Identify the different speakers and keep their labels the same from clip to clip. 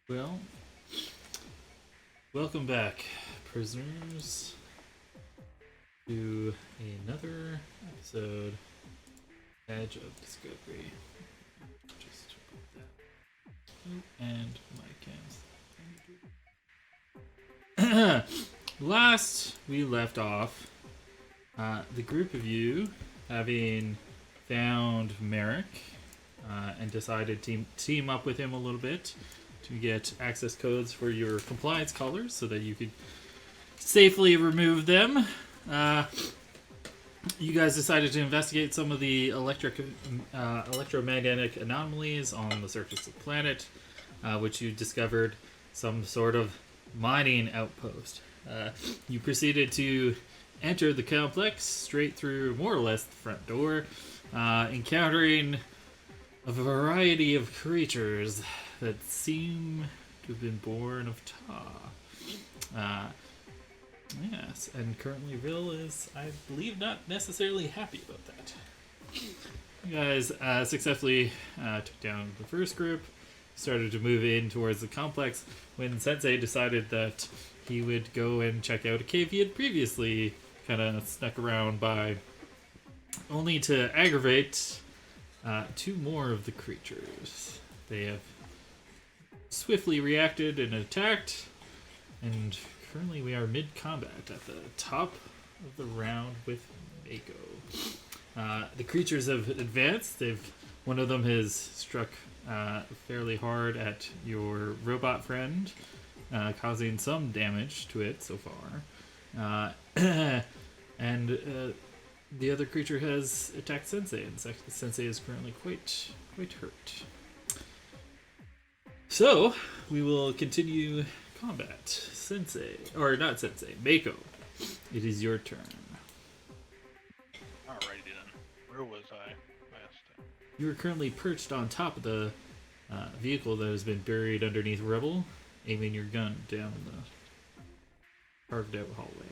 Speaker 1: Well, welcome back, prisoners, to another episode Edge of Discovery. Just put that. And my cams. Last we left off, the group of you, having found Merrick and decided to team up with him a little bit to get access codes for your compliance colors so that you could safely remove them. You guys decided to investigate some of the electromagnetic anomalies on the surface of the planet, which you discovered some sort of mining outpost. You proceeded to enter the complex straight through more or less the front door, encountering a variety of creatures that seem to have been born of Ta. Yes, and currently Vil is, I believe, not necessarily happy about that. You guys successfully took down the first group, started to move in towards the complex, when Sensei decided that he would go and check out a cave he had previously kind of snuck around by, only to aggravate two more of the creatures. They have swiftly reacted and attacked, and currently we are mid-combat at the top of the round with Mako. The creatures have advanced. One of them has struck fairly hard at your robot friend, causing some damage to it so far. And the other creature has attacked Sensei, and Sensei is currently quite hurt. So, we will continue combat. Sensei, or not Sensei, Mako. It is your turn.
Speaker 2: Alrighty then. Where was I last time?
Speaker 1: You are currently perched on top of the vehicle that has been buried underneath rubble, aiming your gun down the carved out hallway,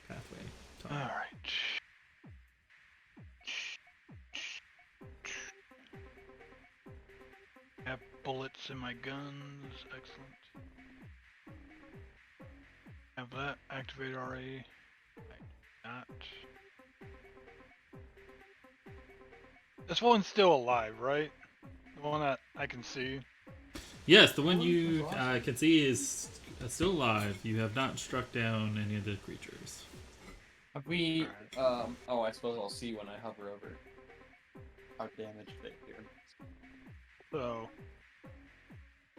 Speaker 1: pathway.
Speaker 2: Alright. Have bullets in my guns. Excellent. Have that activated already. Not. This one's still alive, right? The one that I can see.
Speaker 1: Yes, the one you can see is still alive. You have not struck down any of the creatures.
Speaker 3: Have we, oh, I suppose I'll see when I hover over how damaged they are.
Speaker 2: So,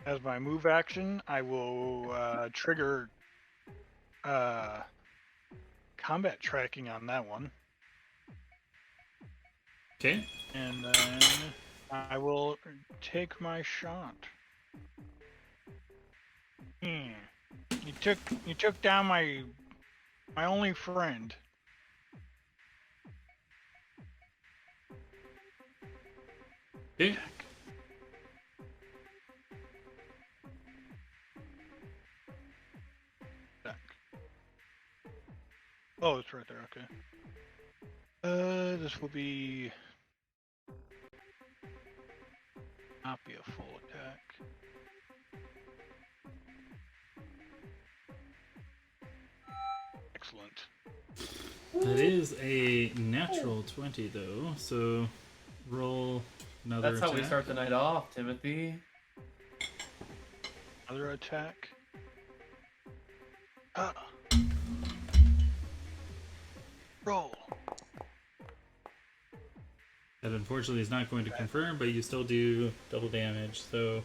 Speaker 2: as my move action, I will trigger combat tracking on that one.
Speaker 1: Okay.
Speaker 2: And then I will take my shot. You took down my only friend.
Speaker 1: Okay.
Speaker 2: Back. Oh, it's right there. Okay. This will be not be a full attack. Excellent.
Speaker 1: That is a natural 20, though, so roll another
Speaker 3: That's
Speaker 1: attack.
Speaker 3: how we start the night off, Timothy.
Speaker 2: Another attack. Roll.
Speaker 1: That unfortunately is not going to confirm, but you still do double damage, so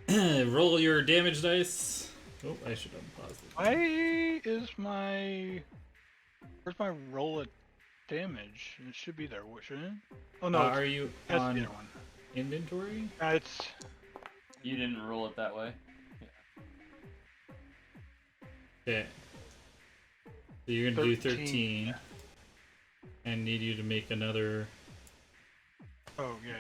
Speaker 1: roll your damage dice. Oh, I should unpause this.
Speaker 2: Why is my... Where's my roll at damage? It should be there, shouldn't it? Oh no,
Speaker 1: Are you
Speaker 2: that's
Speaker 1: on
Speaker 2: the other one.
Speaker 1: inventory?
Speaker 2: It's...
Speaker 3: You didn't roll it that way.
Speaker 1: Okay. So you're going to do 13. And need you to make another...
Speaker 2: Oh, yeah.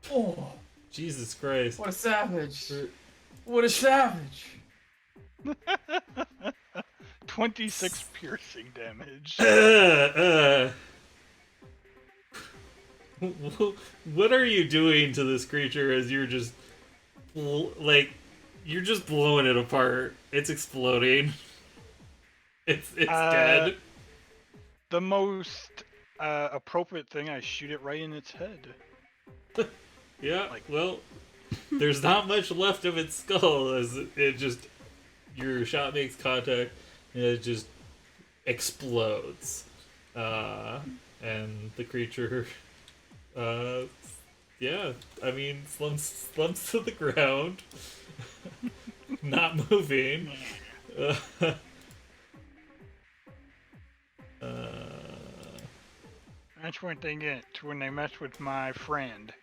Speaker 3: Oh,
Speaker 1: Jesus Christ.
Speaker 3: what a savage! What a savage!
Speaker 2: 26 piercing damage.
Speaker 1: What are you doing to this creature as you're just like you're just blowing it apart? It's exploding. It's
Speaker 2: Uh,
Speaker 1: dead.
Speaker 2: the most appropriate thing, I shoot it right in its head.
Speaker 1: Yeah.
Speaker 2: Like,
Speaker 1: Well, there's not much left of its skull as it just your shot makes contact and it just explodes. And the creature uh yeah, I mean slumps to the ground, not moving. Uh,
Speaker 2: that's when they get when they mess with my friend,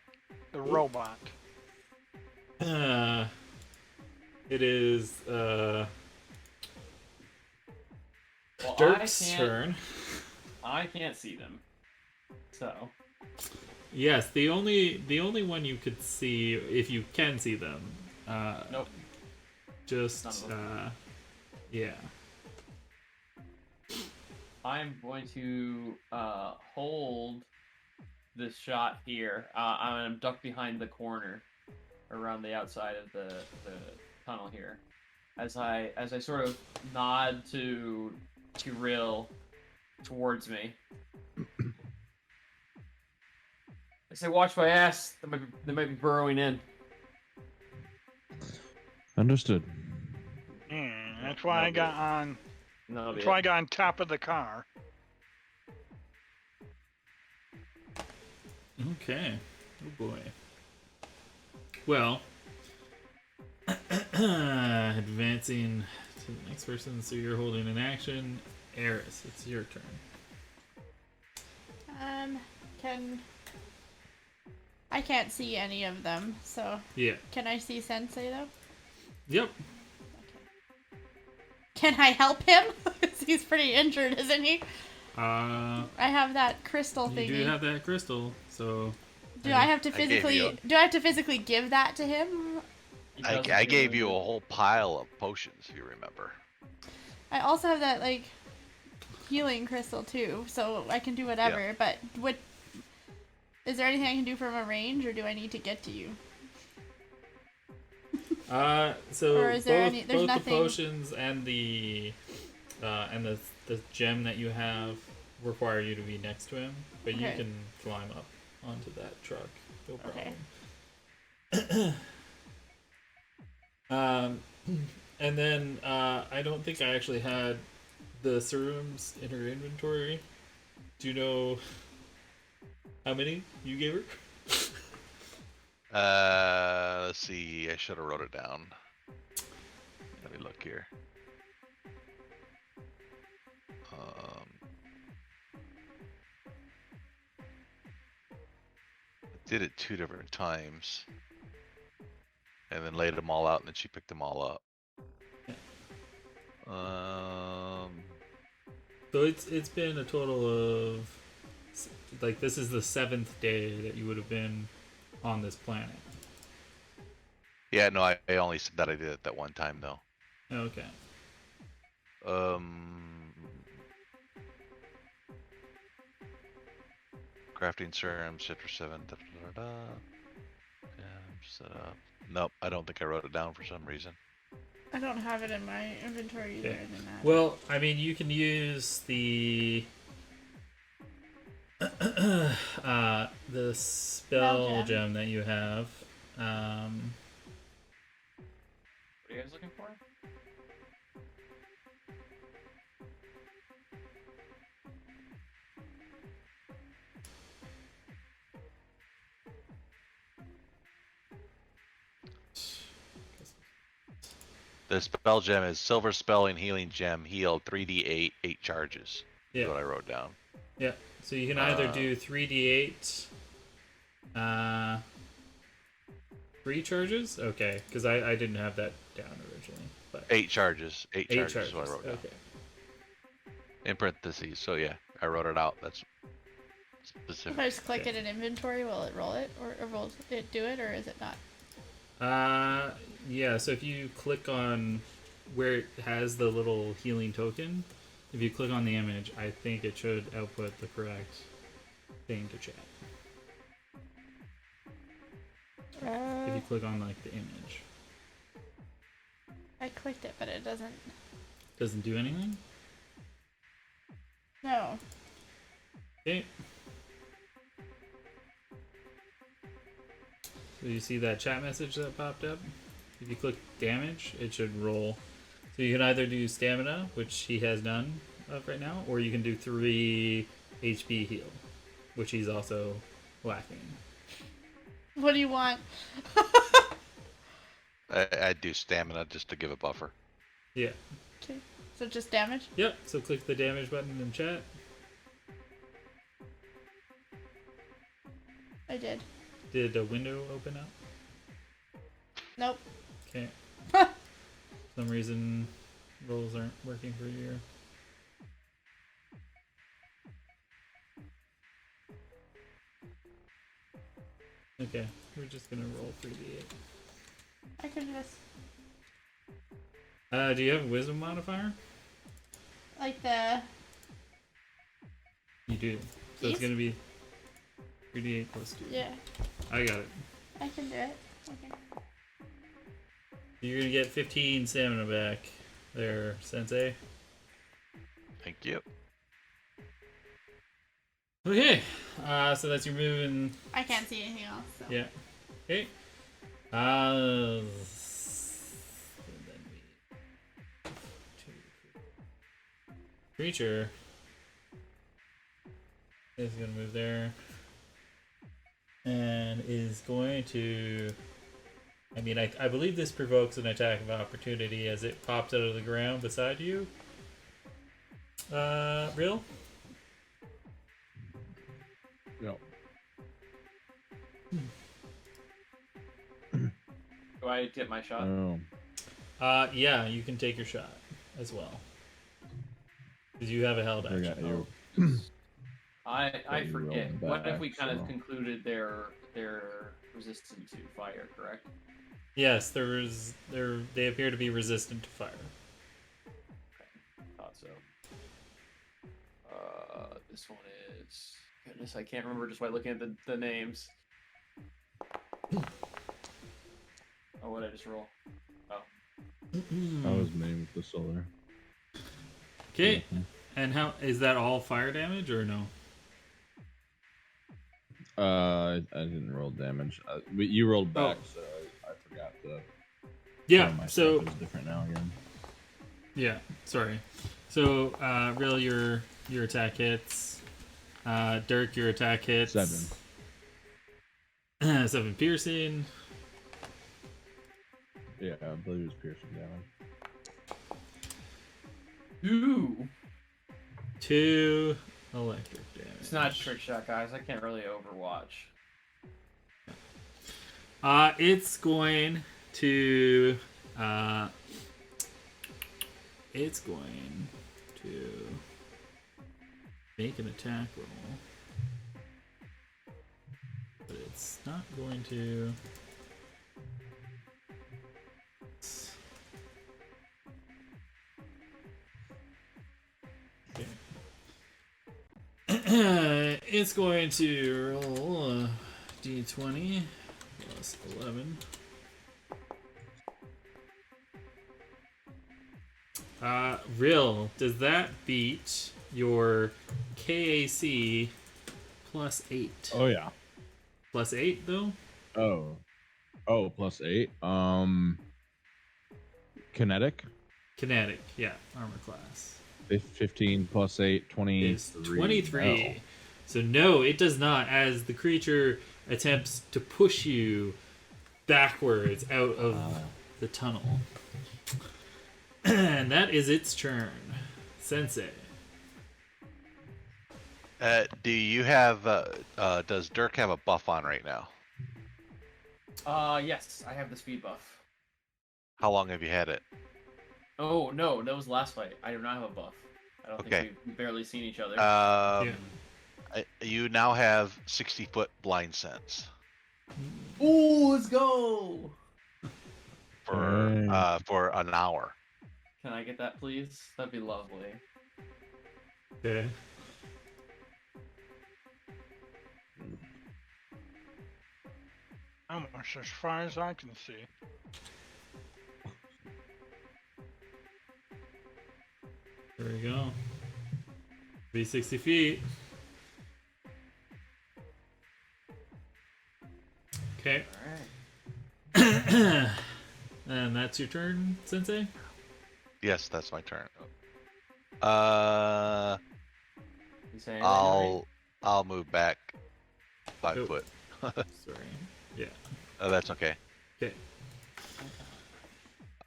Speaker 2: the robot.
Speaker 1: uh, it is
Speaker 3: Well,
Speaker 1: Dirk's turn.
Speaker 3: I can't see them. So.
Speaker 1: Yes, the only one you could see if you can see them.
Speaker 3: Nope.
Speaker 1: Just yeah.
Speaker 3: I'm going to hold this shot here. I'm ducked behind the corner, around the outside of the tunnel here, as I sort of nod to Rill towards me. I say, "Watch my ass. They might be burrowing in."
Speaker 4: Understood.
Speaker 2: That's why I got on.
Speaker 3: No,
Speaker 2: That's why I got on top of the car.
Speaker 1: Okay. Oh boy. Well, advancing to the next person, so you're holding an action. Eris, it's your turn.
Speaker 5: I can't see any of them, so
Speaker 1: Yeah.
Speaker 5: can I see Sensei though?
Speaker 1: Yep.
Speaker 5: Can I help him? He's pretty injured, isn't he?
Speaker 1: I
Speaker 5: I have that crystal
Speaker 1: You
Speaker 5: thingy.
Speaker 1: do have that crystal, so
Speaker 5: Do I have to
Speaker 6: I gave
Speaker 5: physically?
Speaker 6: you
Speaker 5: Do I have to physically give that to him?
Speaker 6: I gave you a whole pile of potions, if you remember.
Speaker 5: I also have that like healing crystal too, so I can do whatever.
Speaker 6: Yeah.
Speaker 5: But what? Is there anything I can do from a range, or do I need to get to you?
Speaker 1: So
Speaker 5: Or is there
Speaker 1: both,
Speaker 5: any- there's
Speaker 1: both
Speaker 5: nothing-
Speaker 1: the potions and the gem that you have require you to be next to him, but you
Speaker 5: Okay.
Speaker 1: can climb up onto that truck. No problem.
Speaker 5: Okay.
Speaker 1: And then I don't think I actually had the serums in her inventory. Do you know how many you gave her?
Speaker 6: Let's see. I should have wrote it down. Let me look here. I did it 2 different times, and then laid them all out, and then she picked them all up.
Speaker 1: So it's been a total of like this is the 7th day that you would have been on this planet.
Speaker 6: Yeah, no, I only said that I did it that one time though.
Speaker 1: Okay.
Speaker 6: Crafting serum, citrus 7. Da, da, da, da. Yeah, set up. Nope, I don't think I wrote it down for some reason.
Speaker 5: I don't have it in my inventory either.
Speaker 1: Yeah.
Speaker 5: It didn't matter.
Speaker 1: Well, I mean, you can use the the spell
Speaker 5: Spell
Speaker 1: gem that you have.
Speaker 3: What are you guys looking for?
Speaker 6: The spell gem is silver spelling healing gem, heal 3d8, 8 charges.
Speaker 1: Yeah.
Speaker 6: Is what I wrote down.
Speaker 1: Yeah. So you can either do 3d8, 3 charges. Okay, because I didn't have that down originally. But
Speaker 6: 8 charges. 8
Speaker 1: 8
Speaker 6: charges is what I wrote down.
Speaker 1: Okay.
Speaker 6: In parentheses. So yeah, I wrote it out. That's specific.
Speaker 5: If I just click
Speaker 1: Okay.
Speaker 5: it in inventory, will it roll it, or will it do it, or is it not?
Speaker 1: Yeah, so if you click on where it has the little healing token, if you click on the image, I think it should output the correct thing to chat. If you click on like the image,
Speaker 5: I clicked it, but it doesn't.
Speaker 1: doesn't do anything.
Speaker 5: No.
Speaker 1: Okay. So you see that chat message that popped up? If you click damage, it should roll. So you can either do stamina, which he has none of right now, or you can do 3 HP heal, which he's also lacking.
Speaker 5: What do you want?
Speaker 6: I'd do stamina just to give a buffer.
Speaker 1: Yeah.
Speaker 5: Okay. So just damage?
Speaker 1: Yep. So click the damage button in chat.
Speaker 5: I did.
Speaker 1: Did a window open up?
Speaker 5: Nope.
Speaker 1: Okay. Some reason rolls aren't working for you. Okay, we're just gonna roll 3d8.
Speaker 5: I could just
Speaker 1: Do you have a wisdom modifier?
Speaker 5: like the
Speaker 1: You do. So it's
Speaker 5: Yes.
Speaker 1: gonna be 3d8 plus 2.
Speaker 5: yeah.
Speaker 1: I got it.
Speaker 5: I can do it. Okay.
Speaker 1: You're gonna get 15 stamina back there, Sensei.
Speaker 6: Thank you.
Speaker 1: Okay, so that's your move and
Speaker 5: I can't see anything else. So.
Speaker 1: yeah. Okay. And then creature is gonna move there and is going to. I mean, I believe this provokes an attack of opportunity as it pops out of the ground beside you. Real?
Speaker 4: No.
Speaker 3: Do I get my shot?
Speaker 4: Oh.
Speaker 1: Yeah, you can take your shot as well. Because you have a held
Speaker 4: I
Speaker 1: action.
Speaker 4: got you.
Speaker 3: I
Speaker 4: you
Speaker 3: forget.
Speaker 4: rolled
Speaker 3: What if we
Speaker 4: back,
Speaker 3: kind of
Speaker 4: so-
Speaker 3: concluded they're resistant to fire, correct?
Speaker 1: Yes, they appear to be resistant to fire.
Speaker 3: Thought so. This one is. Goodness, I can't remember just by looking at the names. Oh, what did I just roll? Oh.
Speaker 4: That was me with the solar.
Speaker 1: Okay, and how is that all fire damage or no?
Speaker 4: I didn't roll damage. But you rolled back, so I forgot to.
Speaker 1: Yeah,
Speaker 4: my
Speaker 1: so
Speaker 4: stuff is different now again.
Speaker 1: yeah, sorry. So Real, your attack hits. Dirk, your attack hits.
Speaker 4: 7.
Speaker 1: 7 piercing.
Speaker 4: Yeah, I believe it was piercing damage.
Speaker 3: Ooh!
Speaker 1: 2 electric damage.
Speaker 3: It's not a trick shot, guys. I can't really overwatch.
Speaker 1: It's going to. It's going to make an attack roll, but it's not going to. Okay. It's going to roll a d20 plus 11. Real, does that beat your KAC plus 8?
Speaker 4: Oh yeah.
Speaker 1: Plus 8 though?
Speaker 4: Oh, plus 8. Kinetic.
Speaker 1: Kinetic, yeah, armor class.
Speaker 4: 15 plus 8, 23.
Speaker 1: Is 23.
Speaker 4: No.
Speaker 1: So no, it does not, as the creature attempts to push you backwards out of the tunnel. And that is its turn. Sensei.
Speaker 6: Do you have? Does Dirk have a buff on right now?
Speaker 3: Yes, I have the speed buff.
Speaker 6: How long have you had it?
Speaker 3: Oh, no, that was last fight. I do not have a buff. I don't
Speaker 6: Okay.
Speaker 3: think we've barely seen each other.
Speaker 6: You now have 60-foot blind sense
Speaker 3: Ooh, let's go!
Speaker 6: for an hour.
Speaker 3: Can I get that, please? That'd be lovely.
Speaker 1: Okay.
Speaker 2: Almost as far as I can see.
Speaker 1: There we go. Be 60 feet. Okay.
Speaker 3: Alright.
Speaker 1: And that's your turn, Sensei?
Speaker 6: Yes, that's my turn.
Speaker 3: You say anything, Henry?
Speaker 6: I'll move back 5
Speaker 1: Oh.
Speaker 6: foot.
Speaker 1: Sorry. Yeah.
Speaker 6: Oh, that's okay.
Speaker 1: Okay.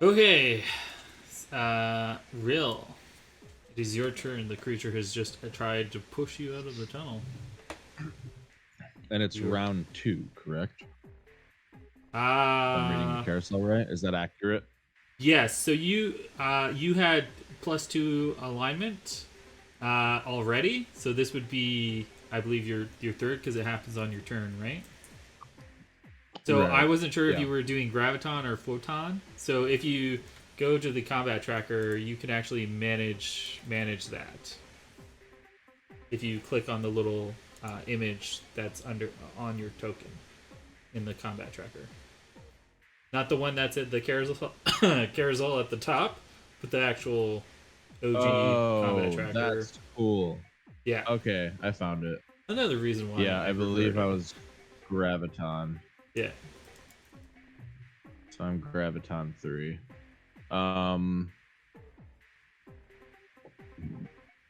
Speaker 1: Okay. Rill. It is your turn. The creature has just tried to push you out of the tunnel.
Speaker 4: And it's
Speaker 1: You're-
Speaker 4: round 2, correct? If I'm reading the carousel right. Is that accurate?
Speaker 1: Yes. So you had +2 alignment already. So this would be, I believe, your third because it happens on your turn, right? So
Speaker 4: Right,
Speaker 1: I wasn't sure if
Speaker 4: yeah.
Speaker 1: you were doing graviton or photon. So if you go to the combat tracker, you can actually manage that. If you click on the little image that's on your token in the combat tracker, not the one that's at the carousel carousel at the top, but the actual OG combat tracker.
Speaker 4: That's cool.
Speaker 1: Yeah.
Speaker 4: Okay, I found it.
Speaker 1: Another reason why.
Speaker 4: Yeah, I believe I
Speaker 1: prefer it.
Speaker 4: was graviton.
Speaker 1: Yeah.
Speaker 4: So I'm graviton 3.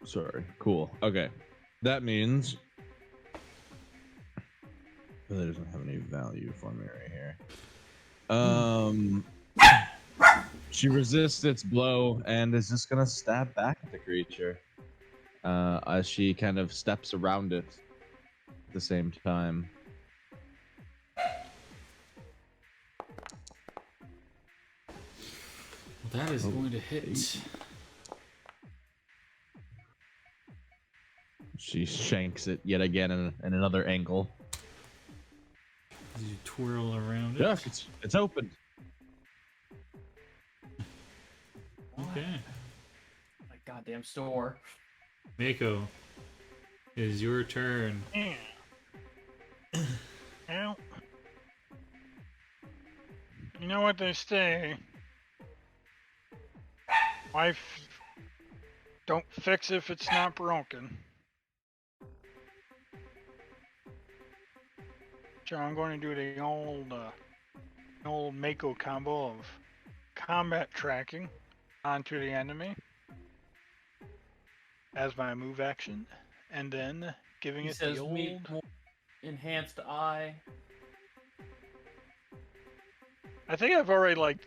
Speaker 4: Sorry. Cool. Okay. That means really doesn't have any value for me right here. She resists its blow and is just gonna stab back at the creature. As she kind of steps around it at the same time.
Speaker 1: Well, that is going to hit.
Speaker 4: She shanks it yet again in another angle.
Speaker 1: As you twirl around it.
Speaker 4: Yeah, it's open.
Speaker 1: Okay.
Speaker 3: My goddamn store.
Speaker 1: Mako, it is your turn.
Speaker 2: Yeah. Well, you know what they say. Wife, don't fix if it's not broken. So I'm going to do the old Mako combo of combat tracking onto the enemy as my move action, and then giving
Speaker 3: He
Speaker 2: it
Speaker 3: says
Speaker 2: the
Speaker 3: meet
Speaker 2: old.
Speaker 3: more enhanced eye.
Speaker 2: I think I've already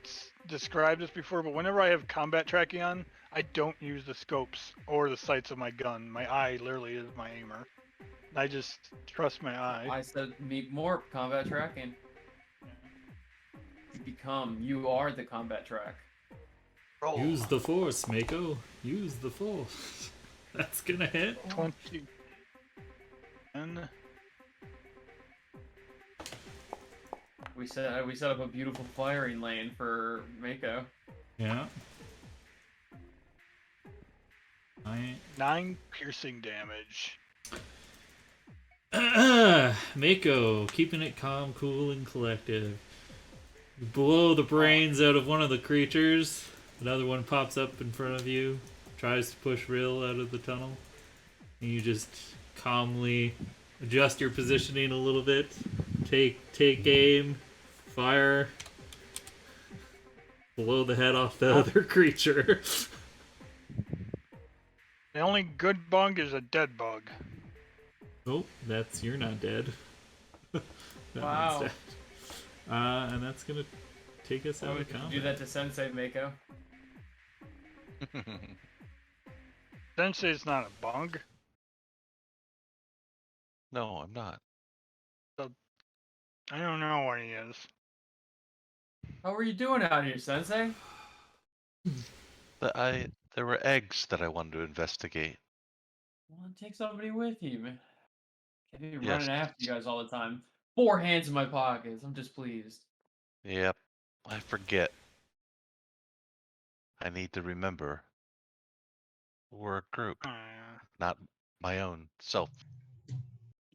Speaker 2: described this before, but whenever I have combat tracking on, I don't use the scopes or the sights of my gun. My eye literally is my aimer. I just trust my eye.
Speaker 3: I said meet more combat tracking. You are the combat track.
Speaker 2: Roll.
Speaker 1: Use the force, Mako. Use the force. That's gonna hit.
Speaker 2: 20. And
Speaker 3: We set up a beautiful firing lane for Mako.
Speaker 1: Yeah.
Speaker 2: 9 piercing damage.
Speaker 1: Mako, keeping it calm, cool, and collective. You blow the brains out of one of the creatures. Another one pops up in front of you, tries to push Rill out of the tunnel. And you just calmly adjust your positioning a little bit. Take aim, fire, blow the head off the other creature.
Speaker 2: The only good bug is a dead bug.
Speaker 1: Oh, you're not dead. That
Speaker 3: Wow.
Speaker 1: one's dead. And that's gonna take us out
Speaker 3: Oh,
Speaker 1: of
Speaker 3: could you
Speaker 1: combat.
Speaker 3: do that to Sensei Mako?
Speaker 2: Sensei's not a bug.
Speaker 6: No, I'm not.
Speaker 2: I don't know what he is.
Speaker 3: How are you doing out here, Sensei?
Speaker 6: There were eggs that I wanted to investigate.
Speaker 3: Well, take somebody with you, man. Can't be
Speaker 6: Yes.
Speaker 3: running after you guys all the time. 4 hands in my pockets. I'm displeased.
Speaker 6: Yep, I forget. I need to remember. We're a group, not my own self.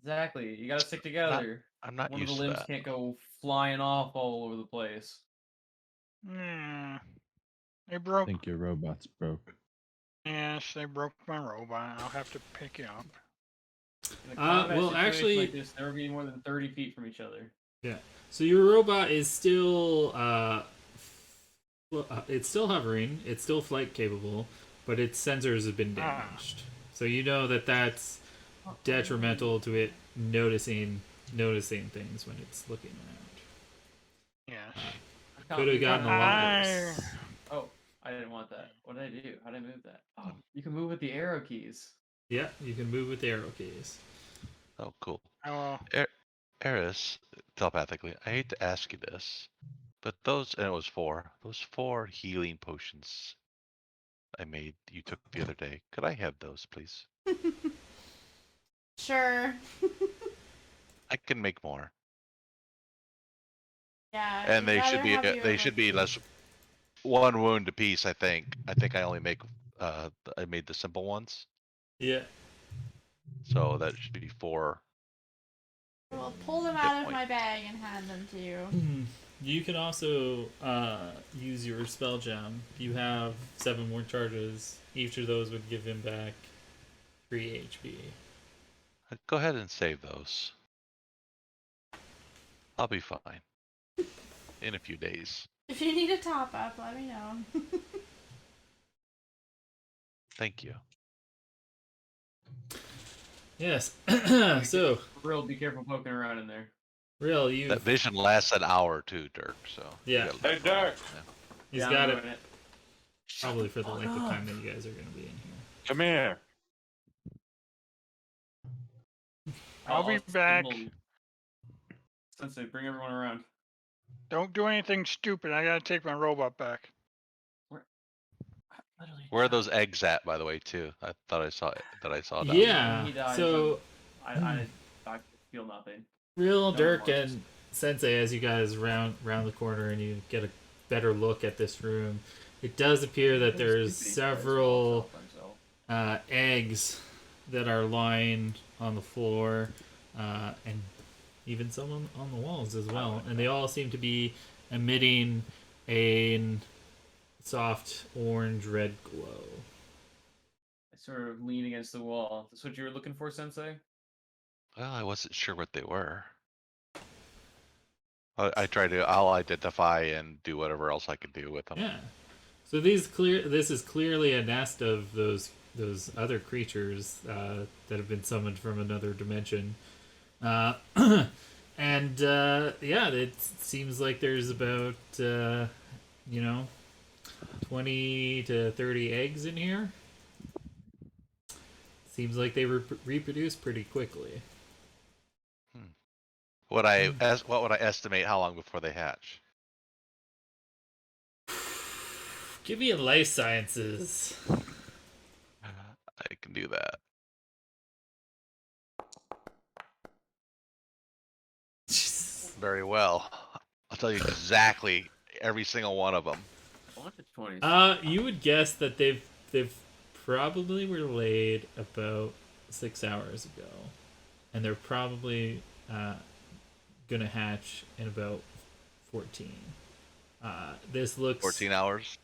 Speaker 3: Exactly. You gotta stick together.
Speaker 6: I'm not
Speaker 3: One of the
Speaker 6: used to
Speaker 3: limbs
Speaker 6: that.
Speaker 3: can't go flying off all over the place.
Speaker 2: Hmm. They
Speaker 4: I
Speaker 2: broke.
Speaker 4: think your robot's broke.
Speaker 2: Yes, they broke my robot. I'll have to pick it up.
Speaker 3: In a combat
Speaker 1: well,
Speaker 3: situation
Speaker 1: actually-
Speaker 3: like this, never be more than 30 feet from each other.
Speaker 1: Yeah. So your robot is still it's still hovering. It's still flight capable, but its sensors have been damaged. So you know that that's detrimental to it noticing things when it's looking around.
Speaker 2: Yes.
Speaker 1: Could have gotten a lot worse.
Speaker 3: Oh, I didn't want that. What did I do? How did I move that? Oh, you can move with the arrow keys.
Speaker 1: Yeah, you can move with the arrow keys.
Speaker 6: Oh, cool.
Speaker 2: Oh,
Speaker 6: Eris, telepathically, I hate to ask you this, but those, and it was those 4 healing potions you took the other day. Could I have those, please?
Speaker 5: Sure.
Speaker 6: I can make more.
Speaker 5: Yeah.
Speaker 6: And
Speaker 5: I'd
Speaker 6: they
Speaker 5: rather have you
Speaker 6: they should be less, 1 wound apiece, I think. I think I only make, I made the simple ones.
Speaker 1: Yeah.
Speaker 6: So that should be 4.
Speaker 5: We'll pull them
Speaker 6: Hit
Speaker 5: out of
Speaker 6: point.
Speaker 5: my bag and hand them to you.
Speaker 1: You can also use your spell gem. You have 7 more charges. Each of those would give him back 3 HP.
Speaker 6: Go ahead and save those. I'll be fine. In a few days.
Speaker 5: If you need a top up, let me know.
Speaker 6: Thank you.
Speaker 1: Yes. So,
Speaker 3: Real, be careful poking around in there.
Speaker 1: Real, you.
Speaker 6: That vision lasts an hour too, Dirk, so. you
Speaker 1: Yeah.
Speaker 6: gotta
Speaker 7: Hey, Dirk.
Speaker 1: He's
Speaker 3: Yeah,
Speaker 1: got
Speaker 3: I'm
Speaker 1: it
Speaker 3: doing
Speaker 1: probably for the length of time that you guys are going to be in here.
Speaker 7: Come here.
Speaker 2: I'll be back.
Speaker 3: Sensei, bring everyone around.
Speaker 2: Don't do anything stupid. I gotta take my robot back.
Speaker 3: Literally
Speaker 6: Where are
Speaker 3: died.
Speaker 6: those eggs at, by the way, too? I thought I saw that.
Speaker 1: Yeah.
Speaker 3: When he dies,
Speaker 1: So,
Speaker 3: I feel nothing.
Speaker 1: Real,
Speaker 3: No
Speaker 1: Dirk,
Speaker 3: remorse.
Speaker 1: and Sensei, as you guys round the corner and you get a better look at this room, it does appear that there's several eggs that are lying on the floor, and even some on the walls as well. And they all seem to be emitting a soft orange-red glow.
Speaker 3: I sort of lean against the wall. That's what you were looking for, Sensei?
Speaker 6: Well, I wasn't sure what they were. I'll identify and do whatever else I can do with them.
Speaker 1: Yeah. So this is clearly a nest of those other creatures that have been summoned from another dimension. And yeah, it seems like there's about 20 to 30 eggs in here. Seems like they reproduce pretty quickly.
Speaker 6: What would I estimate how long before they hatch?
Speaker 1: Give me a life sciences.
Speaker 6: I can do that. Very well. I'll tell you exactly every single one of them.
Speaker 3: What the 20s?
Speaker 1: You would guess that they've probably were laid about 6 hours ago, and they're probably gonna hatch in about 14. This looks
Speaker 6: 14 hours?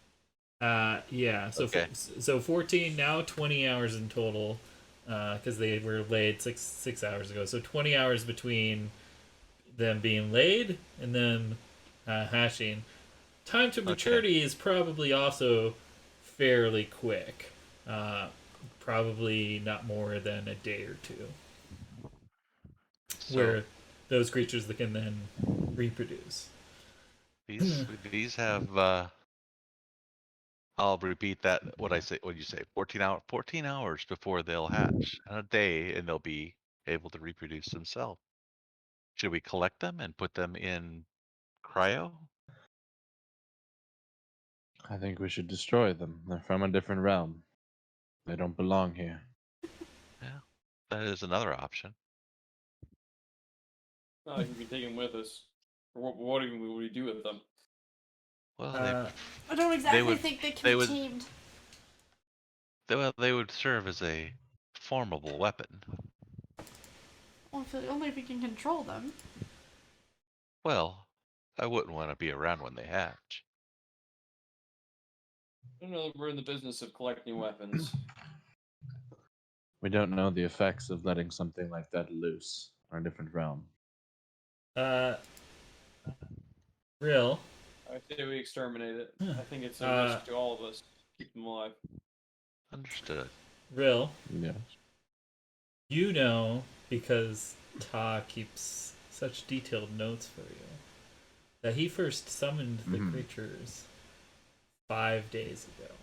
Speaker 1: Yeah. So
Speaker 6: Okay.
Speaker 1: so 14 now, 20 hours in total, because they were laid 6 hours ago. So 20 hours between them being laid and them hatching. Time to maturity is probably also fairly quick. Probably not more than a day or two.
Speaker 6: So
Speaker 1: Where those creatures that can then reproduce.
Speaker 6: these have I'll repeat that what you say, 14 hours before they'll hatch. And a day and they'll be able to reproduce themselves. Should we collect them and put them in cryo?
Speaker 4: I think we should destroy them. They're from a different realm. They don't belong here.
Speaker 6: Yeah. That is another option.
Speaker 3: No, we can take them with us. What even would we do with them?
Speaker 6: Well,
Speaker 5: I don't exactly
Speaker 6: would-
Speaker 5: think they can
Speaker 6: they
Speaker 5: be
Speaker 6: would-
Speaker 5: tamed.
Speaker 6: they would serve as a formidable weapon.
Speaker 5: Well, only if we can control them.
Speaker 6: Well, I wouldn't want to be around when they hatch.
Speaker 3: I don't know. We're in the business of collecting weapons.
Speaker 4: We don't know the effects of letting something like that loose on a different realm.
Speaker 1: Real.
Speaker 3: I say we exterminate it. I think it's a risk to all of us. Keep them alive.
Speaker 6: Understood.
Speaker 1: Real.
Speaker 4: Yeah.
Speaker 1: You know, because Ta keeps such detailed notes for you, that he first summoned the creatures 5 days ago.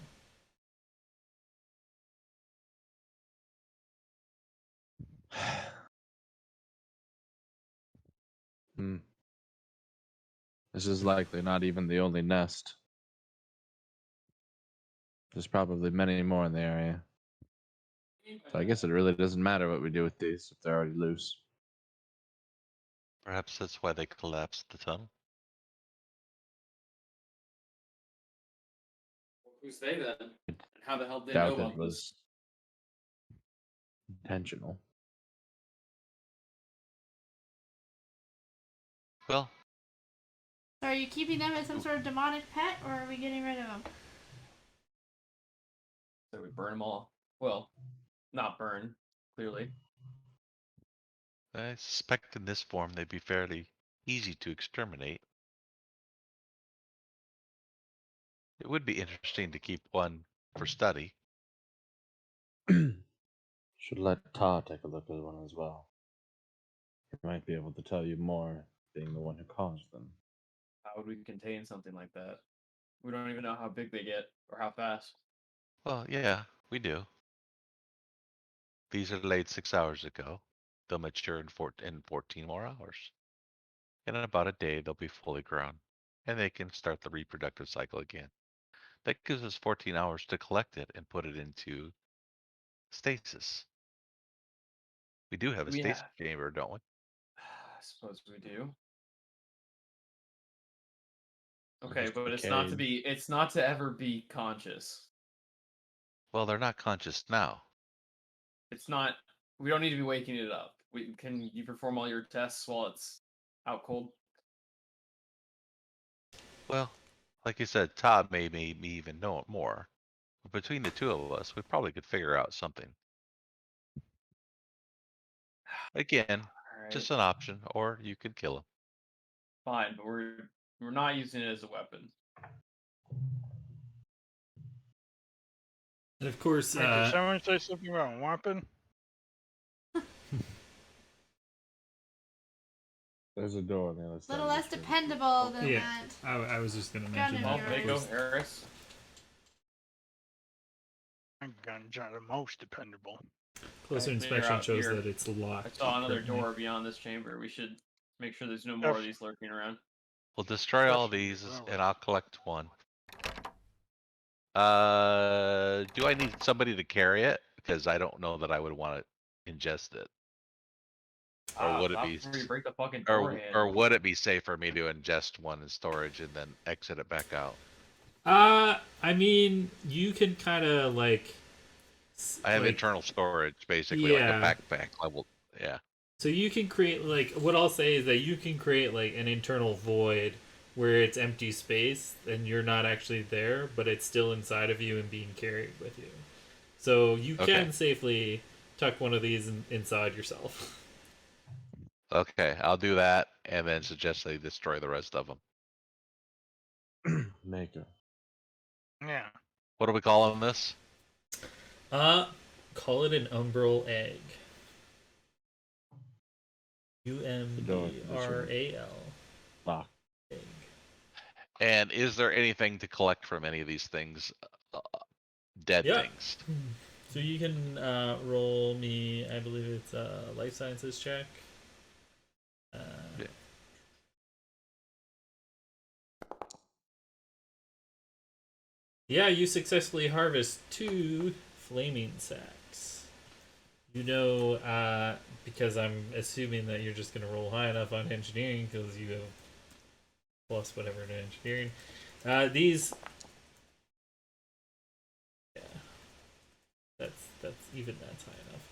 Speaker 4: This is likely not even the only nest. There's probably many more in the area. So I guess it really doesn't matter what we do with these if they're already loose.
Speaker 6: Perhaps that's why they collapsed the tunnel.
Speaker 3: Who's they then? And how the hell did they know
Speaker 4: Doubt
Speaker 3: about
Speaker 4: it was intentional.
Speaker 6: Well,
Speaker 5: So are you keeping them as some sort of demonic pet, or are we getting rid of them?
Speaker 3: So we burn them all. Well, not burn, clearly.
Speaker 6: I suspect in this form they'd be fairly easy to exterminate. It would be interesting to keep one for study.
Speaker 4: Should let Ta take a look at one as well. He might be able to tell you more, being the one who caused them.
Speaker 3: How would we contain something like that? We don't even know how big they get or how fast.
Speaker 6: Well, yeah, we do. These are laid 6 hours ago. They'll mature in 14 more hours. In about a day, they'll be fully grown, and they can start the reproductive cycle again. That gives us 14 hours to collect it and put it into stasis. We do have a stasis chamber, don't we?
Speaker 3: I suppose we do.
Speaker 4: Or
Speaker 3: Okay,
Speaker 4: just
Speaker 3: but
Speaker 4: a
Speaker 3: it's not to ever be conscious.
Speaker 6: Well, they're not conscious now.
Speaker 3: It's not. We don't need to be waking it up. Can you perform all your tests while it's out cold?
Speaker 6: Well, like you said, Todd made me even know it more. But between the two of us, we probably could figure out something. Again,
Speaker 3: All right,
Speaker 6: just an option, or you could kill him.
Speaker 3: fine, but we're not using it as a weapon.
Speaker 1: And of course,
Speaker 2: Wait, did someone say something about weapon?
Speaker 4: There's a door on the other
Speaker 5: A
Speaker 4: side.
Speaker 5: little
Speaker 4: of
Speaker 5: less
Speaker 4: this room.
Speaker 5: dependable than
Speaker 1: yeah,
Speaker 5: that.
Speaker 1: I was just going to
Speaker 5: Gun
Speaker 1: mention
Speaker 5: of
Speaker 3: Oh,
Speaker 1: that.
Speaker 3: there you
Speaker 5: yours.
Speaker 3: go, Eris.
Speaker 2: My guns are the most dependable.
Speaker 1: Closer
Speaker 3: Okay,
Speaker 1: inspection
Speaker 3: out
Speaker 1: shows
Speaker 3: here.
Speaker 1: that it's
Speaker 3: I
Speaker 1: locked.
Speaker 3: saw another
Speaker 1: currently.
Speaker 3: door beyond this chamber. We should make sure there's no more of these lurking around.
Speaker 6: We'll destroy all
Speaker 2: Especially
Speaker 6: these,
Speaker 2: if
Speaker 6: and I'll collect one. Do I need somebody to carry it? Because I don't know that I would want to ingest it. Or would it
Speaker 3: Stop
Speaker 6: be,
Speaker 3: before you break the fucking door
Speaker 6: or
Speaker 3: handle.
Speaker 6: would it be safe for me to ingest one in storage and then exit it back out?
Speaker 1: I mean, you can kind of like.
Speaker 6: I have
Speaker 1: like,
Speaker 6: internal storage, basically, like a backpack level. Yeah.
Speaker 1: So you can create like what I'll say is that you can create like an internal void where it's empty space and you're not actually there, but it's still inside of you and being carried with you. So you can safely tuck one of these inside yourself.
Speaker 6: Okay, I'll do that, and then suggest they destroy the rest of them.
Speaker 4: Maker.
Speaker 2: Yeah.
Speaker 6: What are we calling this?
Speaker 1: Call it an umbral egg. UMBRAL.
Speaker 4: Lock.
Speaker 1: Egg.
Speaker 6: And is there anything to collect from any of these things? Dead things.
Speaker 1: So you can roll me, I believe it's a life sciences check.
Speaker 6: Yeah.
Speaker 1: Yeah, you successfully harvest 2 flaming sacks. You know, because I'm assuming that you're just going to roll high enough on engineering because you have plus whatever to engineering. These... Yeah. That's high enough.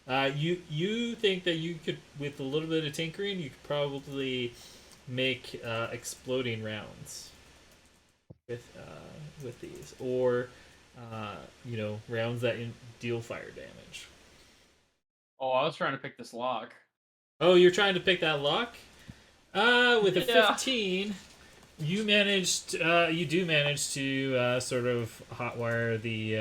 Speaker 1: You think that you could, with a little bit of tinkering, you could probably make exploding rounds with these, or rounds that deal fire damage.
Speaker 3: Oh, I was trying to pick this lock.
Speaker 1: Oh, you're trying to pick that lock? With a
Speaker 3: Yeah.
Speaker 1: 15, you do manage to sort of hotwire the.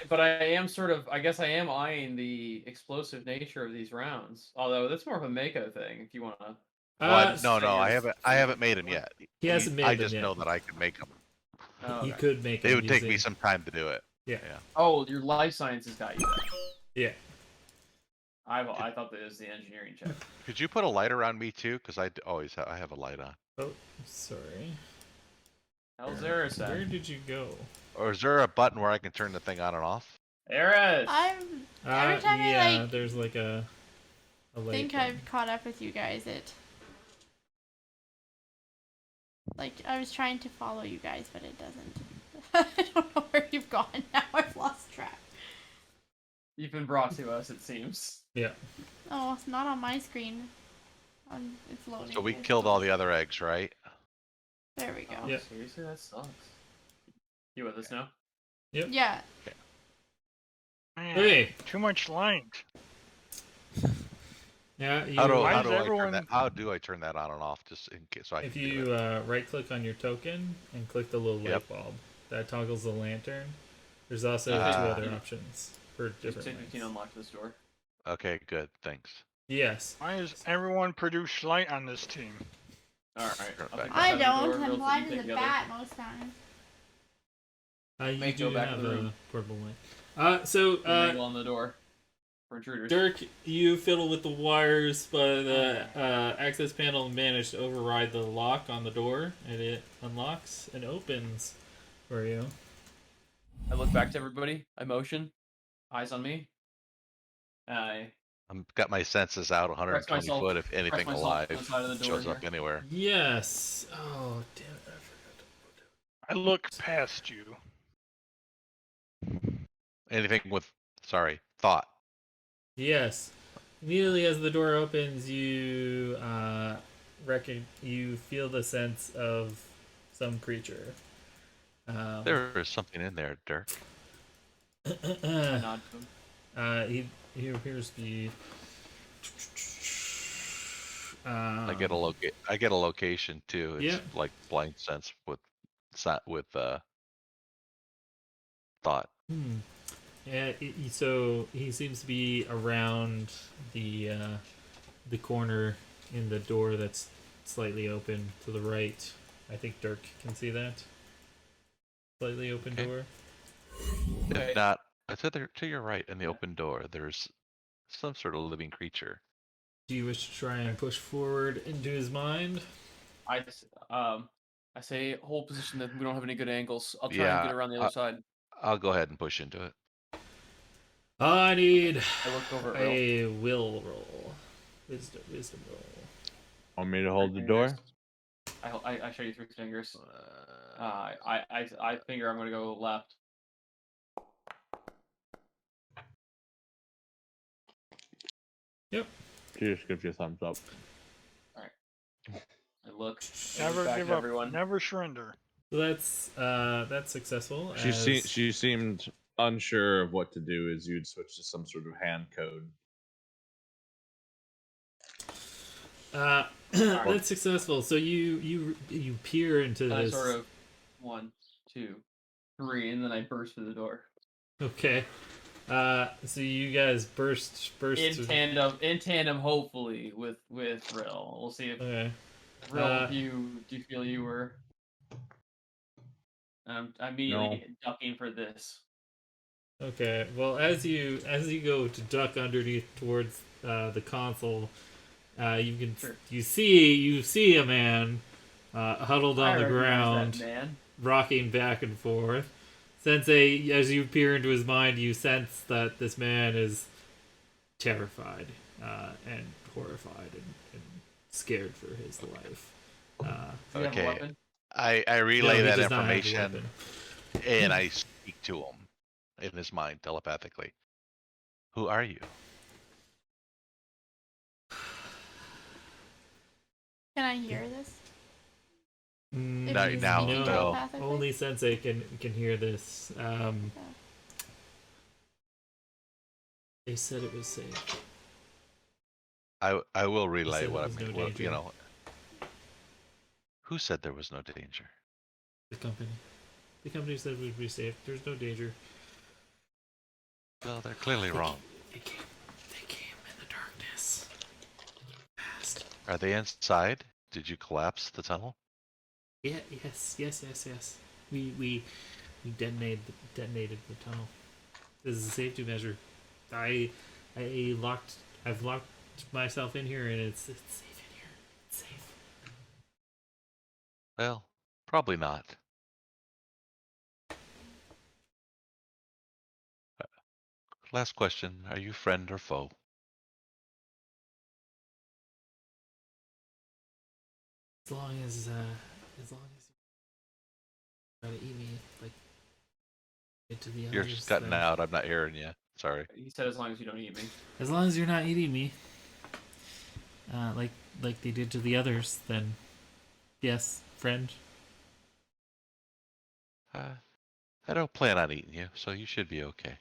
Speaker 3: But I am sort of, I guess I am eyeing the explosive nature of these rounds. Although that's more of a Mako thing, if you want to.
Speaker 6: Well, no,
Speaker 3: I
Speaker 6: I
Speaker 3: guess.
Speaker 6: haven't made them yet.
Speaker 1: He hasn't made
Speaker 6: I
Speaker 1: them
Speaker 6: just
Speaker 1: yet.
Speaker 6: know that I can make them.
Speaker 3: Oh,
Speaker 1: You
Speaker 3: okay.
Speaker 1: could make
Speaker 6: It
Speaker 1: them
Speaker 6: would take
Speaker 1: using...
Speaker 6: me some time to do it.
Speaker 1: Yeah.
Speaker 3: Oh, your life sciences got you.
Speaker 1: Yeah.
Speaker 3: I thought that was the engineering check.
Speaker 6: Could you put a light around me too? Because I have a light on.
Speaker 1: Oh, sorry.
Speaker 3: How's Eris
Speaker 1: Where
Speaker 3: at?
Speaker 1: did you go?
Speaker 6: Or is there a button where I can turn the thing on and off?
Speaker 3: Eris!
Speaker 5: Every time I
Speaker 1: there's like a light
Speaker 5: think
Speaker 1: button.
Speaker 5: I've caught up with you guys, I was trying to follow you guys, but it doesn't. I don't know where you've gone now. I've lost track.
Speaker 3: You've been brought to us, it seems.
Speaker 1: Yeah.
Speaker 5: Oh, it's not on my screen. It's loading.
Speaker 6: So we
Speaker 5: It's
Speaker 6: killed all
Speaker 5: loading.
Speaker 6: the other eggs, right?
Speaker 5: There we go.
Speaker 3: Oh,
Speaker 1: Yeah.
Speaker 3: seriously, that sucks. You with us now?
Speaker 5: Yeah.
Speaker 2: Man,
Speaker 1: Hey.
Speaker 2: too much light.
Speaker 1: Yeah. You,
Speaker 2: Why is everyone-
Speaker 6: how do I turn that on and off? Just in case, so I
Speaker 1: if
Speaker 6: can do
Speaker 1: you
Speaker 6: it.
Speaker 1: right-click on your token and click the little light
Speaker 6: Yep.
Speaker 1: bulb, that toggles the lantern. There's also two
Speaker 6: Ah.
Speaker 1: other options for
Speaker 3: Just
Speaker 1: different
Speaker 3: take 15
Speaker 1: lights.
Speaker 3: unlock this door.
Speaker 6: Okay, good. Thanks.
Speaker 1: Yes.
Speaker 2: Why does everyone produce light on this team?
Speaker 3: Alright.
Speaker 6: Perfect.
Speaker 5: I don't. I'm blind as a bat most times.
Speaker 1: You
Speaker 3: Make
Speaker 1: do
Speaker 3: go back
Speaker 1: have
Speaker 3: in the
Speaker 1: a
Speaker 3: room.
Speaker 1: portable light. So
Speaker 3: on the door for intruders.
Speaker 1: Dirk, you fiddle with the wires, but the access panel managed to override the lock on the door, and it unlocks and opens for you.
Speaker 3: I look back to everybody. I motion. Eyes on me. I
Speaker 6: I'm got my senses out 120
Speaker 3: myself-
Speaker 6: foot if anything
Speaker 3: myself
Speaker 6: alive
Speaker 3: on the side of the door
Speaker 6: shows up
Speaker 3: here.
Speaker 6: anywhere.
Speaker 1: Yes. Oh, damn it! I forgot to put it.
Speaker 2: I look past you.
Speaker 6: Anything with thought.
Speaker 1: Yes. Immediately as the door opens, you you feel the sense of some creature.
Speaker 6: There is something in there, Dirk.
Speaker 3: I nod to him.
Speaker 1: He appears to be.
Speaker 6: I get a location too. It's
Speaker 1: Yeah.
Speaker 6: like blind sense with thought.
Speaker 1: Yeah. So he seems to be around the corner in the door that's slightly open to the right. I think Dirk can see that. Slightly open
Speaker 6: Okay.
Speaker 1: door.
Speaker 6: If not, to your right in the open door, there's some sort of living creature.
Speaker 1: Do you wish to try and push forward into his mind?
Speaker 3: I say hold position that we don't have any good angles. I'll try and
Speaker 6: Yeah,
Speaker 3: get around the other side.
Speaker 6: I'll go ahead and push into it.
Speaker 1: I need
Speaker 3: I look over at Will.
Speaker 1: a will roll. Wisdom roll.
Speaker 4: Want me to hold the door?
Speaker 3: I show you 3 fingers. I figure I'm gonna go left.
Speaker 1: Yep.
Speaker 4: She just gives you a thumbs up.
Speaker 3: I look.
Speaker 2: Never
Speaker 3: back
Speaker 2: give
Speaker 3: to
Speaker 2: up.
Speaker 3: everyone.
Speaker 2: Never surrender.
Speaker 1: So that's successful.
Speaker 4: She seemed unsure of what to do as you'd switch to some sort of hand code.
Speaker 1: That's successful. So you peer into
Speaker 3: I
Speaker 1: this.
Speaker 3: sort of 1, 2, 3, and then I burst through the door.
Speaker 1: Okay. So you guys burst
Speaker 3: In tandem, hopefully with Rill. We'll see if
Speaker 1: Okay.
Speaker 3: Rill, do you feel you were? I'm immediately ducking for this.
Speaker 1: Okay. Well, as you go to duck underneath towards the console, you can you see a man huddled on the ground,
Speaker 3: that man.
Speaker 1: rocking back and forth. Sensei, as you peer into his mind, you sense that this man is terrified and horrified and scared for his life.
Speaker 3: Do you have a
Speaker 6: Okay.
Speaker 3: weapon?
Speaker 6: I relay
Speaker 1: No, he
Speaker 6: that
Speaker 1: does not have the
Speaker 6: information
Speaker 1: weapon.
Speaker 6: and I speak to him in his mind telepathically. Who are you?
Speaker 5: I hear this?
Speaker 1: Mm,
Speaker 6: Now-
Speaker 5: she's
Speaker 6: now,
Speaker 5: speaking
Speaker 6: no.
Speaker 5: telepathically?
Speaker 1: Only Sensei can hear this. They said it was safe.
Speaker 6: I will
Speaker 1: They
Speaker 6: relay
Speaker 1: said
Speaker 6: what
Speaker 1: there
Speaker 6: I
Speaker 1: was
Speaker 6: mean.
Speaker 1: no
Speaker 6: Well,
Speaker 1: danger.
Speaker 6: you know, who said there was no danger?
Speaker 1: The company. The company said we'd be safe. There's no danger.
Speaker 6: Well, they're clearly
Speaker 1: They
Speaker 6: wrong.
Speaker 1: They came in the darkness. Fast.
Speaker 6: Are they inside? Did you collapse the tunnel?
Speaker 1: Yeah. Yes. We detonated the tunnel. This is a safety measure. I've locked myself in here, and it's safe in here. It's safe.
Speaker 6: Well, probably not. Last question. Are you friend or foe?
Speaker 1: As long as you try to eat me, like get to the
Speaker 6: You're
Speaker 1: others.
Speaker 6: cutting
Speaker 1: then-
Speaker 6: out. I'm not hearing you. Sorry.
Speaker 3: He said as long as you don't eat me.
Speaker 1: As long as you're not eating me, like they did to the others, then yes, friend.
Speaker 6: I don't plan on eating you, so you should be okay.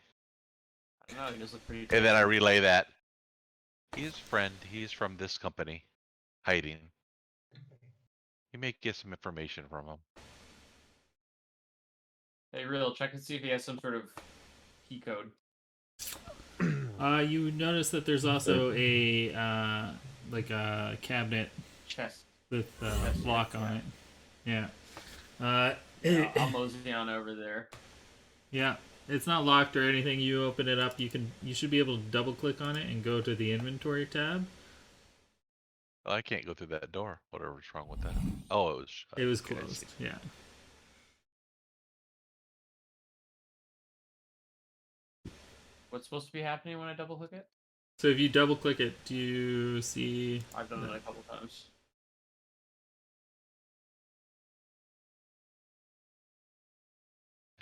Speaker 3: I don't know, he does look pretty
Speaker 6: And then I
Speaker 3: tasty.
Speaker 6: relay that. He's friend. He's from this company. Hiding. You may get some information from him.
Speaker 3: Hey, real, check and see if he has some sort of key code.
Speaker 1: You notice that there's also a like a cabinet
Speaker 3: Chest.
Speaker 1: with
Speaker 3: Yes,
Speaker 1: lock
Speaker 3: yes,
Speaker 1: on it. Yeah.
Speaker 3: I'll mosey on over there.
Speaker 1: Yeah. It's not locked or anything. You open it up. You should be able to double click on it and go to the inventory tab.
Speaker 6: Oh, I can't go through that door. Whatever's wrong with that. Oh, it was shut.
Speaker 1: It was
Speaker 6: Okay, I
Speaker 1: closed.
Speaker 6: see.
Speaker 1: Yeah.
Speaker 3: What's supposed to be happening when I double click it?
Speaker 1: So if you double click it, do you see?
Speaker 3: I've done it a couple times.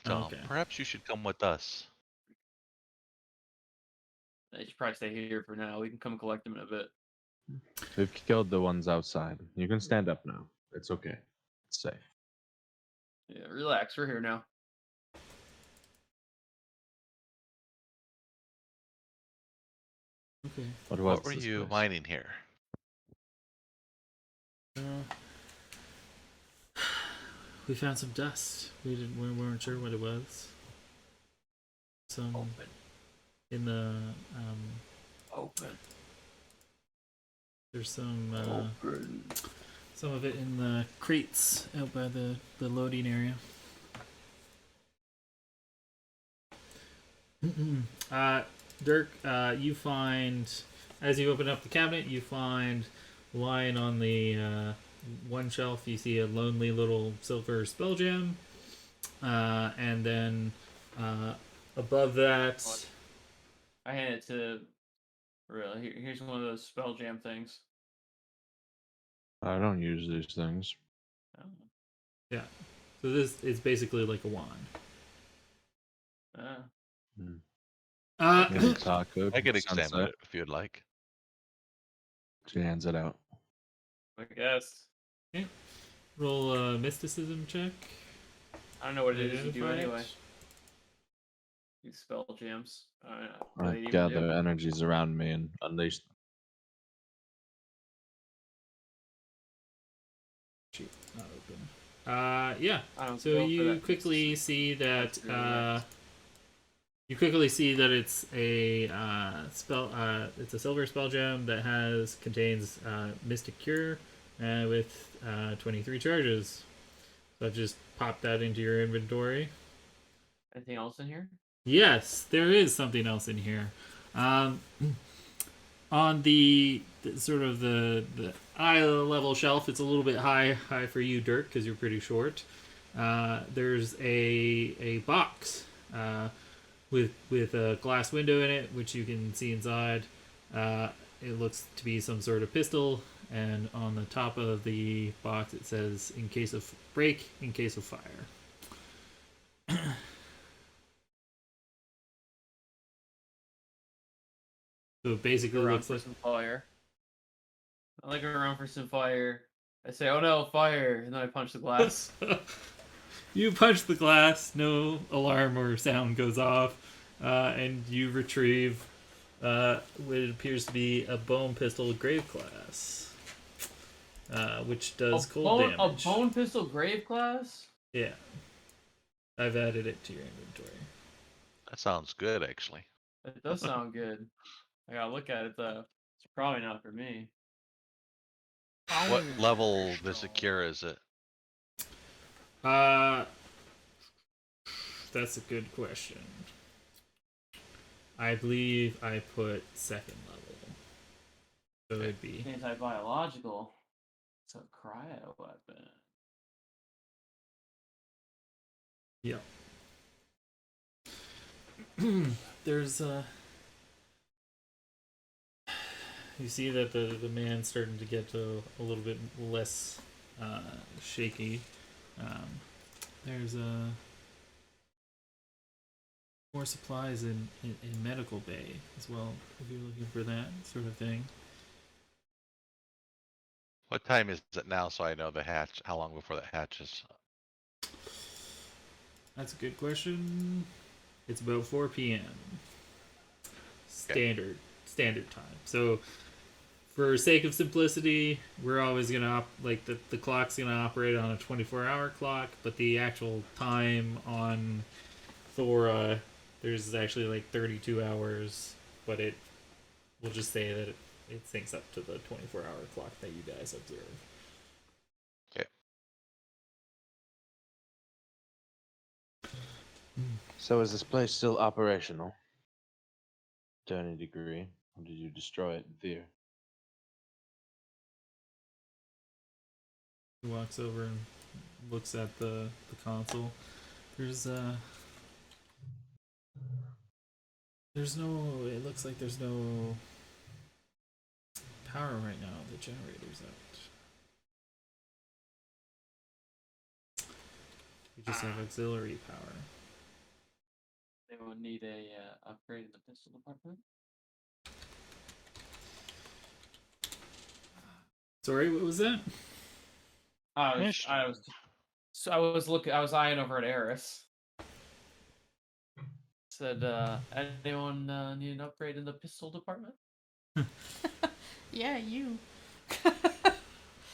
Speaker 6: Tom,
Speaker 1: Okay.
Speaker 6: perhaps you should come with us.
Speaker 3: I should probably stay here for now. We can come collect them in a bit.
Speaker 4: We've killed the ones outside. You can stand up now. It's okay. It's safe.
Speaker 3: Yeah, relax. We're here now.
Speaker 1: Okay.
Speaker 4: What
Speaker 6: What were you
Speaker 4: place?
Speaker 6: mining here?
Speaker 1: We found some dust. We weren't sure what it was. Some
Speaker 3: Open.
Speaker 1: in the
Speaker 3: Open.
Speaker 1: there's some
Speaker 3: Open.
Speaker 1: some of it in the crates out by the loading area. Dirk, you find as you open up the cabinet, you find lying on the one shelf. You see a lonely little silver spell gem, and then above that,
Speaker 3: I hand it to. Really, here's one of those spell jam things.
Speaker 4: I don't use these things.
Speaker 3: Oh.
Speaker 1: yeah. So this is basically like a wand.
Speaker 4: Any taco,
Speaker 6: I could examine
Speaker 4: sunset?
Speaker 6: it if you'd like.
Speaker 4: She hands it out.
Speaker 3: I guess.
Speaker 1: Roll a mysticism check.
Speaker 3: I don't know what it is you do
Speaker 1: Identify it.
Speaker 3: anyway. These spell jams. I don't know. What
Speaker 4: I
Speaker 3: they even
Speaker 4: gather
Speaker 3: do.
Speaker 4: energies around me and unleash them.
Speaker 1: Not open. Yeah.
Speaker 3: I don't
Speaker 1: So
Speaker 3: go for
Speaker 1: you
Speaker 3: that
Speaker 1: quickly
Speaker 3: mysticism.
Speaker 1: see that
Speaker 3: That's really nice.
Speaker 1: you quickly see that it's a spell. It's a silver spell gem that contains Mystic Cure with 23 charges. So I've just popped that into your inventory.
Speaker 3: Anything else in here?
Speaker 1: Yes, there is something else in here. On the sort of the eye level shelf, it's a little bit high for you, Dirk, because you're pretty short. There's a box with a glass window in it, which you can see inside. It looks to be some sort of pistol, and on the top of the box it says, "In case of break, in case of fire." So it basically
Speaker 3: Around
Speaker 1: looks
Speaker 3: for
Speaker 1: like
Speaker 3: some fire. I like around for some fire. I say, "Oh no, fire!" and then I punch the glass.
Speaker 1: You punch the glass, no alarm or sound goes off, and you retrieve what appears to be a bone pistol grave class, which does cold
Speaker 3: A
Speaker 1: damage.
Speaker 3: bone pistol grave class?
Speaker 1: Yeah. I've added it to your inventory.
Speaker 6: That sounds good, actually.
Speaker 3: It does sound good. I gotta look at it though. It's probably not for me.
Speaker 6: What
Speaker 2: Bone
Speaker 6: level the
Speaker 2: pistol.
Speaker 6: secure is it?
Speaker 1: That's a good question. I believe I put second level. So it'd be.
Speaker 3: Anti-biological. It's a cryo weapon.
Speaker 1: Yep. There's you see that the man's starting to get a little bit less shaky. There's more supplies in medical bay as well, if you're looking for that sort of thing.
Speaker 6: What time is it now so I know the hatch, how long before that hatches?
Speaker 1: That's a good question. It's about 4 p.m. Standard time. So for sake of simplicity, we're always gonna the clock's gonna operate on a 24-hour clock, but the actual time on Thora, there's actually like 32 hours, but we'll just say that it syncs up to the 24-hour clock that you guys observe.
Speaker 4: So is this place still operational? To any degree? Or did you destroy it in fear?
Speaker 1: He walks over and looks at the console. There's no. It looks like there's no power right now. The generator's out. We just have auxiliary power.
Speaker 3: They will need a upgrade in the pistol department.
Speaker 1: Sorry, what was that?
Speaker 3: I was eyeing over at Eris. Said, anyone need an upgrade in the pistol department?
Speaker 5: Yeah, you.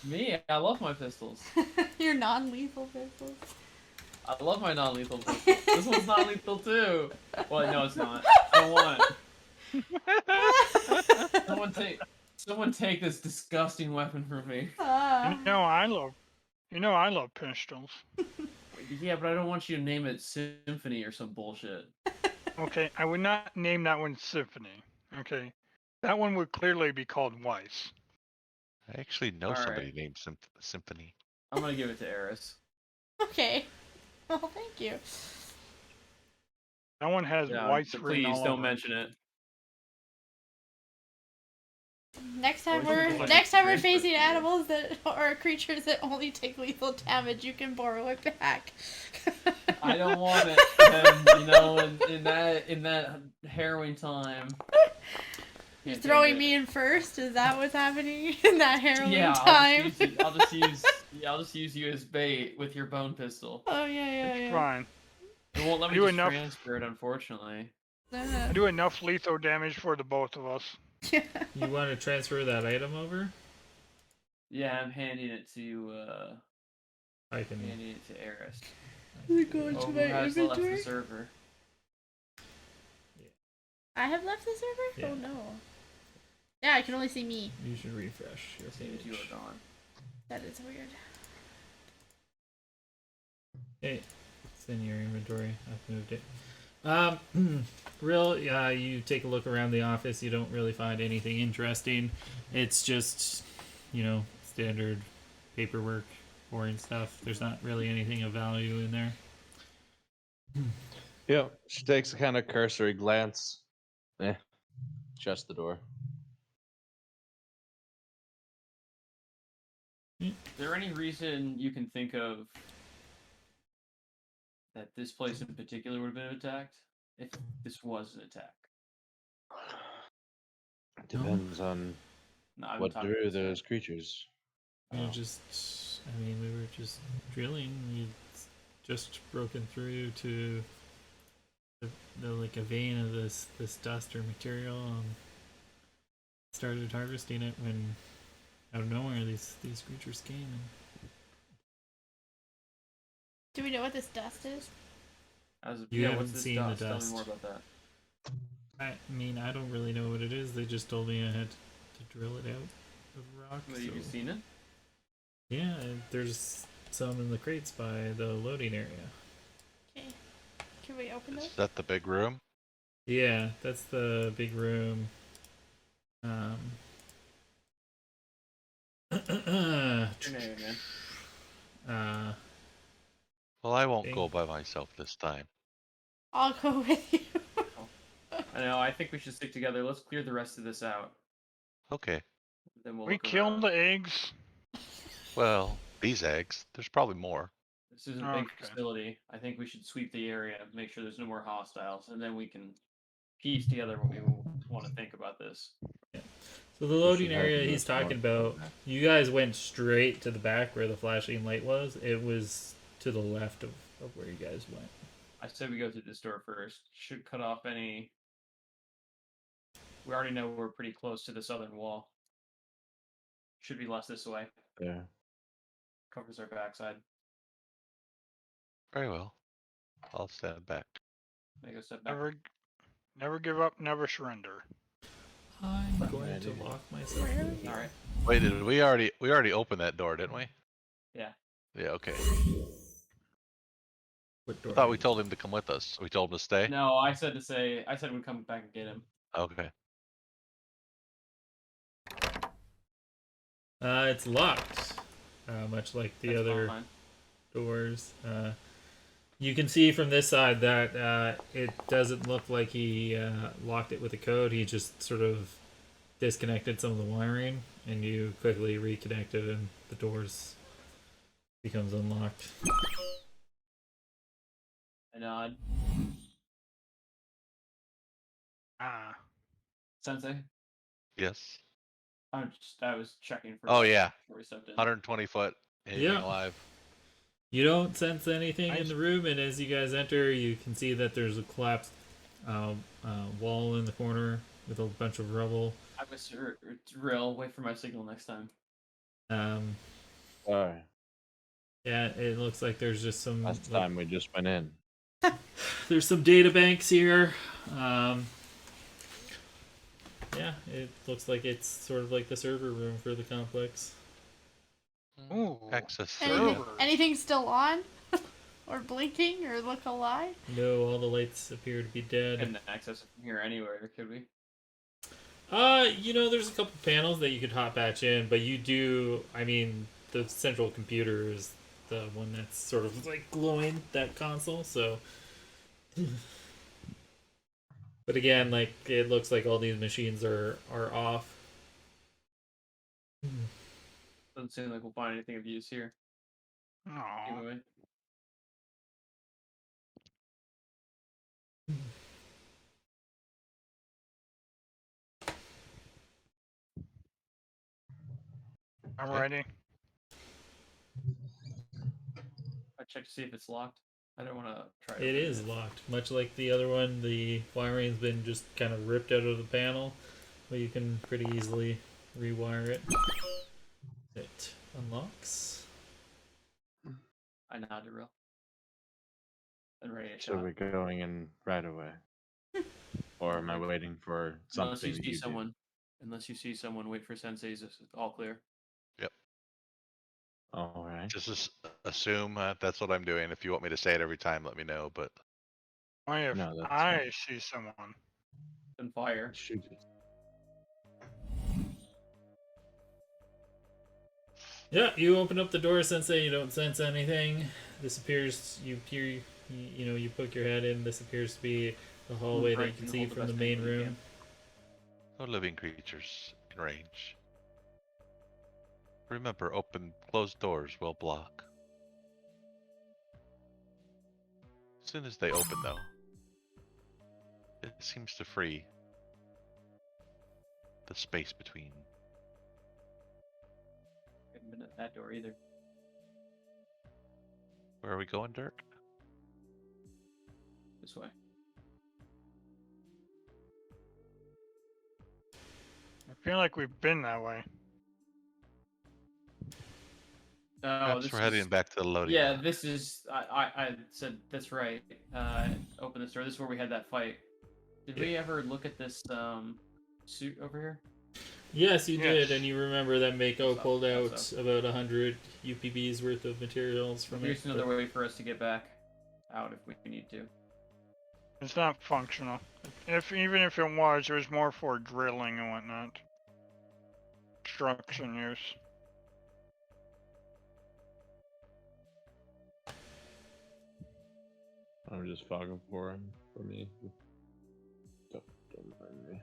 Speaker 3: Me, I love my pistols.
Speaker 5: Your non-lethal pistols.
Speaker 3: I love my non-lethal pistol. This one's not lethal too. Well, no, it's not. I don't want. Someone take this disgusting weapon from me.
Speaker 2: You know I love pistols.
Speaker 3: Yeah, but I don't want you to name it Symphony or some bullshit.
Speaker 2: Okay, I would not name that one Symphony. Okay, that one would clearly be called Weiss.
Speaker 6: I actually know
Speaker 3: All
Speaker 6: somebody
Speaker 3: right.
Speaker 6: named Symphony.
Speaker 3: I'm gonna give it to Eris.
Speaker 5: Okay. Well, thank you.
Speaker 2: That one has Weiss written
Speaker 3: please
Speaker 2: all
Speaker 3: don't
Speaker 2: over
Speaker 3: mention it.
Speaker 5: Next time
Speaker 3: Or you
Speaker 5: we're
Speaker 3: can
Speaker 5: facing animals that or creatures that only take lethal damage, you can borrow it back.
Speaker 3: I don't want it. And, you know, in that harrowing time.
Speaker 5: You're
Speaker 3: can't
Speaker 5: throwing
Speaker 3: take
Speaker 5: me
Speaker 3: it.
Speaker 5: in first? Is that what's happening in that harrowing
Speaker 3: Yeah,
Speaker 5: time?
Speaker 3: I'll just use you as bait with your bone pistol.
Speaker 5: Oh yeah.
Speaker 2: It's fine.
Speaker 3: It won't let me
Speaker 2: Do
Speaker 3: just
Speaker 2: enough-
Speaker 3: transfer it, unfortunately.
Speaker 2: I do enough lethal damage for the both of us.
Speaker 1: You want to transfer that item over?
Speaker 3: Yeah, I'm handing it to
Speaker 1: I can.
Speaker 3: handing it to Eris.
Speaker 5: Is it going
Speaker 3: Oh,
Speaker 5: to
Speaker 3: who
Speaker 5: my
Speaker 3: has left
Speaker 5: inventory?
Speaker 3: the server?
Speaker 5: I have left the server?
Speaker 1: Yeah.
Speaker 5: Oh no. Yeah, I can only see me.
Speaker 1: You should refresh your
Speaker 3: Seems
Speaker 1: page.
Speaker 3: you are gone.
Speaker 5: That is weird.
Speaker 1: Hey, it's in your inventory. I've moved it. You take a look around the office. You don't really find anything interesting. It's just, standard paperwork, boring stuff. There's not really anything of value in there.
Speaker 4: Yeah, she takes a kind of cursory glance. Shuts the door.
Speaker 3: Is there any reason you can think of that this place in particular would have been attacked? If this was an attack?
Speaker 4: Depends on
Speaker 3: No, I'm
Speaker 4: what
Speaker 3: talking
Speaker 4: drew
Speaker 3: about this
Speaker 4: those creatures.
Speaker 1: You just, I mean, we were just drilling. You just broken through to the like a vein of this dust or material and started harvesting it when out of nowhere these creatures came. And
Speaker 5: Do we know what this dust is?
Speaker 1: You
Speaker 3: what's
Speaker 1: haven't
Speaker 3: this
Speaker 1: seen the
Speaker 3: dust? Tell me
Speaker 1: dust.
Speaker 3: more about that.
Speaker 1: I mean, I don't really know what it is. They just told me I had to drill it out of rock.
Speaker 3: Have you
Speaker 1: so-
Speaker 3: seen it?
Speaker 1: Yeah, there's some in the crates by the loading area.
Speaker 5: Okay. Can we open
Speaker 6: Is
Speaker 5: those?
Speaker 6: that the big room?
Speaker 1: Yeah, that's the big room.
Speaker 3: Your name, man.
Speaker 6: Well, I won't
Speaker 1: Okay.
Speaker 6: go by myself this time.
Speaker 5: I'll go with you.
Speaker 3: I know. I think we should stick together. Let's clear the rest of this out.
Speaker 6: Okay.
Speaker 3: Then we'll
Speaker 2: We
Speaker 3: look
Speaker 2: killed
Speaker 3: around.
Speaker 2: the eggs.
Speaker 6: Well, these eggs. There's probably more.
Speaker 3: This is a big
Speaker 2: Okay.
Speaker 3: facility. I think we should sweep the area, make sure there's no more hostiles, and then we can piece together what we want to think about this.
Speaker 1: So the loading area he's talking about, you guys went straight to the back where the flashing light was. It was to the left of where you guys went.
Speaker 3: I said we go through this door first. Should cut off any. We already know we're pretty close to the southern wall. Should be less this way.
Speaker 4: Yeah.
Speaker 3: Covers our backside.
Speaker 6: Very well. I'll stand back.
Speaker 3: Make a step back.
Speaker 2: Never give up, never surrender.
Speaker 1: I'm going to lock myself in here.
Speaker 3: All right.
Speaker 6: Wait, did we already opened that door, didn't we?
Speaker 3: Yeah.
Speaker 6: Yeah. Okay.
Speaker 1: What
Speaker 6: I
Speaker 1: door?
Speaker 6: thought we told him to come with us. We told him to stay.
Speaker 3: No, I said we'd come back and get him.
Speaker 6: Okay.
Speaker 1: It's locked, much like the
Speaker 3: That's
Speaker 1: other
Speaker 3: fine.
Speaker 1: doors. You can see from this side that it doesn't look like he locked it with a code. He just sort of disconnected some of the wiring, and you quickly reconnected, and the doors becomes unlocked.
Speaker 3: I nod.
Speaker 2: Ah.
Speaker 3: Sensei,
Speaker 6: Yes.
Speaker 3: I was checking for.
Speaker 6: Oh yeah.
Speaker 3: Before we stepped in.
Speaker 6: 120 foot. Anything
Speaker 1: Yeah.
Speaker 6: alive?
Speaker 1: You don't sense anything in
Speaker 2: Nice.
Speaker 1: the room, and as you guys enter, you can see that there's a collapsed wall in the corner with a bunch of rubble.
Speaker 3: I was real. Wait for my signal next time.
Speaker 4: Sorry.
Speaker 1: Yeah, it looks like there's just some.
Speaker 4: Last time we just went in.
Speaker 1: There's some data banks here. Yeah, it looks like it's sort of like the server room for the complex.
Speaker 2: Ooh.
Speaker 6: Access
Speaker 5: Anything,
Speaker 6: server.
Speaker 5: anything still on? Or blinking or look alive?
Speaker 1: No, all the lights appear to be dead.
Speaker 3: Couldn't access it from here anywhere, could we?
Speaker 1: There's a couple panels that you could hot batch in, but you do. I mean, the central computer is the one that's sort of like glowing, that console. So, but again, like it looks like all these machines are off.
Speaker 3: Doesn't seem like we'll find anything of use here.
Speaker 2: Aw.
Speaker 3: Anyway.
Speaker 2: I'm
Speaker 6: Okay.
Speaker 2: ready.
Speaker 3: I check to see if it's locked. I don't want to try.
Speaker 1: It
Speaker 3: opening
Speaker 1: is locked, much like the other one. The wiring's been just kind of ripped out of the panel, but you can pretty easily rewire it. It unlocks.
Speaker 3: I nodded real. And ready to
Speaker 4: So
Speaker 3: shot.
Speaker 4: we're going in right away. Or am I waiting for
Speaker 3: Unless
Speaker 4: something
Speaker 3: you see
Speaker 4: do?
Speaker 3: someone. Unless you see someone, wait for Sensei's. All clear.
Speaker 4: All right.
Speaker 6: Just assume that's what I'm doing. If you want me to say it every time, let me know. But
Speaker 2: Only if
Speaker 4: No, that's
Speaker 2: I
Speaker 4: fine.
Speaker 2: see someone.
Speaker 3: Then fire.
Speaker 4: Shoot it.
Speaker 1: Yeah, you open up the door, Sensei. You don't sense anything. This appears. You peer. You poke your head in. This appears to be the hallway that you
Speaker 3: Right,
Speaker 1: can
Speaker 3: and
Speaker 1: see
Speaker 3: hold the
Speaker 1: from the
Speaker 3: best
Speaker 1: main
Speaker 3: angle you
Speaker 1: room.
Speaker 3: can.
Speaker 6: no living creatures in range. Remember, closed doors will block. As soon as they open, though, it seems to free the space between.
Speaker 3: been at that door either.
Speaker 6: Where are we going, Dirk?
Speaker 3: This way.
Speaker 2: I feel like we've been that way.
Speaker 3: Oh,
Speaker 6: Perhaps
Speaker 3: this
Speaker 6: we're heading
Speaker 3: is,
Speaker 6: back to the loading
Speaker 3: yeah,
Speaker 6: dock.
Speaker 3: this is. I said that's right. Open this door. This is where we had that fight. Did we ever look at this suit over here?
Speaker 1: Yes, you did,
Speaker 2: Yes.
Speaker 1: and you remember that Mako
Speaker 3: So-
Speaker 1: pulled out
Speaker 3: so.
Speaker 1: about 100 UPBs worth of materials from
Speaker 3: Here's
Speaker 1: it.
Speaker 3: another
Speaker 1: but-
Speaker 3: way for us to get back out if we need to.
Speaker 2: It's not functional. Even if it was, it was more for drilling and whatnot. Construction use.
Speaker 4: I'm just fogging for him. For me. Don't mind me.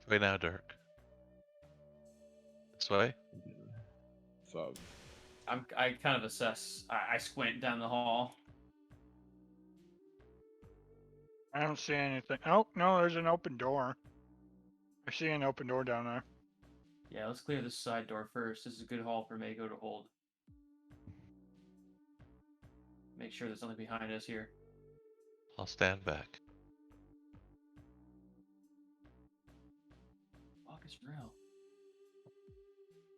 Speaker 6: Way now, Dirk. This way?
Speaker 4: Fog.
Speaker 3: I kind of assess. I squint down the hall.
Speaker 2: I don't see anything. Oh, no, there's an open door. I see an open door down there.
Speaker 3: Yeah, let's clear this side door first. This is a good hall for Mako to hold. Make sure there's nothing behind us here.
Speaker 6: I'll stand back.
Speaker 3: Fuck is real.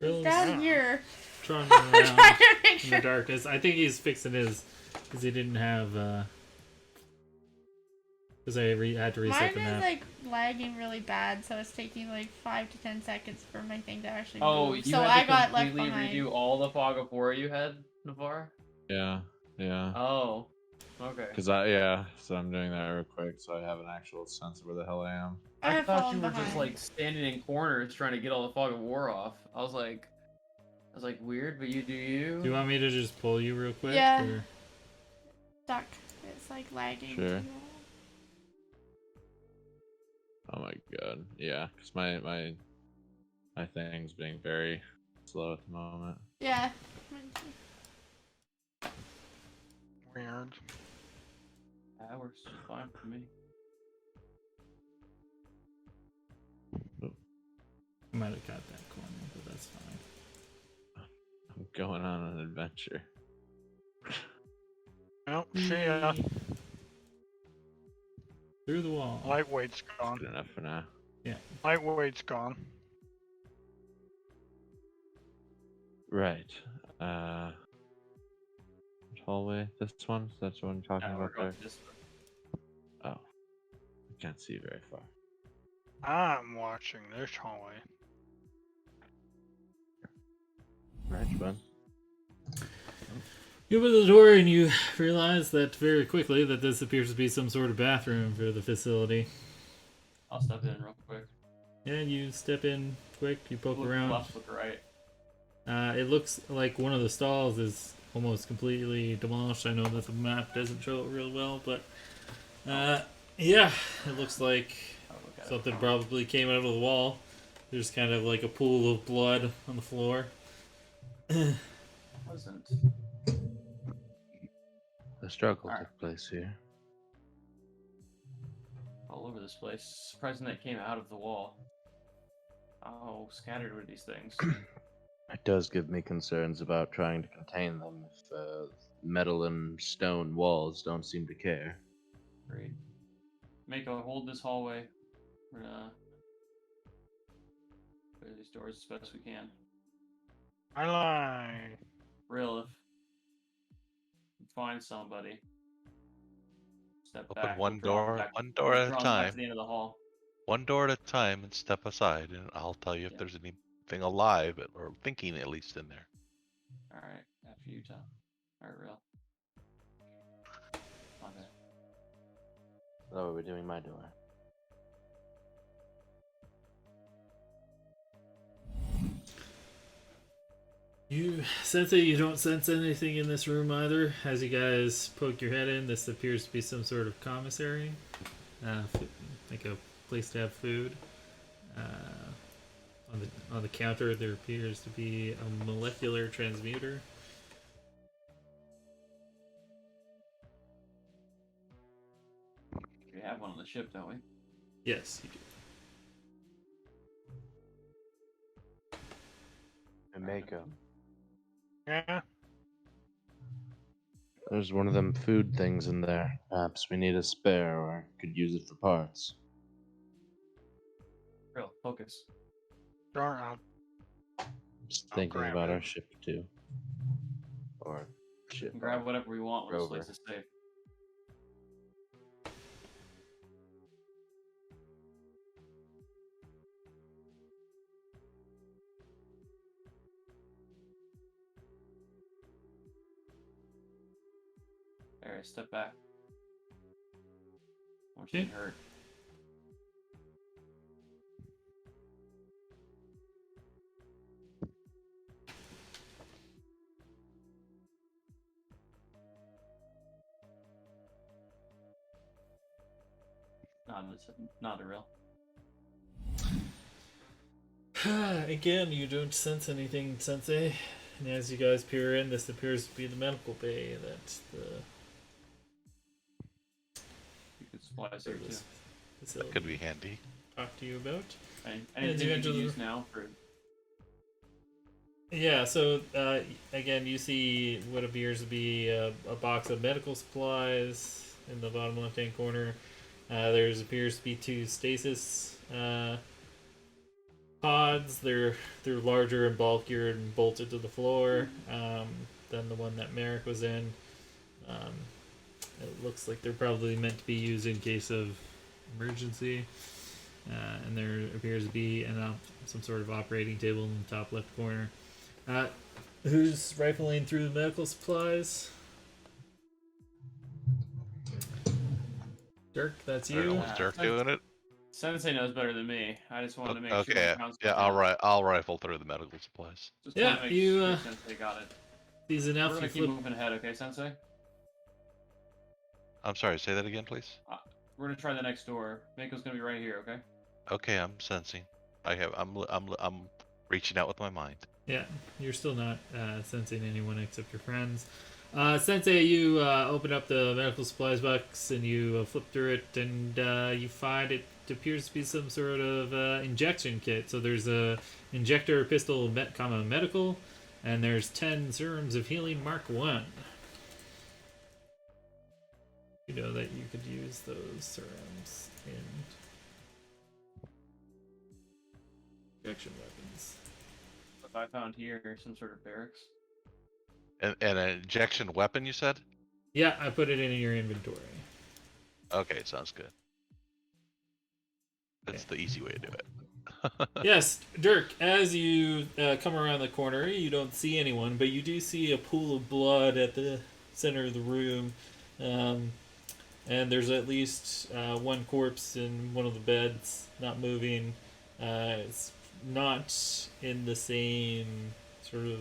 Speaker 1: Bill's
Speaker 5: Down
Speaker 2: Yeah.
Speaker 5: here.
Speaker 1: trundling
Speaker 5: I'm
Speaker 1: around
Speaker 5: trying to make
Speaker 1: in the
Speaker 5: sure.
Speaker 1: darkness. I think he's fixing his, because he didn't have, because I had to reset
Speaker 5: Mine
Speaker 1: the
Speaker 5: is
Speaker 1: map.
Speaker 5: like lagging really bad, so it's taking like 5 to 10 seconds for my thing to actually
Speaker 3: Oh,
Speaker 5: move.
Speaker 3: you
Speaker 5: So
Speaker 3: had
Speaker 5: I
Speaker 3: to
Speaker 5: got left
Speaker 3: completely
Speaker 5: behind.
Speaker 3: redo all the fog of war you had, Navarre?
Speaker 4: Yeah, yeah.
Speaker 3: Oh, okay.
Speaker 4: So I'm doing that real quick so I have an actual sense of where the hell I am.
Speaker 5: I
Speaker 3: I
Speaker 5: have
Speaker 3: thought
Speaker 5: fallen
Speaker 3: you were just
Speaker 5: behind.
Speaker 3: like standing in corners trying to get all the fog of war off. I was like, weird, but you do you.
Speaker 1: Do you want me to just pull you real quick?
Speaker 5: Yeah.
Speaker 1: Or?
Speaker 5: Stuck. It's like lagging.
Speaker 4: Sure. Oh my god. Yeah, because my thing's being very slow at the moment.
Speaker 5: Yeah.
Speaker 2: Weird.
Speaker 3: That works just fine for me.
Speaker 1: I might have got that corner, but that's fine.
Speaker 4: I'm going on an adventure.
Speaker 2: Nope, see ya.
Speaker 1: Through the wall.
Speaker 2: Lightweight's gone.
Speaker 4: Good enough for now.
Speaker 2: Lightweight's gone.
Speaker 4: Right. Hallway. This one? That's the one you're talking
Speaker 3: Now we're
Speaker 4: about
Speaker 3: going
Speaker 4: there?
Speaker 3: to this.
Speaker 4: Oh. I can't see very far.
Speaker 2: I'm watching this hallway.
Speaker 4: Right, bud.
Speaker 1: You open the door and you realize that very quickly that this appears to be some sort of bathroom for the facility.
Speaker 3: I'll step in real quick.
Speaker 1: And you step in quick, you poke
Speaker 3: Look
Speaker 1: around.
Speaker 3: left, look right.
Speaker 1: It looks like one of the stalls is almost completely demolished. I know that the map doesn't show it real well, but yeah, it looks like
Speaker 3: I'll look at
Speaker 1: something
Speaker 3: it.
Speaker 1: probably came out of the wall. There's kind of like a pool of blood on the floor.
Speaker 3: Wasn't.
Speaker 4: The struggle
Speaker 3: Alright.
Speaker 4: took place here.
Speaker 3: All over this place. Surprising that came out of the wall. How scattered were these things?
Speaker 4: It does give me concerns about trying to contain them if metal and stone walls don't seem to care.
Speaker 3: Great. Mako, hold this hallway. We're gonna clear these doors as best we can.
Speaker 2: I lie.
Speaker 3: Real, if you find somebody, step
Speaker 6: Open
Speaker 3: back.
Speaker 6: one
Speaker 3: we'll draw 'em
Speaker 6: door-
Speaker 3: back-
Speaker 6: one door
Speaker 3: we'll
Speaker 6: at a
Speaker 3: draw 'em back
Speaker 6: time.
Speaker 3: to the end of the hall.
Speaker 6: One door at a time and step aside, and I'll tell you if
Speaker 3: Yeah.
Speaker 6: there's anything alive or thinking at least in there.
Speaker 3: All right, after you, Tom. All right, real. Okay.
Speaker 4: Oh, we're doing my door.
Speaker 1: You sense it, you don't sense anything in this room either. As you guys poke your head in, this appears to be some sort of commissary. Like a place to have food. On the counter there appears to be a molecular transmuter.
Speaker 3: We have one on the ship, don't we?
Speaker 1: Yes, you do.
Speaker 7: Mako.
Speaker 2: Yeah.
Speaker 4: There's one of them food things in there. Perhaps we need a spare or could use it for parts.
Speaker 3: Real focus.
Speaker 2: Darn, I'll
Speaker 4: Just
Speaker 2: I'll
Speaker 4: thinking
Speaker 2: grab
Speaker 4: about
Speaker 2: it.
Speaker 4: our ship too. Or ship.
Speaker 3: And grab whatever we want when this
Speaker 4: Rover.
Speaker 3: place is safe. Alright, step back. Don't you
Speaker 1: Okay.
Speaker 3: get hurt. Not a real.
Speaker 1: Again, you don't sense anything, Sensei. And as you guys peer in, this appears to be the medical bay that the
Speaker 3: You could supplies here too.
Speaker 1: service
Speaker 6: That
Speaker 1: facility
Speaker 6: could be handy.
Speaker 1: talked to you about.
Speaker 3: Anything
Speaker 1: you
Speaker 3: you can
Speaker 1: enter the-
Speaker 3: use now for
Speaker 1: Yeah, so again, you see what appears to be a box of medical supplies in the bottom left-hand corner. There appears to be two stasis pods. They're larger and bulkier and bolted to the floor than the one that Merrick was in. It looks like they're probably meant to be used in case of emergency. And there appears to be some sort of operating table in the top left corner. Who's rifling through the medical supplies? Dirk, that's
Speaker 6: Or
Speaker 1: you.
Speaker 6: was Dirk doing it?
Speaker 3: Sensei knows better than me. I just wanted to make sure.
Speaker 6: Okay,
Speaker 3: my counsel
Speaker 6: yeah,
Speaker 3: got
Speaker 6: I'll rifle through the medical supplies.
Speaker 3: Just
Speaker 1: Yeah,
Speaker 3: wanted to make
Speaker 1: you,
Speaker 3: sure Sensei got it.
Speaker 1: These
Speaker 3: We're
Speaker 1: enough.
Speaker 3: gonna
Speaker 1: You
Speaker 3: keep
Speaker 1: flip.
Speaker 3: moving ahead, okay, Sensei?
Speaker 6: I'm sorry, say that again, please.
Speaker 3: We're gonna try the next door. Mako's gonna be right here, okay?
Speaker 6: Okay, I'm sensing. I'm reaching out with my mind.
Speaker 1: Yeah, you're still not sensing anyone except your friends. Sensei, you open up the medical supplies box and you flip through it, and you find it appears to be some sort of injection kit. So there's a injector, pistol, medical, and there's 10 serums of healing Mark 1. You know that you could use those serums in injection weapons.
Speaker 3: What I found here, some sort of barracks.
Speaker 6: And an injection weapon, you said?
Speaker 1: Yeah, I put it in your inventory.
Speaker 6: Okay, sounds good. That's the easy way to do it.
Speaker 1: Yes, Dirk, as you come around the corner, you don't see anyone, but you do see a pool of blood at the center of the room. And there's at least one corpse in one of the beds, not moving. It's not in the same sort of.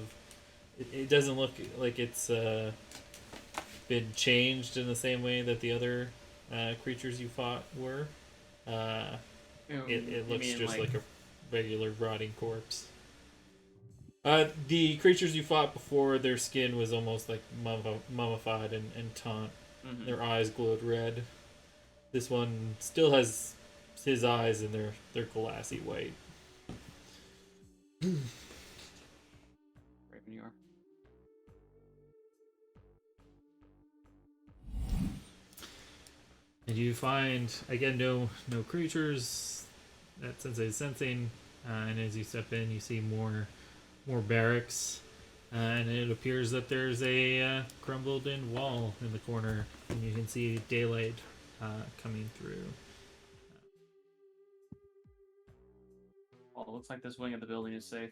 Speaker 1: It doesn't look like it's been changed in the same way that the other creatures you fought were. It looks just like a regular rotting corpse. The creatures you fought before, their skin was almost like mummified and taunt.
Speaker 3: Mhm.
Speaker 1: Their eyes glowed red. This one still has his eyes, and they're glassy white.
Speaker 3: Right when you are.
Speaker 1: And you find again no creatures that Sensei is sensing, and as you step in, you see more barracks, and it appears that there's a crumbled in wall in the corner, and you can see daylight coming through.
Speaker 3: Well, it looks like this wing of the building is safe.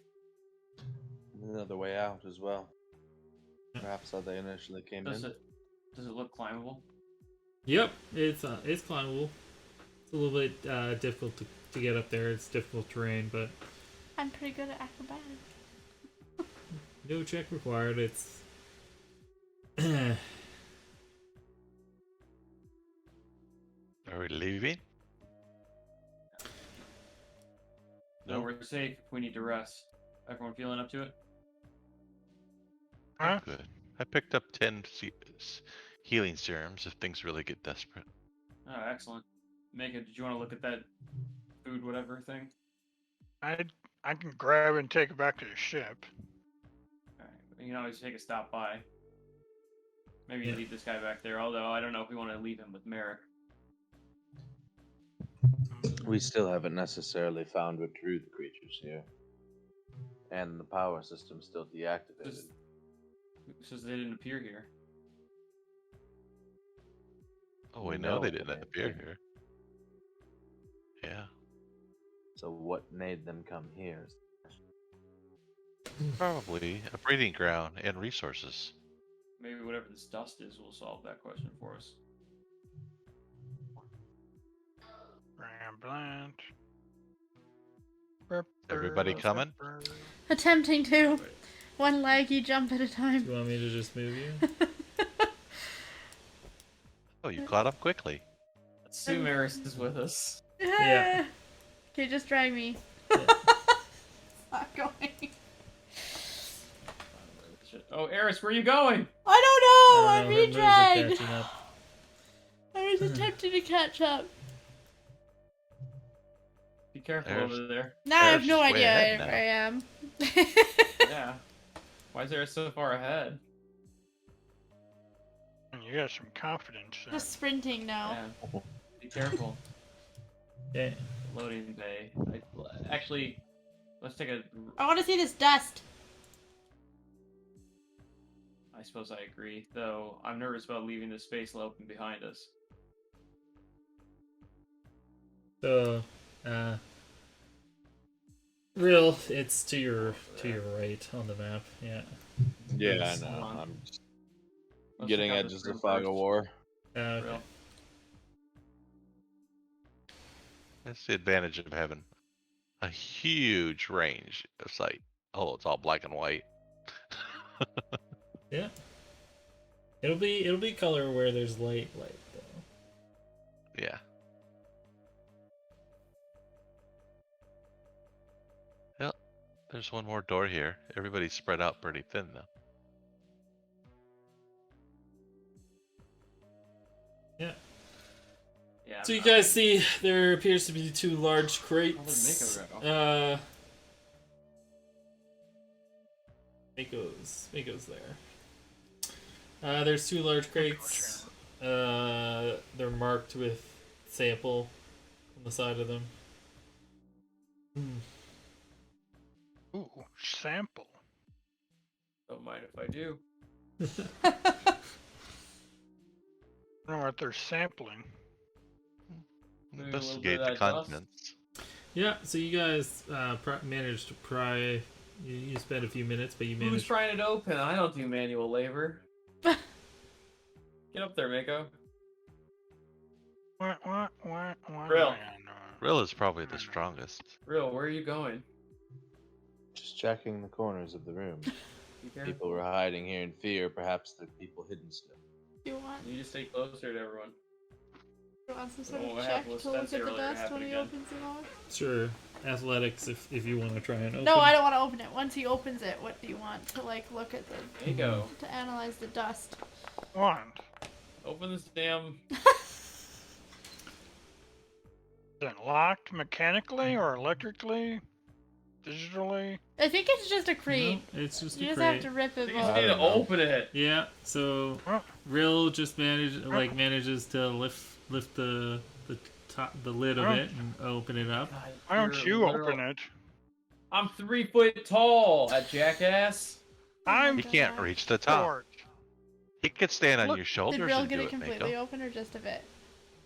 Speaker 7: Another way out as well.
Speaker 1: Yeah.
Speaker 7: Perhaps how they initially came
Speaker 3: Does
Speaker 7: in.
Speaker 3: it look climbable?
Speaker 1: Yep, it's climbable. It's a little bit difficult to get up there. It's difficult terrain, but
Speaker 5: I'm pretty good at acrobatics.
Speaker 1: no check required. It's
Speaker 6: Are we leaving?
Speaker 3: No, we're safe if we need to rest. Everyone feeling up to it?
Speaker 2: Huh?
Speaker 6: Good. I picked up 10 healing serums if things really get desperate.
Speaker 3: Oh, excellent. Mako, did you want to look at that food whatever thing?
Speaker 2: I can grab it and take it back to the ship.
Speaker 3: We can always take a stop by. Maybe
Speaker 1: Yeah.
Speaker 3: leave this guy back there, although I don't know if we want to leave him with Merrick.
Speaker 7: We still haven't necessarily found what drew the creatures here. And the power system's still deactivated.
Speaker 3: It's just they didn't appear here.
Speaker 6: Oh, we
Speaker 7: We
Speaker 6: know
Speaker 7: know
Speaker 6: they
Speaker 7: they
Speaker 6: didn't
Speaker 7: didn't
Speaker 6: appear
Speaker 7: appear.
Speaker 6: here. Yeah.
Speaker 7: So what made them come here?
Speaker 6: Probably a breeding ground and resources.
Speaker 3: Maybe whatever this dust is will solve that question for us.
Speaker 2: Ramblant.
Speaker 6: Everybody coming?
Speaker 5: Attempting to. One laggy jump at a
Speaker 1: Do
Speaker 5: time.
Speaker 1: you want me to just move you?
Speaker 6: Oh, you caught up quickly.
Speaker 3: Assume Eris is with us.
Speaker 1: Yeah.
Speaker 5: Okay, just drag me.
Speaker 1: Yeah.
Speaker 5: It's not going.
Speaker 3: Oh, Eris, where are you going?
Speaker 5: I don't know!
Speaker 1: I
Speaker 5: I'm
Speaker 1: don't know, her
Speaker 5: being
Speaker 1: moves are
Speaker 5: dragged!
Speaker 1: catching up.
Speaker 5: I was attempting to catch up.
Speaker 3: Be careful
Speaker 6: Eris-
Speaker 3: over there.
Speaker 5: Now I have
Speaker 6: Eris
Speaker 5: no
Speaker 6: is way
Speaker 5: idea
Speaker 6: ahead
Speaker 5: where
Speaker 6: now.
Speaker 5: I am.
Speaker 3: Yeah. Why is Eris so far ahead?
Speaker 2: You got some confidence.
Speaker 5: Just sprinting now.
Speaker 3: Yeah. Be careful.
Speaker 1: Okay.
Speaker 3: Loading bay. Actually, let's take a.
Speaker 5: I want to see this dust.
Speaker 3: I suppose I agree, though I'm nervous about leaving this space open behind us.
Speaker 1: So, real, it's to your right on the map. Yeah.
Speaker 4: Yeah, I
Speaker 3: Yes,
Speaker 4: know.
Speaker 3: hold on.
Speaker 4: I'm just
Speaker 3: Let's
Speaker 4: getting
Speaker 3: check out
Speaker 4: edges
Speaker 3: this
Speaker 4: of
Speaker 3: room
Speaker 4: fog
Speaker 3: first.
Speaker 4: of war.
Speaker 1: Okay.
Speaker 3: Real.
Speaker 6: That's the advantage of having a huge range of sight. Oh, it's all black and white.
Speaker 1: Yeah. It'll be color where there's light though.
Speaker 6: Yeah. Yep. There's one more door here. Everybody's spread out pretty thin though.
Speaker 1: Yeah.
Speaker 3: Yeah.
Speaker 1: So you guys see there appears to be two large
Speaker 3: How
Speaker 1: crates.
Speaker 3: did Mako
Speaker 1: Mako's there. There's two large crates. They're marked with sample on the side of them.
Speaker 2: Ooh, sample.
Speaker 3: Don't mind if I do.
Speaker 2: I don't know what they're sampling.
Speaker 3: Maybe a little
Speaker 6: Investigate
Speaker 3: bit of
Speaker 6: the
Speaker 3: that dust.
Speaker 6: contents.
Speaker 1: Yeah, so you guys managed to pry. You spent a few minutes, but you
Speaker 3: Who's
Speaker 1: managed.
Speaker 3: trying it open? I don't do manual labor. Get up there, Mako.
Speaker 2: What?
Speaker 3: Real.
Speaker 6: Rill is probably the strongest.
Speaker 3: Real, where are you going?
Speaker 7: Just checking the corners of the room.
Speaker 3: Be careful.
Speaker 7: People were hiding here in fear. Perhaps the people hidden still.
Speaker 5: You want?
Speaker 3: You just stay closer to everyone.
Speaker 5: You want some sort
Speaker 3: Oh,
Speaker 5: of
Speaker 3: what
Speaker 5: check
Speaker 3: happened with
Speaker 5: to look at
Speaker 3: Spencer
Speaker 5: the
Speaker 3: earlier
Speaker 5: dust
Speaker 3: happened
Speaker 5: when he
Speaker 3: again.
Speaker 5: opens it all?
Speaker 1: Sure, athletics if you want to try and open.
Speaker 5: No, I don't want to open it. Once he opens it, what do you want to like look at the
Speaker 3: Mako,
Speaker 5: to analyze the dust?
Speaker 2: Wand.
Speaker 3: open this damn.
Speaker 2: Is it locked mechanically or electrically? Digitally?
Speaker 5: I think it's just a crate.
Speaker 1: No, it's just
Speaker 5: You
Speaker 1: a
Speaker 5: just
Speaker 1: crate.
Speaker 5: have to rip it
Speaker 3: You
Speaker 5: off.
Speaker 3: just need to open it.
Speaker 1: Yeah, so Rill just manages to lift the top the lid of it and open it up.
Speaker 3: God,
Speaker 2: Why don't
Speaker 3: you're
Speaker 2: you
Speaker 3: literal-
Speaker 2: open it?
Speaker 3: I'm 3 foot tall, that jackass.
Speaker 2: I'm
Speaker 6: He can't reach the top.
Speaker 2: short.
Speaker 6: He could stand on
Speaker 2: Look,
Speaker 6: your
Speaker 5: Did
Speaker 6: shoulders
Speaker 5: Rill
Speaker 6: and
Speaker 5: get
Speaker 6: do
Speaker 5: it
Speaker 6: it,
Speaker 5: completely
Speaker 6: Mako.
Speaker 5: open or just a bit?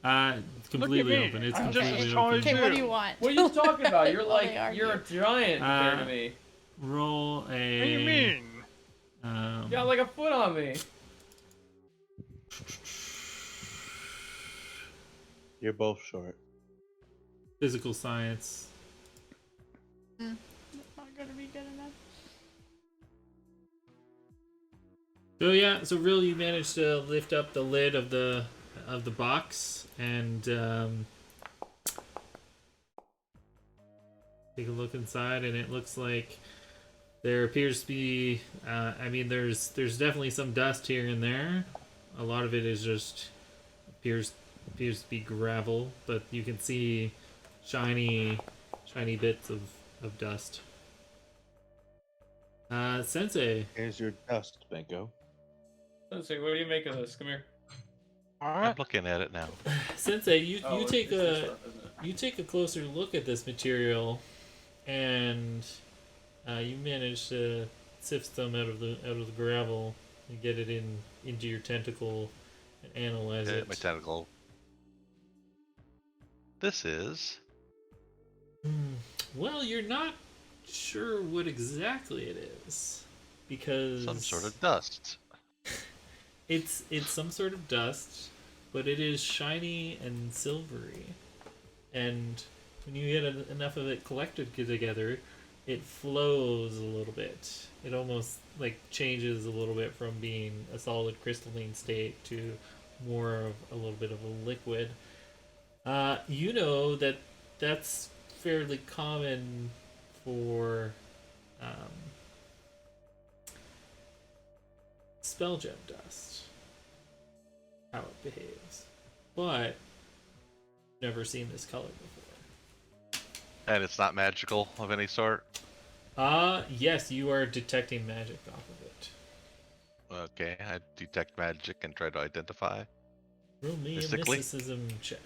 Speaker 1: It's completely
Speaker 2: me.
Speaker 1: open. It's
Speaker 2: I'm just
Speaker 1: completely
Speaker 2: as tall
Speaker 1: open.
Speaker 2: as
Speaker 5: Okay, what do
Speaker 2: you.
Speaker 5: you want?
Speaker 3: What are you talking about? You're
Speaker 5: While they
Speaker 3: like,
Speaker 5: argue.
Speaker 3: you're a giant compared to
Speaker 1: Uh,
Speaker 3: me.
Speaker 1: Roll a.
Speaker 2: What do you mean?
Speaker 3: You got like a foot on me.
Speaker 7: You're both short.
Speaker 1: Physical science.
Speaker 5: That's not gonna be good enough.
Speaker 1: So yeah, so really you managed to lift up the lid of the box and take a look inside, and it looks like there appears to be. I mean, there's definitely some dust here and there. A lot of it is just appears to be gravel, but you can see shiny bits of dust. Sensei.
Speaker 7: Here's your dust, Benko.
Speaker 3: Let's see, what do you make of this? Come here.
Speaker 2: All
Speaker 6: I'm
Speaker 2: right.
Speaker 6: looking at it now.
Speaker 1: Sensei, you
Speaker 3: Oh,
Speaker 1: take
Speaker 3: it's this
Speaker 1: a
Speaker 3: stuff, isn't it?
Speaker 1: you take a closer look at this material, and you manage to sift some out of the gravel and get it into your tentacle and analyze it.
Speaker 6: My tentacle. This is
Speaker 1: Well, you're not sure what exactly it is because
Speaker 6: some sort of dust.
Speaker 1: it's some sort of dust, but it is shiny and silvery. And when you get enough of it collected together, it flows a little bit. It almost like changes a little bit from being a solid crystalline state to more of a little bit of a liquid. You know that that's fairly common for spell gem dust. How it behaves, but never seen this color before.
Speaker 6: And it's not magical of any sort.
Speaker 1: Yes, you are detecting magic off of it.
Speaker 6: Okay, I detect magic and try to identify.
Speaker 1: Roll me a
Speaker 6: Mystically?
Speaker 1: mysticism check.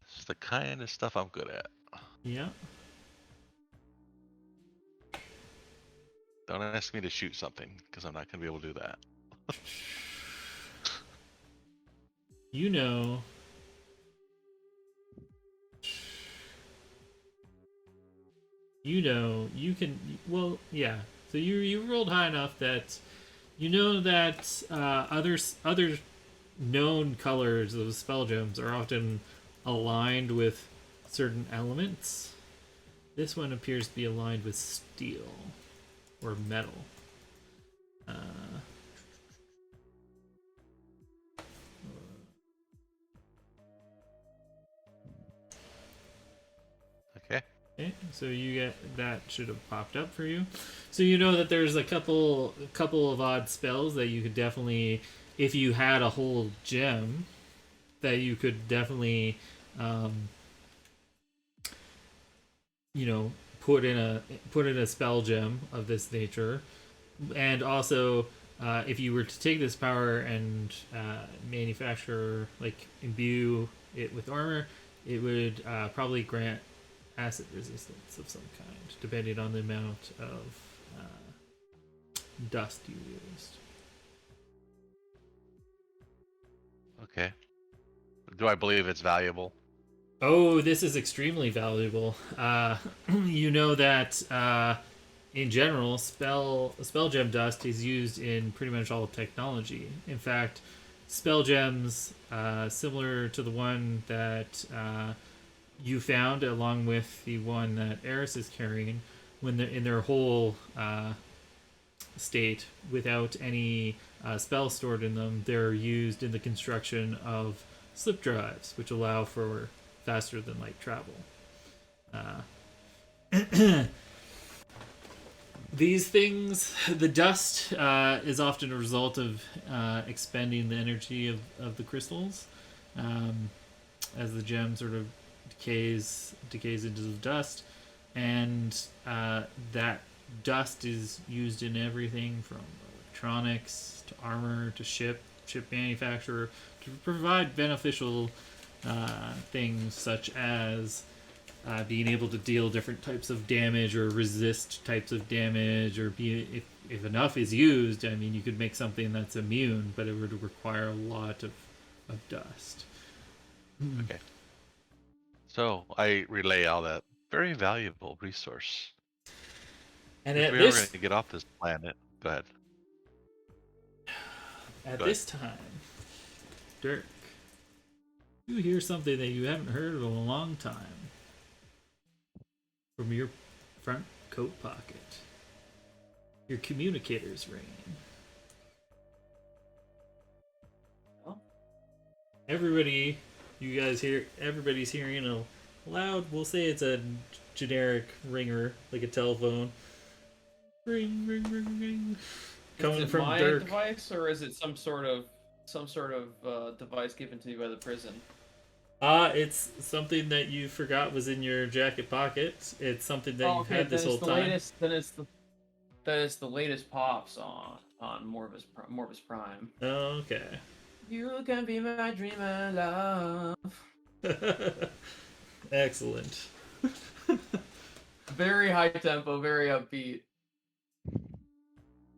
Speaker 6: This is the kind of stuff I'm good at.
Speaker 1: Yeah.
Speaker 6: Don't ask me to shoot something, because I'm not going to be able to do that.
Speaker 1: You know. You know, you can. Well, yeah. So you rolled high enough that you know that other known colors of spell gems are often aligned with certain elements. This one appears to be aligned with steel or metal.
Speaker 6: Okay.
Speaker 1: Okay, so you get that should have popped up for you. So you know that there's a couple of odd spells that you could definitely, if you had a whole gem, that you could definitely, you know, put in a spell gem of this nature, and also if you were to take this power and manufacture, like imbue it with armor, it would probably grant acid resistance of some kind, depending on the amount of dust you used.
Speaker 6: Okay. Do I believe it's valuable?
Speaker 1: Oh, this is extremely valuable. You know that in general, spell gem dust is used in pretty much all technology. In fact, spell gems similar to the one that you found, along with the one that Eris is carrying, when they're in their whole state without any spells stored in them, they're used in the construction of slip drives, which allow for faster than light travel. These things, the dust is often a result of expending the energy of the crystals, as the gem sort of decays into the dust, and that dust is used in everything from electronics to armor to ship manufacturer, to provide beneficial things such as being able to deal different types of damage or resist types of damage, or be if enough is used, I mean, you could make something that's immune, but it would require a lot of dust.
Speaker 6: Okay. So I relay all that very valuable resource.
Speaker 1: And
Speaker 6: If
Speaker 1: at
Speaker 6: we ever
Speaker 1: this
Speaker 6: going to get off this planet, go ahead.
Speaker 1: at
Speaker 6: Go
Speaker 1: this time, Dirk, you hear something that you haven't heard in a long time from your front coat pocket. Your communicator's ringing.
Speaker 3: Oh.
Speaker 1: Everybody, you guys hear? Everybody's hearing a loud. We'll say it's a generic ringer, like a telephone. Ring, ring, ring, ring. coming
Speaker 3: it
Speaker 1: from
Speaker 3: my
Speaker 1: Dirk.
Speaker 3: device, or is it some sort of device given to you by the prison?
Speaker 1: It's something that you forgot was in your jacket pocket. It's something that
Speaker 3: Oh,
Speaker 1: you've
Speaker 3: okay,
Speaker 1: had this
Speaker 3: then
Speaker 1: whole
Speaker 3: it's the
Speaker 1: time.
Speaker 3: latest. That is the latest pops on Morbus Prime.
Speaker 1: Okay.
Speaker 3: You can be my dreamer, love.
Speaker 1: Excellent.
Speaker 3: Very high tempo, very upbeat.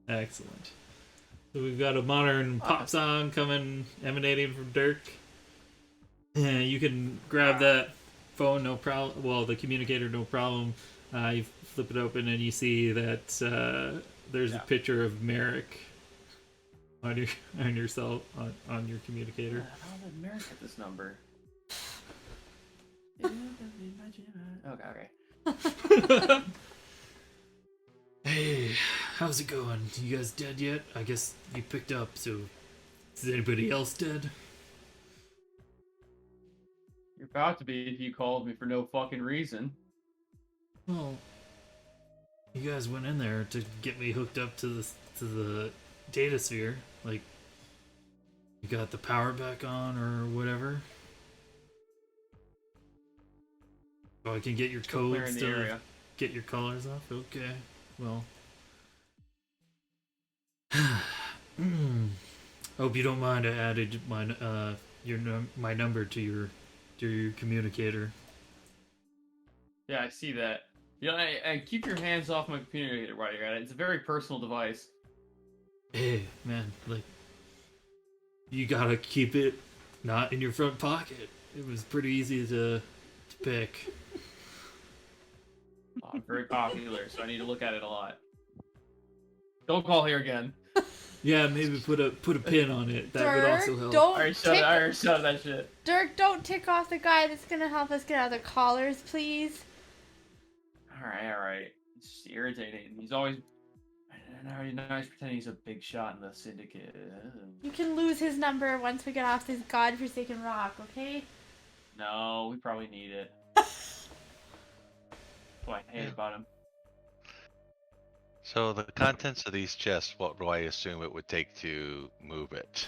Speaker 1: Excellent. So we've got a modern pop song emanating from Dirk. Yeah, you can grab that phone, no problem. Well, the communicator, no problem. You flip it open and you see that there's a picture of Merrick on your on your communicator.
Speaker 3: How did Merrick get this number? Okay.
Speaker 1: Hey, how's it going? You guys dead yet? I guess you picked up, so is anybody else dead?
Speaker 3: You're about to be if you called me for no fucking reason.
Speaker 1: Well, you guys went in there to get me hooked up to the data sphere. Like, you got the power back on or whatever. So I can get your
Speaker 3: Still clearing
Speaker 1: codes
Speaker 3: the
Speaker 1: to
Speaker 3: area.
Speaker 1: get your colors off. Okay, well. Hope you don't mind. I added my number to your communicator.
Speaker 3: Yeah, I see that. Yeah, and keep your hands off my communicator while you're at it. It's a very personal device.
Speaker 1: Hey, man, like, you gotta keep it not in your front pocket. It was pretty easy to pick.
Speaker 3: Oh, I'm very popular, so I need to look at it a lot. Don't call here again.
Speaker 1: Yeah, maybe put a pin on it. That would
Speaker 5: Dirk,
Speaker 1: also help.
Speaker 5: don't
Speaker 3: I already shut that shit.
Speaker 5: Dirk, don't tick off the guy that's gonna help us get out of the collars, please.
Speaker 3: Alright. It's just irritating. He's always... Now he's pretending he's a big shot in the syndicate.
Speaker 5: You can lose his number once we get off this godforsaken rock, okay?
Speaker 3: No, we probably need it. That's what I hate about him.
Speaker 6: So the contents of these chests, what do I assume it would take to move it?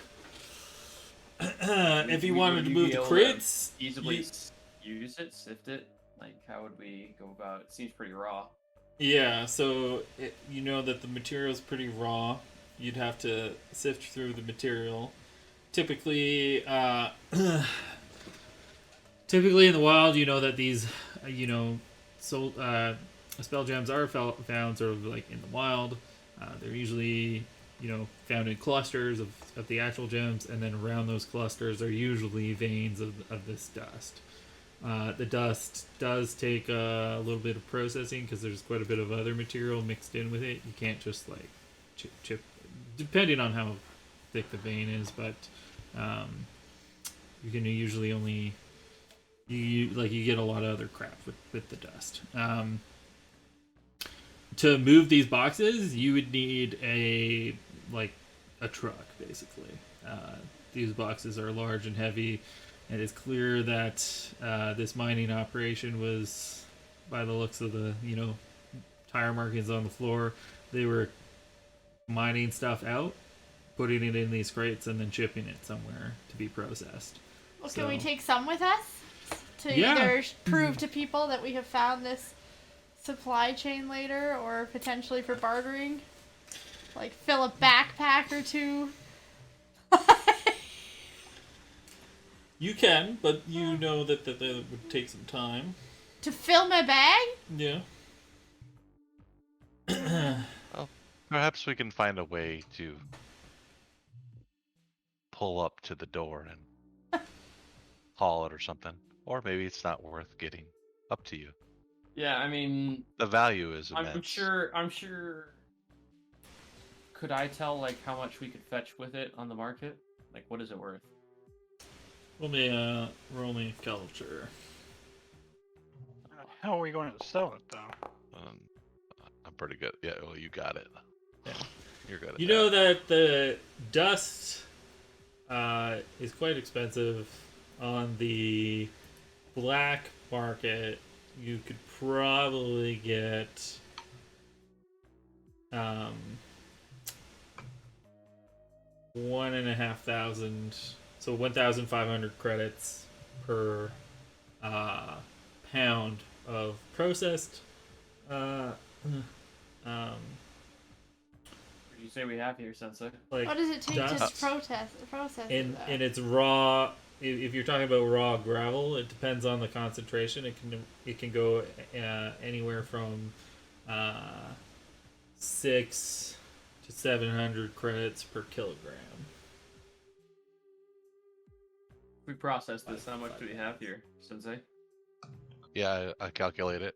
Speaker 1: If you wanted to
Speaker 3: Would
Speaker 1: move
Speaker 3: be
Speaker 1: the
Speaker 3: able to
Speaker 1: crates,
Speaker 3: easily use it, sift it. Like, how would we go about it? It seems pretty raw.
Speaker 1: yeah. So you know that the material is pretty raw. You'd have to sift through the material. Typically, typically in the wild, you know that these, spell gems are found sort of like in the wild. They're usually, found in clusters of the actual gems, and then around those clusters are usually veins of this dust. The dust does take a little bit of processing because there's quite a bit of other material mixed in with it. You can't just like chip depending on how thick the vein is, but you can usually only you get a lot of other crap with the dust. To move these boxes, you would need a truck, basically. These boxes are large and heavy. It is clear that this mining operation was, by the looks of the tire markings on the floor, they were mining stuff out, putting it in these crates, and then shipping it somewhere to be processed.
Speaker 5: Well, can we take some with us to
Speaker 1: Yeah.
Speaker 5: either prove to people that we have found this supply chain later, or potentially for bartering? Like fill a backpack or two.
Speaker 1: You can, but you know that would take some time.
Speaker 5: To fill my bag?
Speaker 1: Yeah.
Speaker 6: Well, perhaps we can find a way to pull up to the door and haul it or something. Or maybe it's not worth getting. Up to you.
Speaker 3: Yeah, I mean,
Speaker 6: The value is immense.
Speaker 3: I'm sure. Could I tell like how much we could fetch with it on the market? Like, what is it worth?
Speaker 1: Let me roll me culture.
Speaker 2: How are we going to sell it, though?
Speaker 6: I'm pretty good. Yeah, well, you got it.
Speaker 1: Yeah.
Speaker 6: You're good at
Speaker 1: You
Speaker 6: that.
Speaker 1: know that the dust is quite expensive on the black market. You could probably get 1,500, so 1,500 credits per pound of processed.
Speaker 3: What do you say we have here, Sensei?
Speaker 1: Like
Speaker 5: What does it take
Speaker 1: dust.
Speaker 5: to process
Speaker 1: And
Speaker 5: it?
Speaker 1: and it's raw. If you're talking about raw gravel, it depends on the concentration. It can go anywhere from 6 to 700 credits per kilogram.
Speaker 3: If we process this, how much do we have here, Sensei?
Speaker 6: Yeah, I calculate it.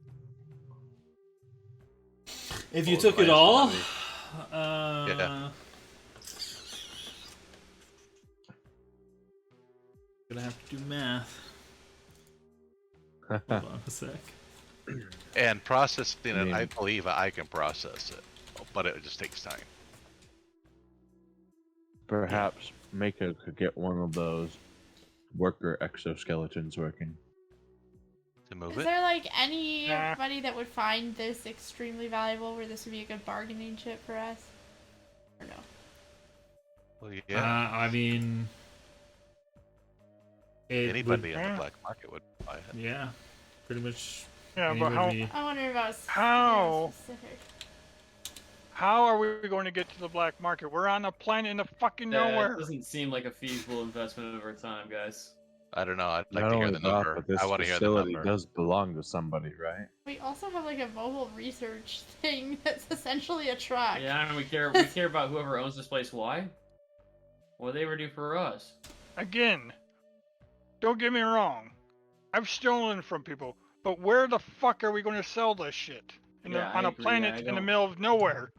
Speaker 1: If you
Speaker 6: What
Speaker 1: took
Speaker 6: was
Speaker 1: it
Speaker 6: my
Speaker 1: all,
Speaker 6: estimate? Yeah.
Speaker 1: Gonna have to do math. Hold on a sec.
Speaker 6: And processing it,
Speaker 4: I mean-
Speaker 6: I believe I can process it, but it just takes time.
Speaker 4: Perhaps Mako could get one of those worker exoskeletons working.
Speaker 6: To move
Speaker 5: Is
Speaker 6: it?
Speaker 5: there like anybody that would find this extremely valuable where this would be a good bargaining chip for us? Or no?
Speaker 6: Well, yeah.
Speaker 1: I mean, it
Speaker 6: Anybody
Speaker 1: would,
Speaker 6: on the black market would buy it.
Speaker 1: yeah, pretty much.
Speaker 2: Yeah, but
Speaker 1: anybody-
Speaker 5: I wonder about
Speaker 2: How?
Speaker 5: specific.
Speaker 2: how are we going to get to the black market? We're on a planet in the fucking nowhere.
Speaker 3: It doesn't seem like a feasible investment over time, guys.
Speaker 6: I don't know. I'd like
Speaker 4: Not
Speaker 6: to hear
Speaker 4: only
Speaker 6: the
Speaker 4: that,
Speaker 6: number.
Speaker 4: but this
Speaker 6: I want to hear the
Speaker 4: facility
Speaker 6: number.
Speaker 4: does belong to somebody, right?
Speaker 5: We also have like a mobile research thing that's essentially a truck.
Speaker 3: Yeah, and we care about whoever owns this place. Why? What do they ever do for us?
Speaker 2: Again, don't get me wrong. I've stolen from people, but where the fuck are we going to sell this shit?
Speaker 3: Yeah,
Speaker 2: On
Speaker 3: I
Speaker 2: a
Speaker 3: agree,
Speaker 2: planet
Speaker 3: I
Speaker 2: in the
Speaker 3: don't-
Speaker 2: middle of nowhere.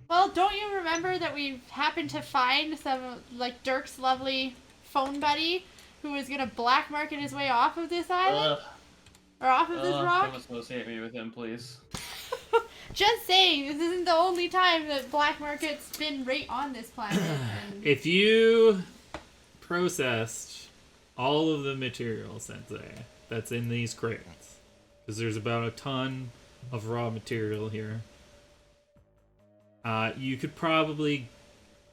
Speaker 5: Well, don't you remember that we happened to find some, like, Dirk's lovely phone buddy who was gonna black market his way off of this island? Or off of this rock?
Speaker 3: Don't associate me with him, please.
Speaker 5: Just saying, this isn't the only time that black market's been right on this planet. And
Speaker 1: If you processed all of the material, Sensei, that's in these crates, because there's about a ton of raw material here, you could probably,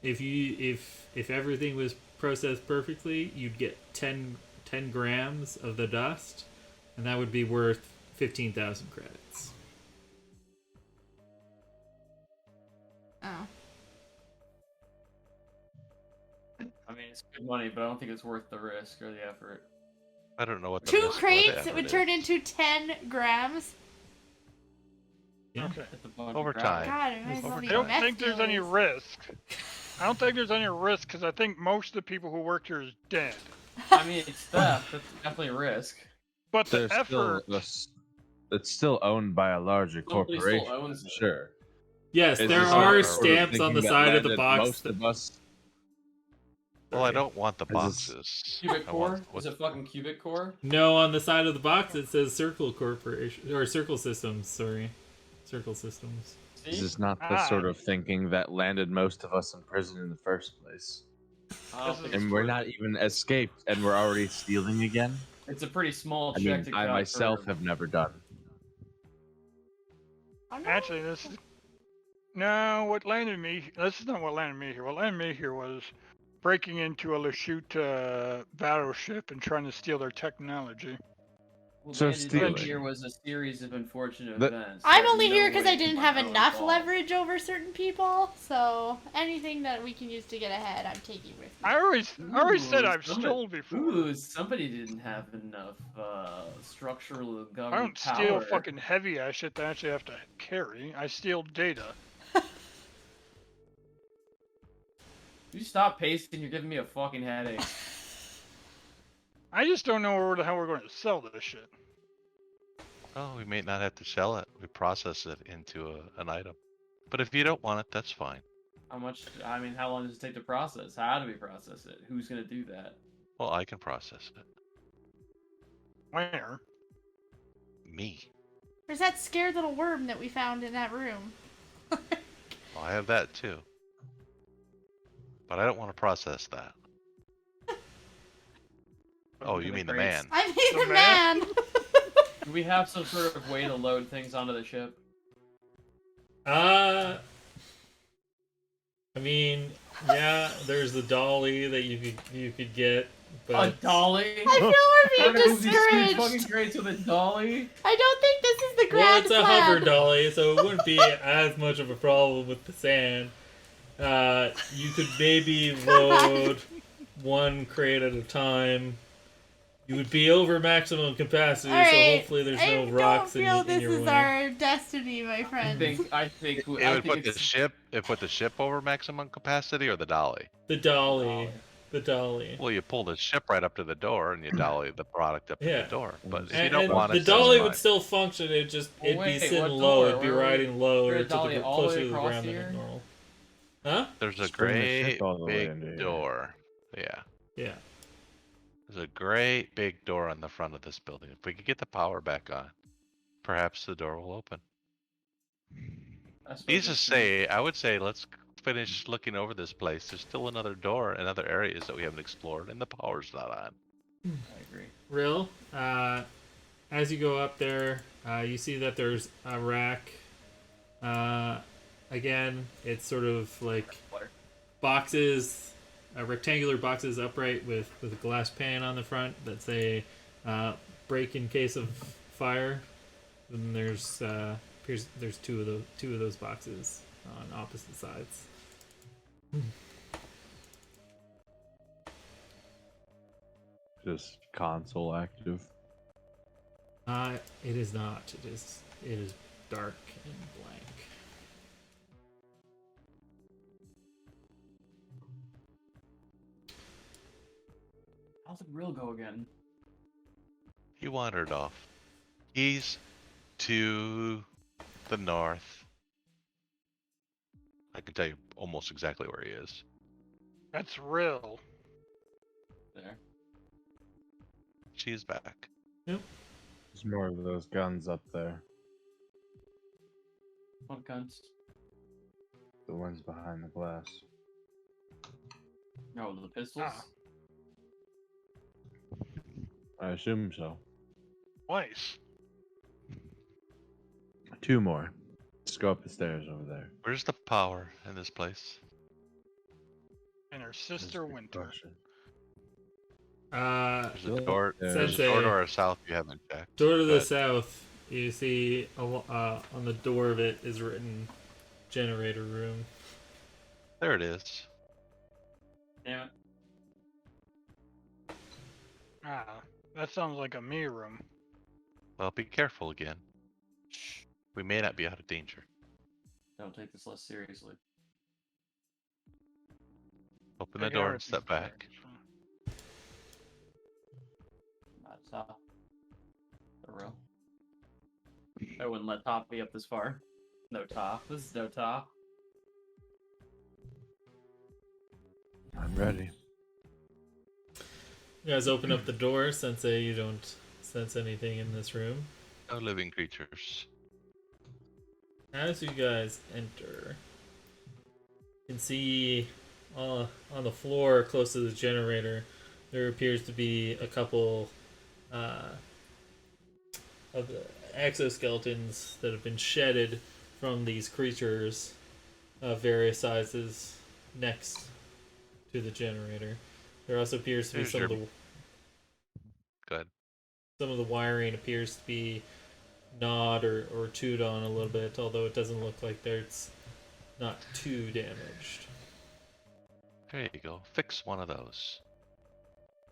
Speaker 1: if everything was processed perfectly, you'd get 10 grams of the dust, and that would be worth 15,000 credits.
Speaker 5: oh.
Speaker 3: I mean, it's good money, but I don't think it's worth the risk or the effort.
Speaker 6: I don't know what the
Speaker 5: 2
Speaker 6: risk or the
Speaker 5: crates, it
Speaker 6: effort
Speaker 5: would
Speaker 6: is.
Speaker 5: turn into 10 grams.
Speaker 1: Yeah.
Speaker 2: Okay.
Speaker 3: It's a bunch
Speaker 6: Over
Speaker 3: of gravel.
Speaker 6: time.
Speaker 5: God, it might as well be
Speaker 2: I don't
Speaker 5: meth
Speaker 2: think there's any
Speaker 5: dealers.
Speaker 2: risk. I don't think there's any risk because I think most of the people who work here is dead.
Speaker 3: I mean, it's theft. That's definitely a risk.
Speaker 2: But the
Speaker 4: There's still
Speaker 2: effort.
Speaker 4: it's still owned by a larger
Speaker 3: Somebody still
Speaker 4: corporation.
Speaker 3: owns it.
Speaker 4: Sure.
Speaker 1: Yes,
Speaker 4: Is
Speaker 1: there
Speaker 4: this
Speaker 1: are
Speaker 4: sort of
Speaker 1: stamps on the
Speaker 4: thinking that
Speaker 1: side of the
Speaker 4: landed
Speaker 1: box.
Speaker 4: Most of us.
Speaker 6: Well, I don't want the
Speaker 4: Is this-
Speaker 6: boxes.
Speaker 3: Cubic
Speaker 6: I
Speaker 3: core?
Speaker 6: want
Speaker 3: Is it fucking cubic core?
Speaker 1: No, on the side of the box it says Circle Corporation or Circle Systems. Sorry, Circle Systems.
Speaker 4: This
Speaker 3: See?
Speaker 4: is not the sort of thinking that landed most of us in prison in the first place.
Speaker 3: I don't think
Speaker 4: And
Speaker 3: it's
Speaker 4: we're
Speaker 3: worth
Speaker 4: not
Speaker 3: it.
Speaker 4: even escaped, and we're already stealing again.
Speaker 3: It's a pretty small
Speaker 4: I
Speaker 3: check
Speaker 4: mean,
Speaker 3: to
Speaker 4: I
Speaker 3: cut
Speaker 4: myself
Speaker 3: for...
Speaker 4: have never done.
Speaker 5: Oh, no.
Speaker 2: Actually, this is. No, what landed me. This is not what landed me here. What landed me here was breaking into a Lashute battleship and trying to steal their technology.
Speaker 3: Well,
Speaker 4: So
Speaker 3: landed
Speaker 4: stealing.
Speaker 3: here was a series of unfortunate
Speaker 4: The-
Speaker 3: events.
Speaker 5: I'm
Speaker 3: There's
Speaker 5: only
Speaker 3: no
Speaker 5: here because I
Speaker 3: way
Speaker 5: didn't
Speaker 3: to
Speaker 5: have
Speaker 3: know
Speaker 5: enough
Speaker 3: involved.
Speaker 5: leverage over certain people, so anything that we can use to get ahead, I'm taking with me.
Speaker 2: I already said
Speaker 3: Ooh,
Speaker 2: I've
Speaker 3: somebody-
Speaker 2: stole before.
Speaker 3: Ooh, somebody didn't have enough structural
Speaker 2: I
Speaker 3: government
Speaker 2: don't
Speaker 3: power.
Speaker 2: steal fucking heavy ass shit that I actually have to carry. I steal data.
Speaker 3: You stop pasting, you're giving me a fucking headache.
Speaker 2: I just don't know where the hell we're going to sell this shit.
Speaker 6: Oh, we may not have to sell it. We process it into an item. But if you don't want it, that's fine.
Speaker 3: How much? I mean, how long does it take to process? How do we process it? Who's gonna do that?
Speaker 6: Well, I can process it.
Speaker 2: Where?
Speaker 6: Me.
Speaker 5: There's that scared little worm that we found in that room.
Speaker 6: Well, I have that too. But I don't want to process that. Oh, you mean the man?
Speaker 5: I mean
Speaker 2: The
Speaker 5: the man!
Speaker 3: Do we have some sort of way to load things onto the ship?
Speaker 1: I mean, yeah, there's the dolly that you could get, but
Speaker 3: A dolly?
Speaker 5: I feel we're
Speaker 3: Trying to
Speaker 5: being
Speaker 3: move these huge fucking
Speaker 5: discouraged.
Speaker 3: crates with a dolly?
Speaker 5: I don't think this is the
Speaker 1: well,
Speaker 5: grand
Speaker 1: it's a
Speaker 5: plan.
Speaker 1: hover dolly, so it wouldn't be as much of a problem with the sand. You could maybe load one crate at a time. You would be over maximum capacity,
Speaker 5: All right.
Speaker 1: so hopefully there's no rocks
Speaker 5: I don't feel
Speaker 1: in
Speaker 5: this
Speaker 1: your
Speaker 5: is
Speaker 1: way.
Speaker 5: our destiny, my friends.
Speaker 3: I think
Speaker 6: It would put the ship over maximum capacity or the dolly.
Speaker 1: The dolly. The dolly.
Speaker 6: Well, you pull the ship right up to the door and you dolly the product up to
Speaker 1: Yeah.
Speaker 6: the door. But if you
Speaker 1: And
Speaker 6: don't want
Speaker 1: the
Speaker 6: it,
Speaker 1: dolly
Speaker 6: that's
Speaker 1: would
Speaker 6: fine.
Speaker 1: still function. It'd
Speaker 3: Well,
Speaker 1: be
Speaker 3: wait,
Speaker 1: sitting
Speaker 3: what
Speaker 1: low.
Speaker 3: door?
Speaker 1: It'd be
Speaker 3: Where are we-
Speaker 1: riding lower
Speaker 3: Is there a
Speaker 1: to
Speaker 3: dolly
Speaker 1: the
Speaker 3: all the way
Speaker 1: closer to the
Speaker 3: across
Speaker 1: ground than
Speaker 3: here?
Speaker 1: normal. Huh?
Speaker 6: There's a
Speaker 4: Just bring the ship
Speaker 6: great
Speaker 4: all the way
Speaker 6: big
Speaker 4: into here.
Speaker 6: door. Yeah.
Speaker 1: Yeah.
Speaker 6: There's a great big door on the front of this building. If we could get the power back on, perhaps the door will open. I would say let's finish looking over this place. There's still another door and other areas that we haven't explored, and the power's not on.
Speaker 3: I agree.
Speaker 1: Real. As you go up there, you see that there's a rack. Again, it's sort of like boxes, rectangular boxes upright with a glass pane on the front that say break in case of fire. And there's two of those boxes on opposite sides.
Speaker 4: Just console active.
Speaker 1: It is not. It is dark and blank.
Speaker 3: How's the grill go again?
Speaker 6: He wandered off. He's to the north. I can tell you almost exactly where he is.
Speaker 2: That's real.
Speaker 3: There.
Speaker 6: She's back.
Speaker 4: There's more of those guns up there.
Speaker 3: What guns?
Speaker 4: The ones behind the glass.
Speaker 3: No, the pistols?
Speaker 2: Ah.
Speaker 4: I assume so.
Speaker 2: Twice.
Speaker 4: 2 more. Just go up the stairs over there.
Speaker 6: Where's the power in this place?
Speaker 2: And her
Speaker 4: That's
Speaker 2: sister
Speaker 4: a good
Speaker 2: Winter.
Speaker 4: question.
Speaker 6: There's a door. There's a
Speaker 1: Sensei.
Speaker 6: door to our south you haven't checked.
Speaker 1: Door to the
Speaker 6: But
Speaker 1: south, you see on the door of it is written generator room.
Speaker 6: there it is.
Speaker 3: Damn it.
Speaker 2: Ah, that sounds like a me room.
Speaker 6: Well, be careful again. We may not be out of danger.
Speaker 3: Don't take this less seriously.
Speaker 6: Open the
Speaker 2: Big
Speaker 6: door
Speaker 2: Eric
Speaker 6: and step
Speaker 2: is there.
Speaker 6: back.
Speaker 3: That's the real. I wouldn't let Top be up this far. No Top. This is no Top.
Speaker 4: I'm ready.
Speaker 1: You guys open up the door. Sensei, you don't sense anything in this room.
Speaker 6: No living creatures.
Speaker 1: As you guys enter, you can see on the floor close to the generator, there appears to be a couple of the exoskeletons that have been shedded from these creatures of various sizes next to the generator. There also appears to be
Speaker 6: There's
Speaker 1: some of
Speaker 6: your-
Speaker 1: the
Speaker 6: Good.
Speaker 1: some of the wiring appears to be gnawed or chewed on a little bit, although it doesn't look like it's not too damaged.
Speaker 6: There you go. Fix one of those.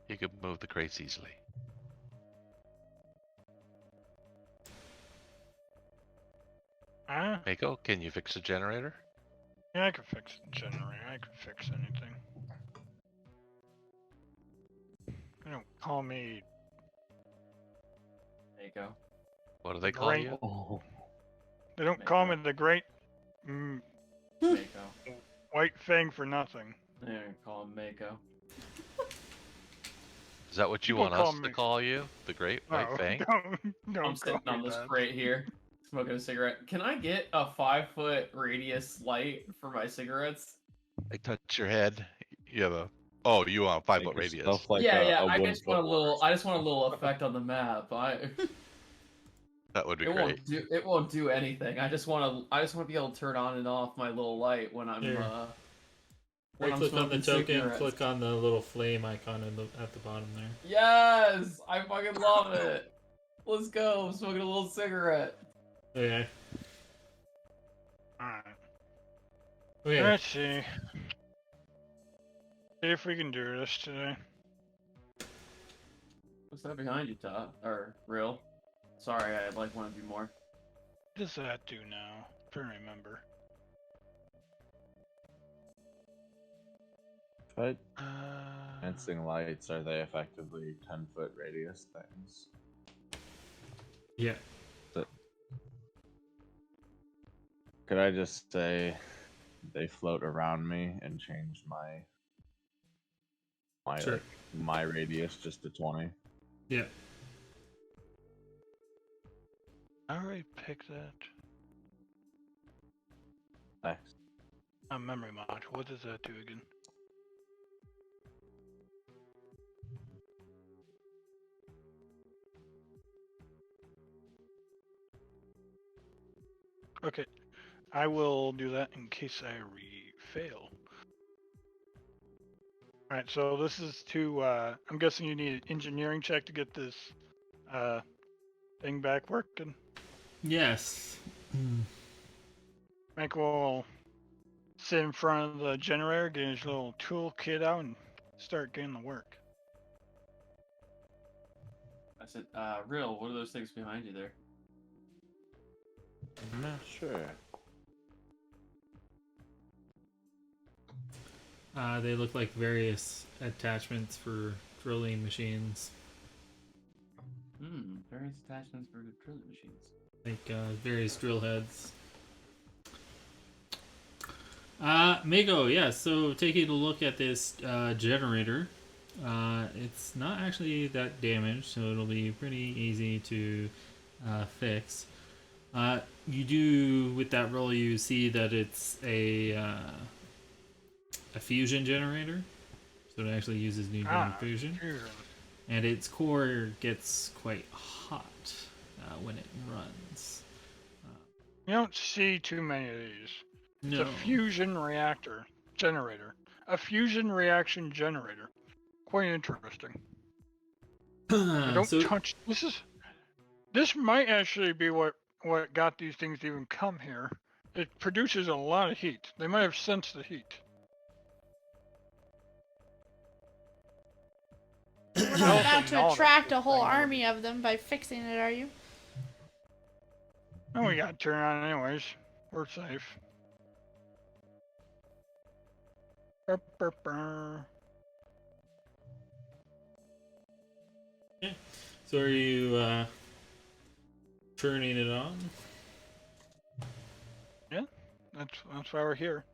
Speaker 6: You could move the crates easily.
Speaker 2: Huh?
Speaker 6: Mako, can you fix a generator?
Speaker 2: Yeah, I could fix a generator. I could fix anything. They don't call me
Speaker 3: Mako.
Speaker 6: What do they call
Speaker 2: Great.
Speaker 6: you?
Speaker 4: Oh.
Speaker 2: They don't call me the great
Speaker 3: Mako.
Speaker 2: white fang for nothing.
Speaker 3: Yeah, call him Mako.
Speaker 6: Is that what you
Speaker 2: People
Speaker 6: want
Speaker 2: call
Speaker 6: us to
Speaker 2: me-
Speaker 6: call you? The Great White
Speaker 2: No,
Speaker 6: Fang?
Speaker 2: don't
Speaker 3: I'm
Speaker 2: call
Speaker 3: sitting
Speaker 2: me
Speaker 3: on this
Speaker 2: that.
Speaker 3: crate here, smoking a cigarette. Can I get a 5-foot radius light for my cigarettes?
Speaker 6: I touch your head. You have a. Oh, you want a 5-foot
Speaker 4: Make
Speaker 6: radius?
Speaker 4: yourself like
Speaker 3: yeah,
Speaker 4: a,
Speaker 3: yeah.
Speaker 4: a
Speaker 3: I
Speaker 4: 1
Speaker 3: just want a
Speaker 4: foot
Speaker 3: little. I just want a little effect on the map.
Speaker 6: That would be
Speaker 3: It
Speaker 6: great.
Speaker 3: won't do. It won't do anything. I just want to. I just want to be able to turn on and off my little light when I'm
Speaker 1: Here.
Speaker 3: when
Speaker 1: Right
Speaker 3: I'm
Speaker 1: click on the
Speaker 3: smoking
Speaker 1: token,
Speaker 3: cigarettes.
Speaker 1: click on the little flame icon at the bottom there.
Speaker 3: Yes! I fucking love it! Let's go, I'm smoking a little cigarette.
Speaker 1: Okay.
Speaker 2: Alright.
Speaker 1: Okay.
Speaker 2: Let's see. See if we can do this today.
Speaker 3: What's that behind you, Todd? Or, Real? Sorry, I like want to be more.
Speaker 2: What does that do now? I'm trying to remember.
Speaker 4: But
Speaker 2: Uh,
Speaker 4: dancing lights, are they effectively 10-foot radius things?
Speaker 1: Yeah.
Speaker 4: Could I just say they float around me and change
Speaker 1: Sure.
Speaker 4: like, my radius just to 20?
Speaker 1: Yeah.
Speaker 2: I already picked that.
Speaker 4: Next.
Speaker 2: Memory mod. What does that do again? Okay, I will do that in case I fail. Alright, so this is to, I'm guessing you need an engineering check to get this, thing back working.
Speaker 1: Yes.
Speaker 2: Frank will sit in front of the generator, get his little toolkit out, and start getting the work.
Speaker 3: I said, Real, what are those things behind you there?
Speaker 4: I'm not sure.
Speaker 1: They look like various attachments for drilling machines,
Speaker 3: Various attachments for drilling machines.
Speaker 1: like various drill heads. Mako, yeah, so taking a look at this generator, it's not actually that damaged, so it'll be pretty easy to fix. You do, with that roll, you see that it's a fusion generator, so it actually uses nuclear fusion,
Speaker 2: Fusion.
Speaker 1: and its core gets quite hot when it runs.
Speaker 2: You don't see too many of these. It's
Speaker 1: No.
Speaker 2: a fusion reactor generator. A fusion reaction generator. Quite interesting. Don't
Speaker 1: So
Speaker 2: touch. This might actually be what got these things to even come here. It produces a lot of heat. They might have sensed the heat.
Speaker 5: We're
Speaker 2: Also
Speaker 5: not about to
Speaker 2: gnawed at
Speaker 5: attract
Speaker 2: this
Speaker 5: a whole
Speaker 2: thing a little
Speaker 5: army of them by fixing it, are you?
Speaker 2: And we got to turn on anyways. We're safe. Burr, burr, burr.
Speaker 1: So are you turning it on?
Speaker 2: That's why we're here.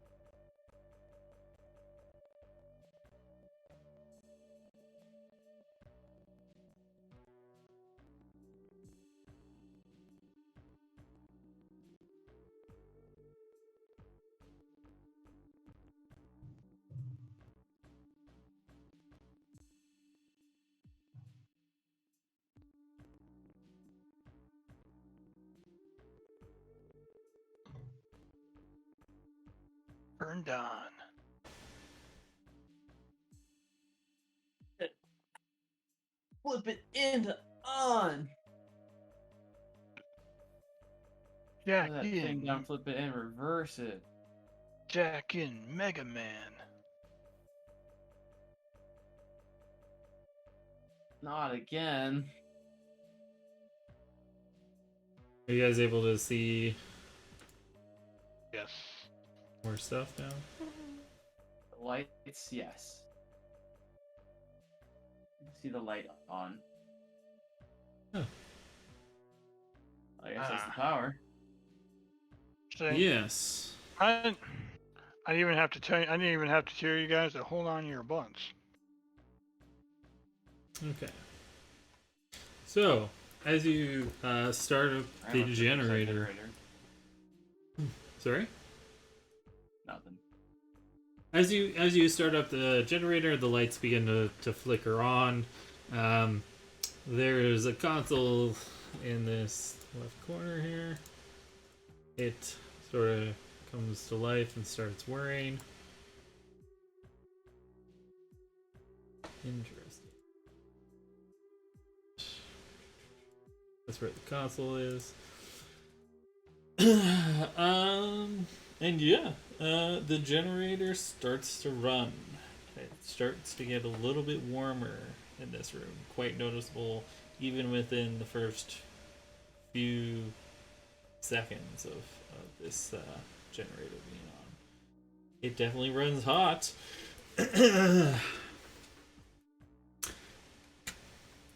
Speaker 2: Turned on.
Speaker 3: Flip it into on!
Speaker 2: Jack
Speaker 3: Put that thing down,
Speaker 2: in.
Speaker 3: flip it in, reverse it.
Speaker 2: Jack in Mega Man.
Speaker 3: Not again.
Speaker 1: Are you guys able to see
Speaker 2: Yes.
Speaker 1: more stuff now?
Speaker 3: The lights, yes. You can see the light on.
Speaker 1: Huh.
Speaker 3: I guess that's the power.
Speaker 2: See,
Speaker 1: Yes.
Speaker 2: I didn't even have to tell you. I didn't even have to tell you guys to hold on to your butts.
Speaker 1: Okay. So, as you start up
Speaker 3: I
Speaker 1: the
Speaker 3: almost said
Speaker 1: generator. Sorry?
Speaker 3: Nothing.
Speaker 1: As you start up the generator, the lights begin to flicker on. There's a console in this left corner here. It sort of comes to life and starts whirring. Interesting. That's where the console is. And yeah, the generator starts to run. It starts to get a little bit warmer in this room, quite noticeable even within the first few seconds of this generator being on. It definitely runs hot.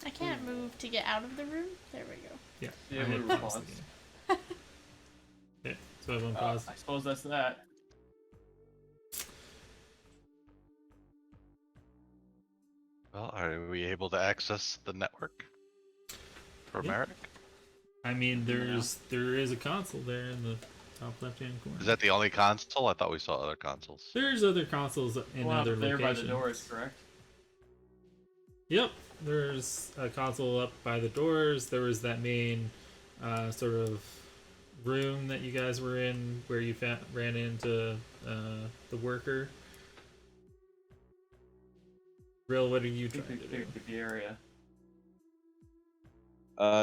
Speaker 5: I can't move to get out of the room. There we go.
Speaker 1: Yeah,
Speaker 3: Yeah,
Speaker 1: I
Speaker 3: we
Speaker 1: hit
Speaker 3: were
Speaker 1: pause
Speaker 3: paused.
Speaker 1: again. Yeah, so everyone paused.
Speaker 3: I suppose that's that.
Speaker 6: Well, are we able to access the network for
Speaker 1: Yeah.
Speaker 6: Merrick?
Speaker 1: I mean, there is a console there in the top left-hand corner.
Speaker 6: Is that the only console? I thought we saw other consoles.
Speaker 1: There's other consoles in
Speaker 3: One
Speaker 1: other
Speaker 3: up there
Speaker 1: locations.
Speaker 3: by the doors, correct?
Speaker 1: Yep, there's a console up by the doors. There was that main sort of room that you guys were in where you ran into the worker. Real, what are you trying to do?
Speaker 3: The area.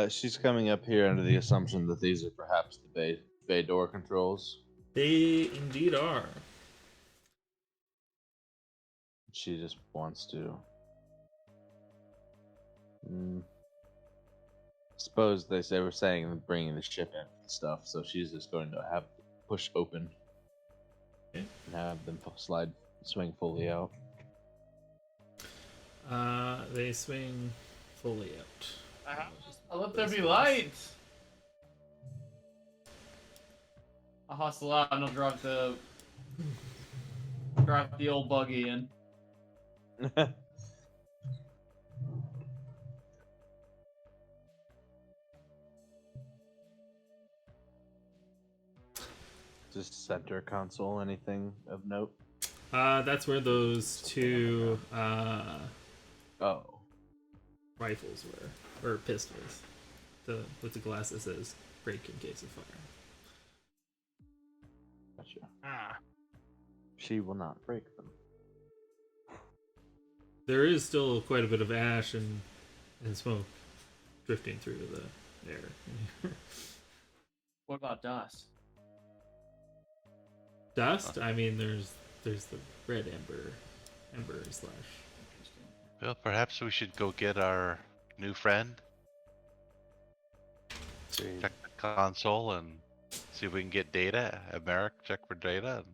Speaker 4: She's coming up here under the assumption that these are perhaps the bay door controls.
Speaker 1: They indeed are.
Speaker 4: She just wants to. Suppose they were saying bringing the ship in and stuff, so she's just going to have to push open
Speaker 1: Okay.
Speaker 4: and have them swing fully out.
Speaker 1: They swing fully out.
Speaker 3: Let there be light! I'll hustle out and I'll drop the old buggy in.
Speaker 4: Just center console, anything of note?
Speaker 1: That's where those two
Speaker 4: Oh.
Speaker 1: rifles were, or pistols. With the glass that says "break in case of fire."
Speaker 4: Gotcha.
Speaker 2: Ah.
Speaker 4: She will not break them.
Speaker 1: There is still quite a bit of ash and smoke drifting through the air.
Speaker 3: What about dust?
Speaker 1: Dust? I mean, there's the red ember slash.
Speaker 6: Well, perhaps we should go get our new friend. Check the console and see if we can get data. Merrick, check for data and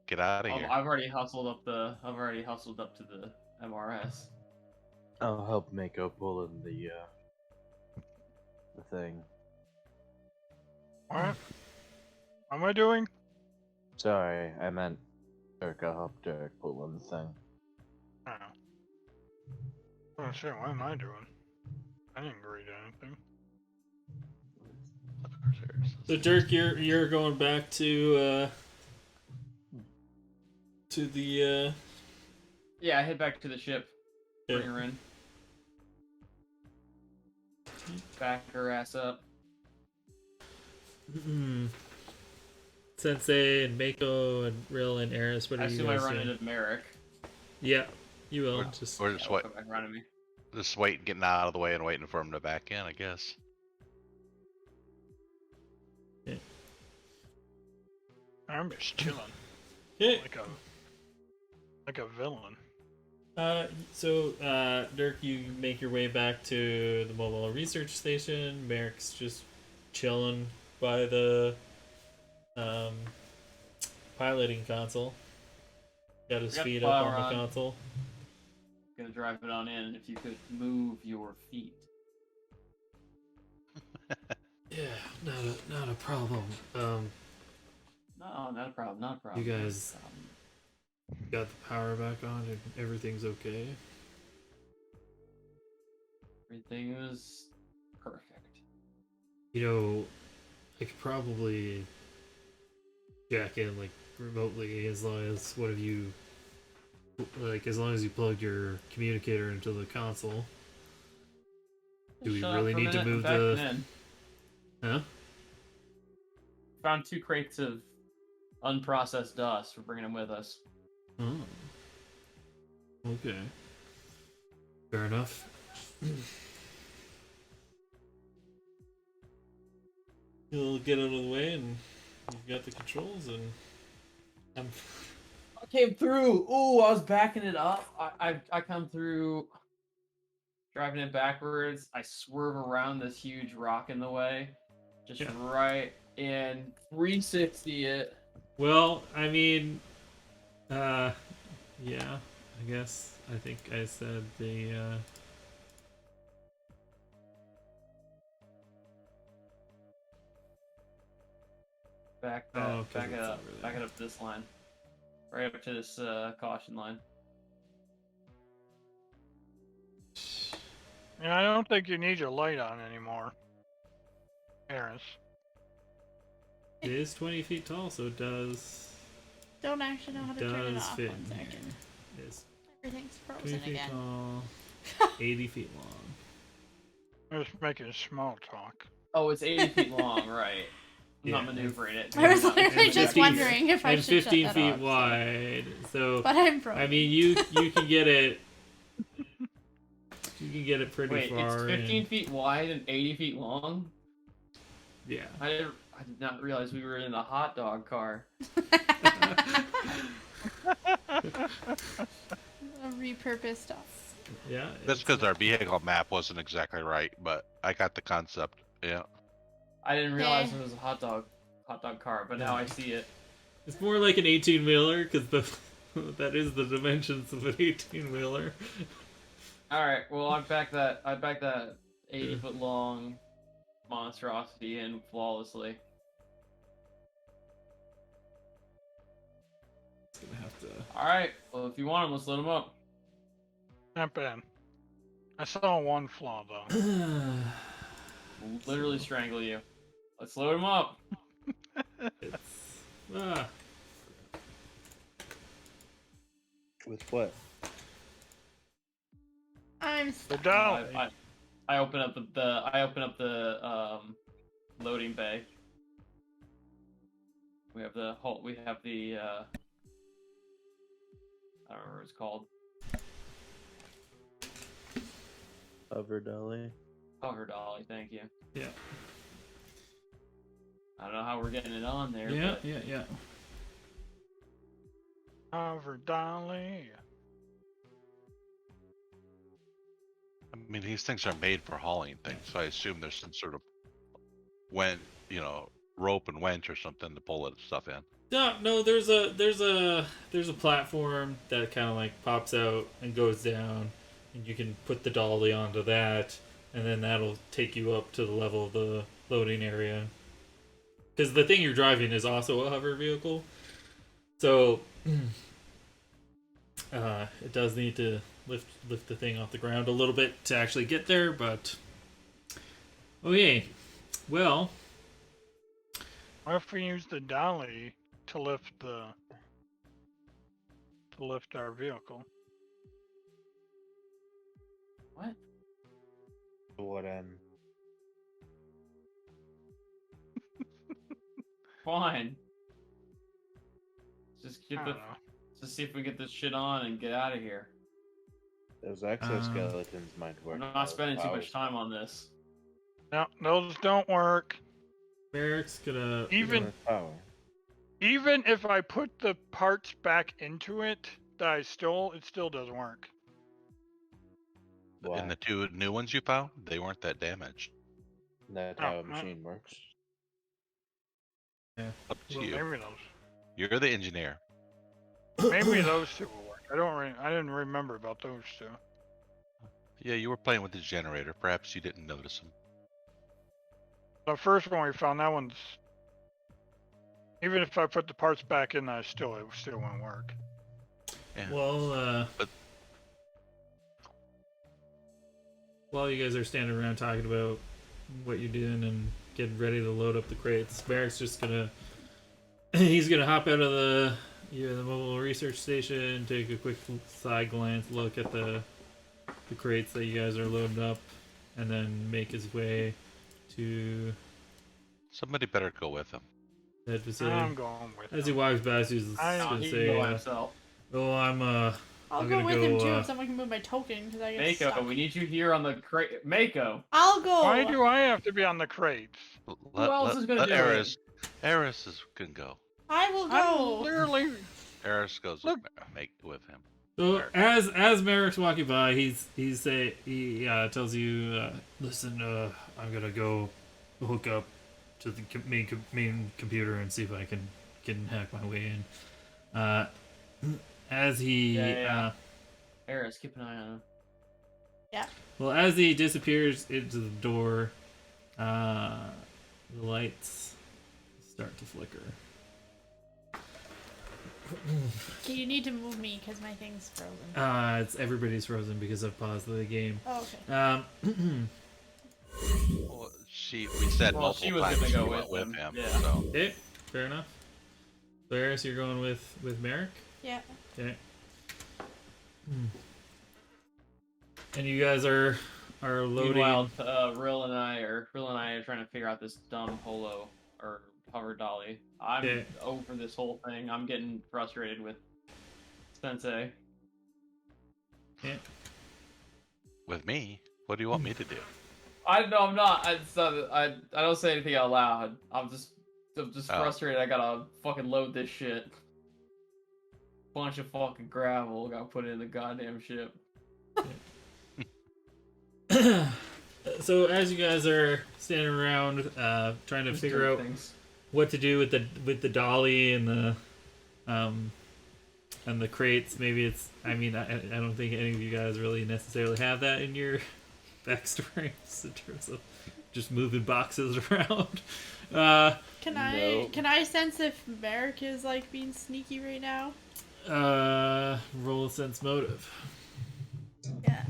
Speaker 6: get out of here.
Speaker 3: I've already hustled up to the MRS.
Speaker 4: I'll help Mako pull in the thing.
Speaker 2: What? What am I doing?
Speaker 4: Sorry, I meant Derek. I'll help Derek pull in the thing.
Speaker 2: Oh. Oh shit, what am I doing? I didn't agree to anything.
Speaker 1: So Dirk, you're going back to the
Speaker 3: Yeah, I head back to the ship.
Speaker 1: Yeah.
Speaker 3: Bring her in. Back her ass up.
Speaker 1: Sensei and Mako and Rill and Eris, what are
Speaker 3: I
Speaker 1: you
Speaker 3: assume I
Speaker 1: guys
Speaker 3: run
Speaker 1: doing?
Speaker 3: into Merrick.
Speaker 1: Yeah, you will.
Speaker 6: We're
Speaker 1: Just
Speaker 6: just
Speaker 3: He'll come back around to me.
Speaker 6: just waiting, getting out of the way and waiting for him to back in, I guess.
Speaker 2: I'm just chilling.
Speaker 1: okay.
Speaker 2: Like a villain.
Speaker 1: So Dirk, you make your way back to the mobile research station. Merrick's just chilling by the piloting console. Got his
Speaker 3: Got the
Speaker 1: feet up
Speaker 3: power
Speaker 1: on the
Speaker 3: on.
Speaker 1: console.
Speaker 3: Gonna drive it on in. If you could move your feet.
Speaker 1: Yeah, not a problem.
Speaker 3: No, not a problem. Not a problem.
Speaker 1: You guys got the power back on and everything's okay.
Speaker 3: Everything is perfect.
Speaker 1: You know, I could probably jack in like remotely as long as one of you, like as long as you plug your communicator into the console. Do we
Speaker 3: Shut up
Speaker 1: really
Speaker 3: for a
Speaker 1: need to
Speaker 3: minute and
Speaker 1: move
Speaker 3: back
Speaker 1: the?
Speaker 3: in.
Speaker 1: Huh?
Speaker 3: Found 2 crates of unprocessed dust. We're bringing them with us.
Speaker 1: Oh. Okay. Fair enough. You'll get out of the way, and you've got the controls, and I'm...
Speaker 3: I came through. Ooh, I was backing it up. I come through, driving it backwards. I swerve around this huge rock in the way, just right in 360 it.
Speaker 1: Well, I mean, yeah, I guess. I think I said the,
Speaker 3: Back it up. Back it up this line. Right up to this caution line.
Speaker 2: And I don't think you need your light on anymore, Eris.
Speaker 1: it is 20 feet tall, so it does...
Speaker 5: Don't actually know how to turn it off.
Speaker 1: fit
Speaker 5: 1
Speaker 1: in
Speaker 5: second.
Speaker 1: here. It is
Speaker 5: Everything's
Speaker 1: 20
Speaker 5: frozen
Speaker 1: feet
Speaker 5: again.
Speaker 1: tall, 80 feet long.
Speaker 2: I'm just making small talk.
Speaker 3: Oh, it's 80 feet long, right. I'm
Speaker 1: Yeah,
Speaker 3: not maneuvering it.
Speaker 5: I was
Speaker 3: Maybe not.
Speaker 5: literally just
Speaker 1: 15
Speaker 5: wondering if I
Speaker 1: And
Speaker 5: should
Speaker 1: 15
Speaker 5: shut that
Speaker 1: feet
Speaker 5: off,
Speaker 1: wide, so...
Speaker 5: But I'm frozen.
Speaker 1: I mean, you can get it... You can get it pretty
Speaker 3: Wait,
Speaker 1: far
Speaker 3: it's 15
Speaker 1: in.
Speaker 3: feet wide and 80 feet long?
Speaker 1: Yeah.
Speaker 3: I did not realize we were in a hot dog car.
Speaker 5: A repurposed us.
Speaker 1: Yeah.
Speaker 6: That's because our vehicle map wasn't exactly right, but I got the concept. Yeah.
Speaker 3: I didn't realize it was a hot dog car, but now I see it.
Speaker 1: It's more like an 18-wheeler, because that is the dimensions of an 18-wheeler.
Speaker 3: Alright, well I backed that 80 foot long monstrosity in flawlessly.
Speaker 1: It's gonna have to...
Speaker 3: Alright, well if you want them, let's load them up.
Speaker 2: Not bad. I saw one flaw though.
Speaker 3: We'll literally strangle you. Let's load them up.
Speaker 1: It's... Ah.
Speaker 7: With what?
Speaker 5: I'm
Speaker 2: The
Speaker 5: stuck.
Speaker 2: dolly.
Speaker 3: I open up the loading bay. We have the I don't remember what it's called.
Speaker 7: Hover dolly.
Speaker 3: Hover dolly, thank you.
Speaker 1: Yeah.
Speaker 3: I don't know how we're getting it on there.
Speaker 1: Yeah,
Speaker 3: but...
Speaker 1: yeah.
Speaker 2: Hover dolly.
Speaker 6: I mean, these things are made for hauling things, so I assume there's some sort of rope and winch or something to pull that stuff in.
Speaker 1: No, there's a platform that kind of like pops out and goes down, and you can put the dolly onto that, and then that'll take you up to the level of the loading area. Because the thing you're driving is also a hover vehicle, so it does need to lift the thing off the ground a little bit to actually get there. But okay, well,
Speaker 2: What if we use the dolly to lift our vehicle?
Speaker 3: What?
Speaker 7: To what end?
Speaker 3: Fine. Just
Speaker 2: I
Speaker 3: get
Speaker 2: don't know.
Speaker 3: just see if we get this shit on and get out of here.
Speaker 7: Those exoskeletons might work.
Speaker 3: I'm not spending too much time on this.
Speaker 2: No, those don't work.
Speaker 1: Merrick's gonna
Speaker 2: Even
Speaker 7: Power.
Speaker 2: even if I put the parts back into it that I stole, it still doesn't work.
Speaker 7: Why?
Speaker 6: And the two new ones you found, they weren't that damaged.
Speaker 7: That's
Speaker 2: Oh,
Speaker 7: how a machine works.
Speaker 6: Up to
Speaker 2: Well,
Speaker 6: you.
Speaker 2: maybe those.
Speaker 6: You're the engineer.
Speaker 2: Maybe those two will work. I didn't remember about those two.
Speaker 6: Yeah, you were playing with the generator. Perhaps you didn't notice them.
Speaker 2: The first one we found, that one's. Even if I put the parts back in, it still won't work.
Speaker 6: Yeah.
Speaker 1: Well,
Speaker 6: But-
Speaker 1: while you guys are standing around talking about what you're doing and getting ready to load up the crates, Merrick's just gonna he's gonna hop out of the mobile research station, take a quick side glance look at the crates that you guys are loading up, and then make his way to
Speaker 6: Somebody better go with him.
Speaker 1: that facility.
Speaker 2: I'm going with
Speaker 1: As he
Speaker 2: them.
Speaker 1: walks past, he's
Speaker 2: I-
Speaker 1: gonna
Speaker 3: He
Speaker 1: say,
Speaker 3: can go by himself.
Speaker 1: "Oh,
Speaker 5: I'll
Speaker 1: I'm
Speaker 5: go
Speaker 1: gonna
Speaker 5: with him too
Speaker 1: go,
Speaker 5: if someone can move my token because I get
Speaker 3: Mako,
Speaker 5: stuck.
Speaker 3: we need you here on the crate. Mako!
Speaker 5: I'll go.
Speaker 2: Why do I have to be on the crates?
Speaker 3: Who else is gonna do it?
Speaker 6: Eris is gonna go.
Speaker 5: I will
Speaker 2: I'm
Speaker 5: go.
Speaker 2: literally.
Speaker 6: Eris goes
Speaker 2: Look.
Speaker 6: with him.
Speaker 1: So
Speaker 6: Merrick.
Speaker 1: as Merrick's walking by, he tells you, listen, I'm gonna go hook up to the main computer and see if I can hack my way in. As he
Speaker 3: Eris, keep an eye on him.
Speaker 1: well, as he disappears into the door, the lights start to flicker.
Speaker 5: Okay, you need to move me because my thing's frozen.
Speaker 1: It's everybody's frozen because I've paused the game.
Speaker 5: Oh, okay.
Speaker 6: Well, we said
Speaker 3: Well, she
Speaker 6: multiple
Speaker 3: was
Speaker 6: times
Speaker 3: gonna
Speaker 6: she
Speaker 3: go
Speaker 6: went
Speaker 3: with
Speaker 6: with
Speaker 3: him,
Speaker 6: him.
Speaker 3: yeah.
Speaker 6: So
Speaker 1: Okay, fair enough. So Eris, you're going with Merrick?
Speaker 5: Yeah.
Speaker 1: Okay. And you guys are loading.
Speaker 3: Meanwhile, Rill and I are trying to figure out this dumb holo or hover dolly. I'm
Speaker 1: Okay.
Speaker 3: over this whole thing. I'm getting frustrated with Sensei.
Speaker 1: Okay.
Speaker 6: with me, what do you want me to do?
Speaker 3: I'm not. I don't say anything out loud. I'm just
Speaker 6: Oh.
Speaker 3: frustrated. I gotta fucking load this shit. Bunch of fucking gravel got put in the goddamn ship.
Speaker 1: So as you guys are standing around, trying to
Speaker 3: Just
Speaker 1: figure
Speaker 3: doing
Speaker 1: out
Speaker 3: things.
Speaker 1: what to do with the dolly and the crates, maybe it's. I mean, I don't think any of you guys really necessarily have that in your backstories in terms of just moving boxes around.
Speaker 5: Can I sense if Merrick is like being sneaky right now?
Speaker 1: Roll a sense motive.
Speaker 5: Yeah.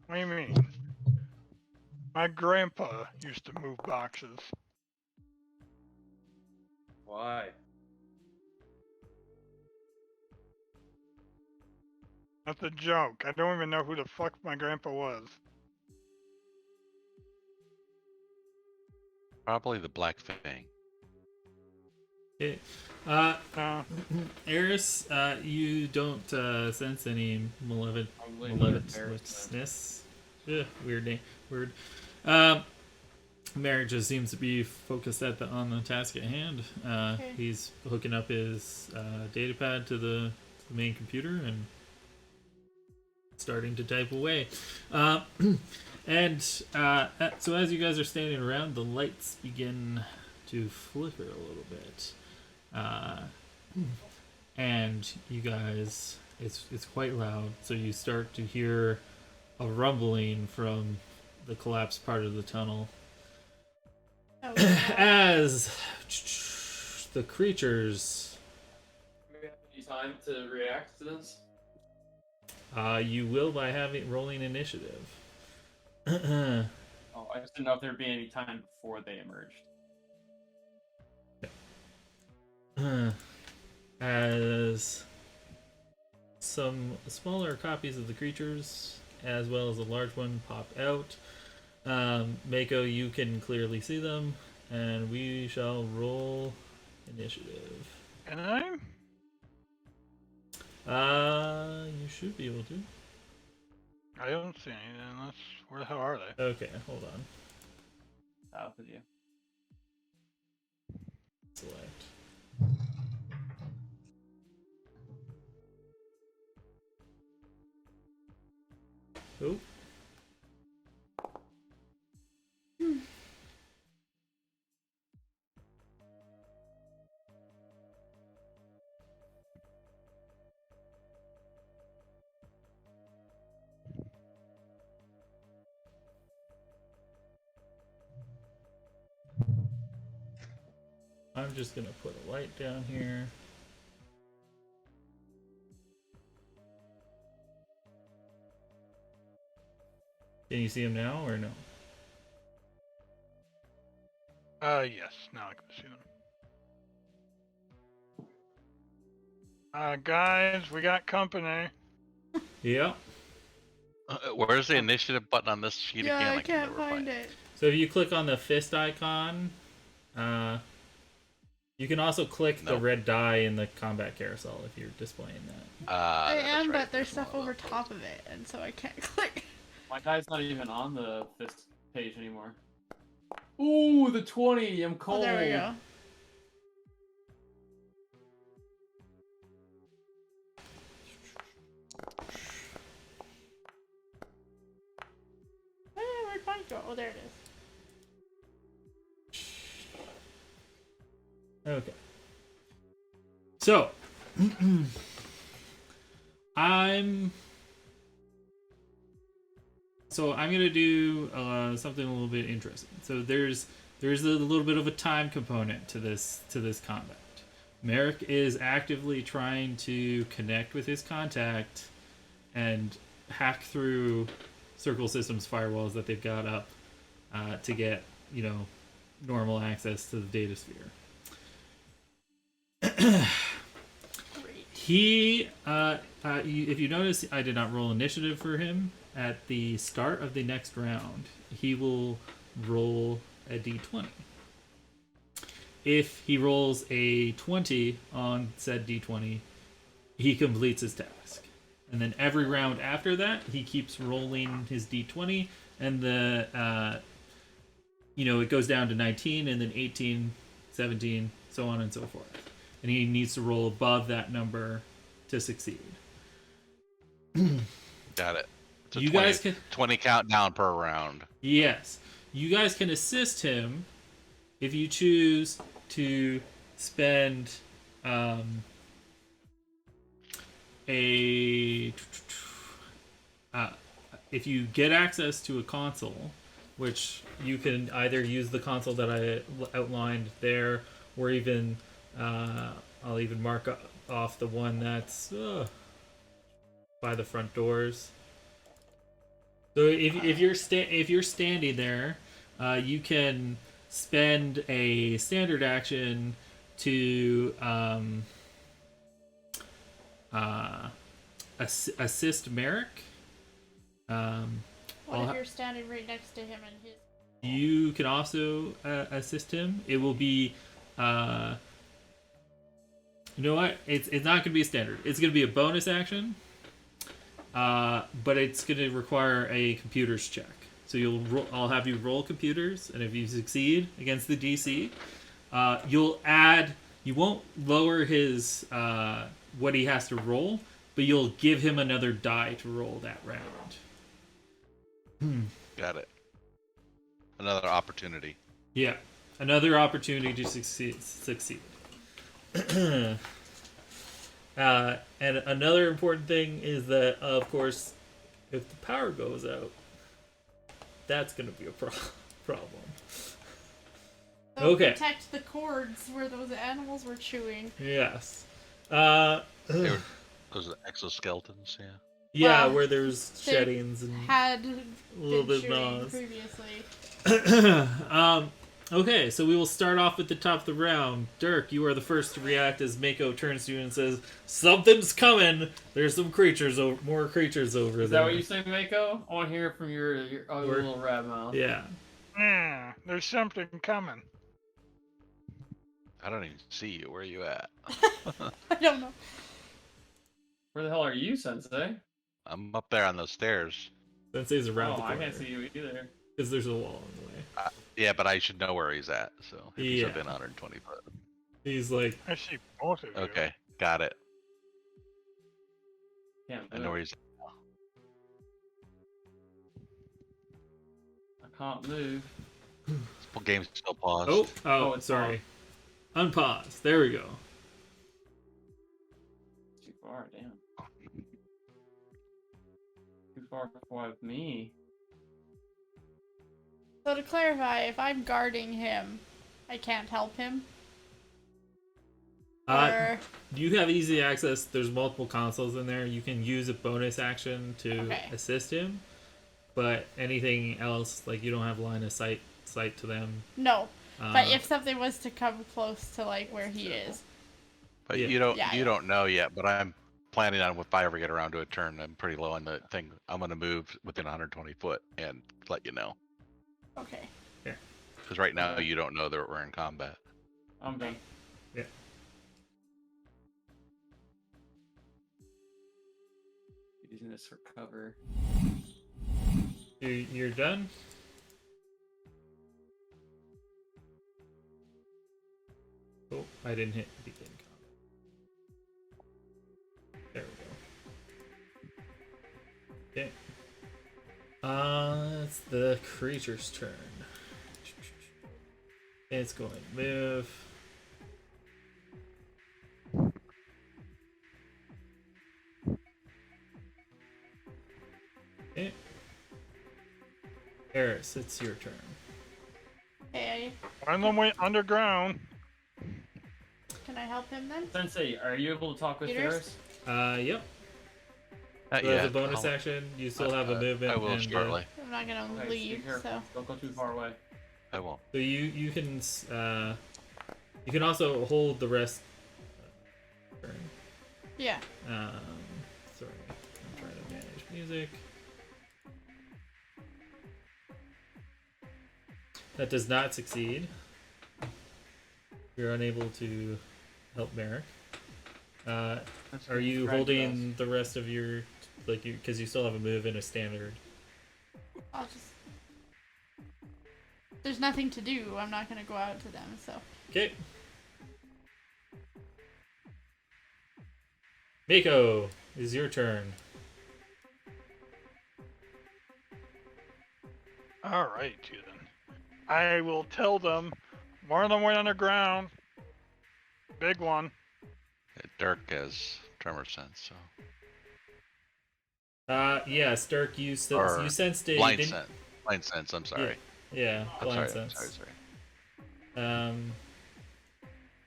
Speaker 2: What do you mean? My grandpa used to move boxes.
Speaker 3: Why?
Speaker 2: That's a joke. I don't even know who the fuck my grandpa was.
Speaker 6: Probably the Black Fang.
Speaker 1: Okay.
Speaker 2: No.
Speaker 1: Eris, you don't sense any
Speaker 3: Probably another
Speaker 1: malevolence. Yeah, weird name. Weird. Merrick just seems to be focused on the task at hand.
Speaker 5: Okay.
Speaker 1: He's hooking up his data pad to the main computer and starting to type away. So as you guys are standing around, the lights begin to flicker a little bit. And you guys, it's quite loud, so you start to hear a rumbling from the collapsed part of the tunnel.
Speaker 5: Oh,
Speaker 1: As the creatures,
Speaker 3: Do we have any time to react to this?
Speaker 1: you will by rolling initiative.
Speaker 3: Oh, I just didn't know if there'd be any time before they emerged.
Speaker 1: As some smaller copies of the creatures, as well as a large one, pop out. Mako, you can clearly see them, and we shall roll initiative.
Speaker 2: Can I?
Speaker 1: You should be able to.
Speaker 2: I don't see anything. Unless, where the hell are they?
Speaker 1: Okay, hold on.
Speaker 3: Out with you.
Speaker 1: Select. Oh. I'm just gonna put a light down here. Can you see him now or no?
Speaker 2: Yes. Now I can see them. Guys, we got company.
Speaker 1: Yeah.
Speaker 6: Where's the initiative button on this sheet
Speaker 5: yeah,
Speaker 6: again?
Speaker 5: I can't
Speaker 6: never
Speaker 5: find it.
Speaker 1: So if you click on the fist icon, You can also click the
Speaker 6: Nope.
Speaker 1: red die in the combat carousel if you're displaying that.
Speaker 5: I
Speaker 6: That's
Speaker 5: am,
Speaker 6: right,
Speaker 5: but there's stuff
Speaker 6: one of
Speaker 5: over
Speaker 6: those.
Speaker 5: top of it, and so I can't click.
Speaker 3: My guy's not even on this page anymore. Ooh, the 20. I'm
Speaker 5: Oh,
Speaker 3: cold.
Speaker 5: there we go. Where'd mine go? Oh, there it is.
Speaker 1: Okay. So, I'm gonna do something a little bit interesting. So there's a little bit of a time component to this combat. Merrick is actively trying to connect with his contact and hack through Circle Systems firewalls that they've got up to get normal access to the data sphere. He, if you notice, I did not roll initiative for him at the start of the next round. He will roll a d20. If he rolls a 20 on said d20, he completes his task. And then every round after that, he keeps rolling his d20, and it goes down to 19, and then 18, 17, so on and so forth. And he needs to roll above that number to succeed.
Speaker 6: Got it. So
Speaker 1: You
Speaker 6: 20,
Speaker 1: guys can
Speaker 6: 20 countdown per round.
Speaker 1: Yes. You guys can assist him if you choose to spend if you get access to a console, which you can either use the console that I outlined there, or even I'll even mark off the one that's by the front doors. So if you're standing there, you can spend a standard action to assist Merrick.
Speaker 5: What if you're standing right next to him and his...
Speaker 1: You can also assist him. It will be, you know what? It's not going to be a standard. It's going to be a bonus action, but it's going to require a computers check. So I'll have you roll computers, and if you succeed against the DC, you'll add. You won't lower his what he has to roll, but you'll give him another die to roll that round.
Speaker 6: Got it. Another opportunity.
Speaker 1: Yeah, another opportunity to succeed. And another important thing is that, of course, if the power goes out, that's going to be a problem.
Speaker 5: So
Speaker 1: Okay.
Speaker 5: protect the cords where those animals were chewing.
Speaker 1: Yes.
Speaker 6: Those are exoskeletons, yeah.
Speaker 1: Yeah,
Speaker 5: Well,
Speaker 1: where there's
Speaker 5: they
Speaker 1: sheddings and
Speaker 5: Had
Speaker 1: a little
Speaker 5: been
Speaker 1: bit of
Speaker 5: chewing
Speaker 1: gnaws.
Speaker 5: previously.
Speaker 1: Okay, so we will start off at the top of the round. Dirk, you are the first to react as Mako turns to you and says, "Something's coming. There's some more creatures over there."
Speaker 3: Is that what you say, Mako? I want to hear it from your little rat mouth.
Speaker 1: Yeah.
Speaker 2: There's something coming.
Speaker 6: I don't even see you. Where are you at?
Speaker 5: I don't know.
Speaker 3: Where the hell are you, Sensei?
Speaker 6: I'm up there on those stairs.
Speaker 1: Sensei's around the
Speaker 3: Oh,
Speaker 1: corner.
Speaker 3: I can't see you either.
Speaker 1: Because there's a wall in the way.
Speaker 6: Yeah, but I should know where he's at. So he's
Speaker 1: Yeah.
Speaker 6: within 120 foot.
Speaker 1: He's like,
Speaker 2: I see both of you.
Speaker 6: Okay, got it.
Speaker 3: Can't
Speaker 6: I know where he's.
Speaker 3: I can't move.
Speaker 6: This game's still paused.
Speaker 1: oh,
Speaker 3: it's
Speaker 1: sorry. Unpause. There we go.
Speaker 3: Too far, damn. Too far for me.
Speaker 5: So to clarify, if I'm guarding him, I can't help him? Or...
Speaker 1: You have easy access. There's multiple consoles in there. You can use a bonus action to assist him. But anything else, like you don't have line of sight to them.
Speaker 5: No. But if something was to come close to like where he is.
Speaker 6: But
Speaker 1: Yeah.
Speaker 6: you don't know yet. But I'm planning on if I ever get around to a turn, I'm pretty low on the thing. I'm gonna move within 120 foot and let you know.
Speaker 5: Okay.
Speaker 6: Because right now you don't know that we're in combat.
Speaker 3: I'm done.
Speaker 1: Yeah.
Speaker 3: Using this for cover.
Speaker 1: You're done? Oh, I didn't hit begin combat. There we go. Okay. It's the creature's turn. It's going to move. Okay. Eris, it's your turn.
Speaker 5: Okay,
Speaker 2: Find them way underground.
Speaker 5: can I help him then?
Speaker 3: Sensei, are you able to talk with
Speaker 5: Peters?
Speaker 3: Ferris?
Speaker 1: Yep.
Speaker 6: Not
Speaker 1: So as a
Speaker 6: yet.
Speaker 1: bonus action, you still have a movement.
Speaker 6: I will
Speaker 1: and,
Speaker 6: shortly.
Speaker 5: I'm not gonna
Speaker 3: Okay,
Speaker 5: leave,
Speaker 3: be careful.
Speaker 5: so.
Speaker 3: Don't go too far away.
Speaker 6: I won't.
Speaker 1: So you can also hold the rest. Turn.
Speaker 5: Yeah.
Speaker 1: Sorry, I'm trying to manage music. That does not succeed. You're unable to help Merrick. Are you holding the rest of your, like, you, because you still have a move and a standard?
Speaker 5: I'll just. There's nothing to do. I'm not gonna go out to them, so.
Speaker 1: Okay. Mako, is your turn.
Speaker 2: All right, you then. I will tell them. More of them went underground. Big one.
Speaker 6: Dirk has tremor sense, so
Speaker 1: Yes, Dirk, you
Speaker 6: Or
Speaker 1: sensed a
Speaker 6: blind sense. Blind sense. I'm sorry.
Speaker 1: Yeah,
Speaker 6: I'm
Speaker 1: blind
Speaker 6: sorry.
Speaker 1: sense.
Speaker 6: Sorry.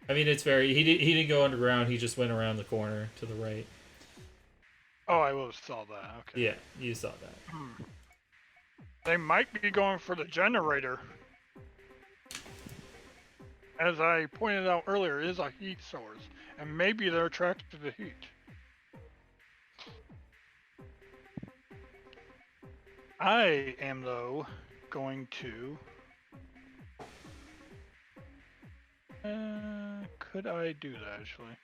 Speaker 1: I mean, it's very. He didn't go underground. He just went around the corner to the right.
Speaker 2: Oh, I will saw that. Okay.
Speaker 1: Yeah, you saw that.
Speaker 2: They might be going for the generator. As I pointed out earlier, it is a heat source, and maybe they're attracted to the heat. I am, though, going to... could I do that, actually?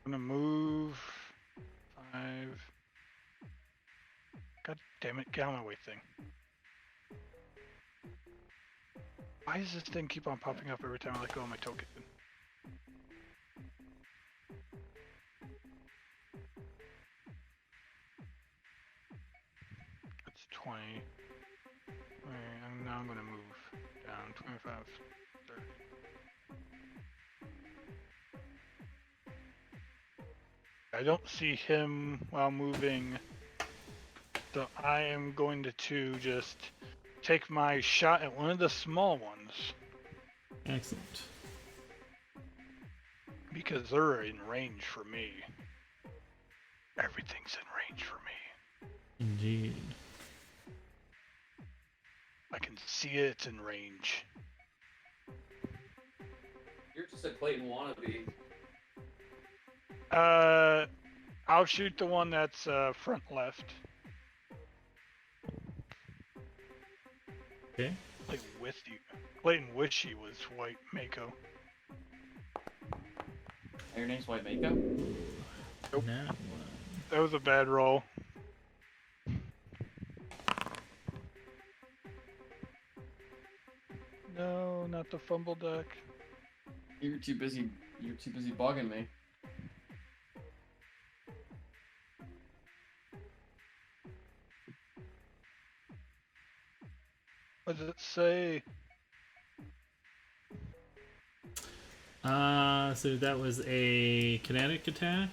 Speaker 2: I'm gonna move 5. God damn it, get out of my way, thing. Why does this thing keep on popping up every time I let go of my token? That's 20. Alright, now I'm gonna move down 25, 30. I don't see him while moving, so I am going to just take my shot at one of the small ones.
Speaker 1: Excellent.
Speaker 2: Because they're in range for me. Everything's in range for me.
Speaker 1: Indeed.
Speaker 2: I can see it's in range.
Speaker 3: You're just a Clayton wannabe.
Speaker 2: I'll shoot the one that's front left.
Speaker 1: Okay.
Speaker 2: Clayton wish he was white Mako.
Speaker 3: Your name's White Mako?
Speaker 2: Nope.
Speaker 1: Now,
Speaker 2: That was a bad roll. No, not the fumble deck.
Speaker 3: You're too busy bugging me.
Speaker 2: What does it say?
Speaker 1: So that was a kinetic attack.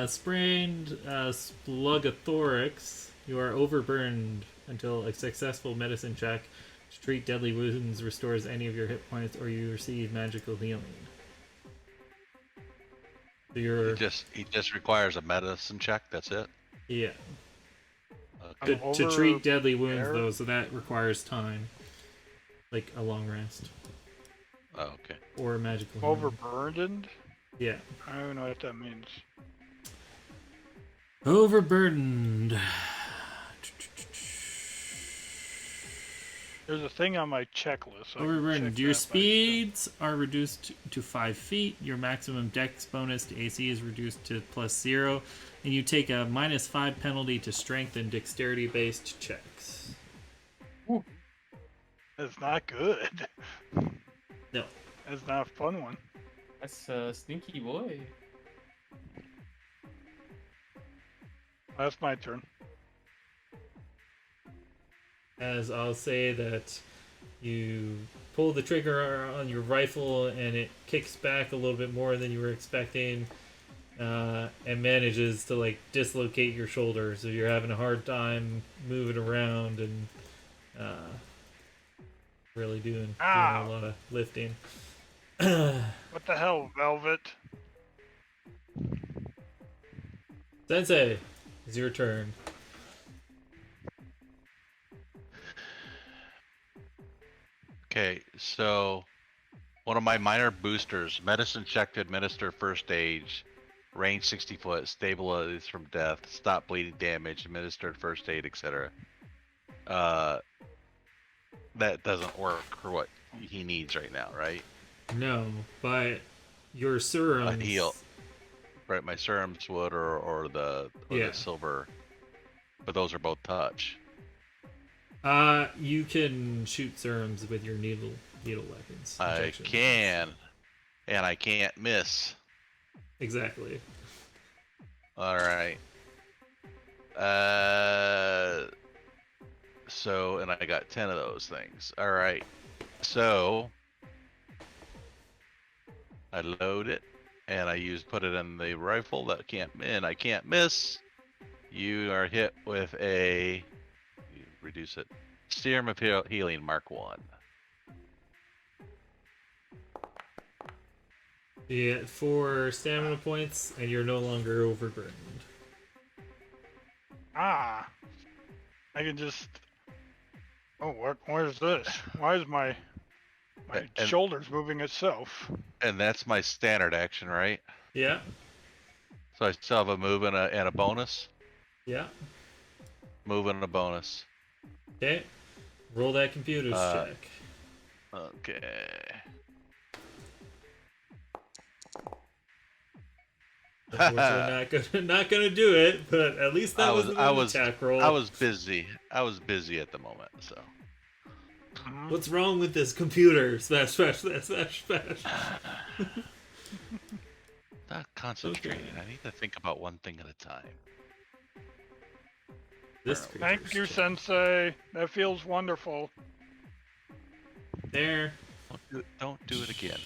Speaker 1: Sprained Splugothorax. You are overburned until a successful medicine check to treat deadly wounds restores any of your hit points, or you receive magical healing. So you're
Speaker 6: He just requires a medicine check. That's it.
Speaker 1: yeah.
Speaker 6: Okay.
Speaker 1: To treat deadly wounds
Speaker 2: there.
Speaker 1: though, so that requires time, like a long rest.
Speaker 6: Oh, okay.
Speaker 1: or magical healing.
Speaker 2: Overburdened?
Speaker 1: Yeah.
Speaker 2: I don't know what that means.
Speaker 1: Overburdened.
Speaker 2: There's a thing on my checklist. So I can
Speaker 1: Overburdened.
Speaker 2: check
Speaker 1: Your
Speaker 2: that, but
Speaker 1: speeds are reduced to 5 feet. Your maximum dex bonus to AC is reduced to +0. And you take a -5 penalty to strength and dexterity based checks.
Speaker 2: That's not good.
Speaker 1: No.
Speaker 2: That's not a fun one.
Speaker 3: That's a sneaky boy.
Speaker 2: That's my turn.
Speaker 1: As I'll say that you pull the trigger on your rifle and it kicks back a little bit more than you were expecting, and manages to like dislocate your shoulder, so you're having a hard time moving around and really doing a lot of lifting.
Speaker 2: What the hell, Velvet?
Speaker 1: Sensei, it's your turn.
Speaker 6: Okay, so one of my minor boosters, medicine check to administer first aid, range 60 foot, stabilize from death, stop bleeding damage, administered first aid, etc. That doesn't work for what he needs right now, right?
Speaker 1: No, but your serums.
Speaker 6: A heal. Right, my serums would, or the silver, but those are both touch.
Speaker 1: You can shoot serums with your needle weapons.
Speaker 6: I can, and I can't miss.
Speaker 1: Exactly.
Speaker 6: All right. So, and I got 10 of those things. All right. So, I load it, and I put it in the rifle. I can't miss. You are hit with you reduce it. Serum of Healing, Mark 1.
Speaker 1: Yeah, 4 stamina points, and you're no longer overburdened.
Speaker 2: I can just. Oh, where's this? Why is my shoulders moving itself?
Speaker 6: And that's my standard action, right?
Speaker 1: Yeah.
Speaker 6: So I still have a move and a bonus.
Speaker 1: Yeah.
Speaker 6: Move and a bonus.
Speaker 1: Okay. Roll that computers check.
Speaker 6: Okay.
Speaker 1: Unfortunately, not gonna do it. But at least that was an attack roll.
Speaker 6: I was busy at the moment, so.
Speaker 1: What's wrong with this computer? Smash, smash, smash, smash, smash.
Speaker 6: Not concentrating. Okay. I need to think about one thing at a time.
Speaker 2: Thank you, Sensei. That feels wonderful.
Speaker 1: There.
Speaker 6: Don't do it again.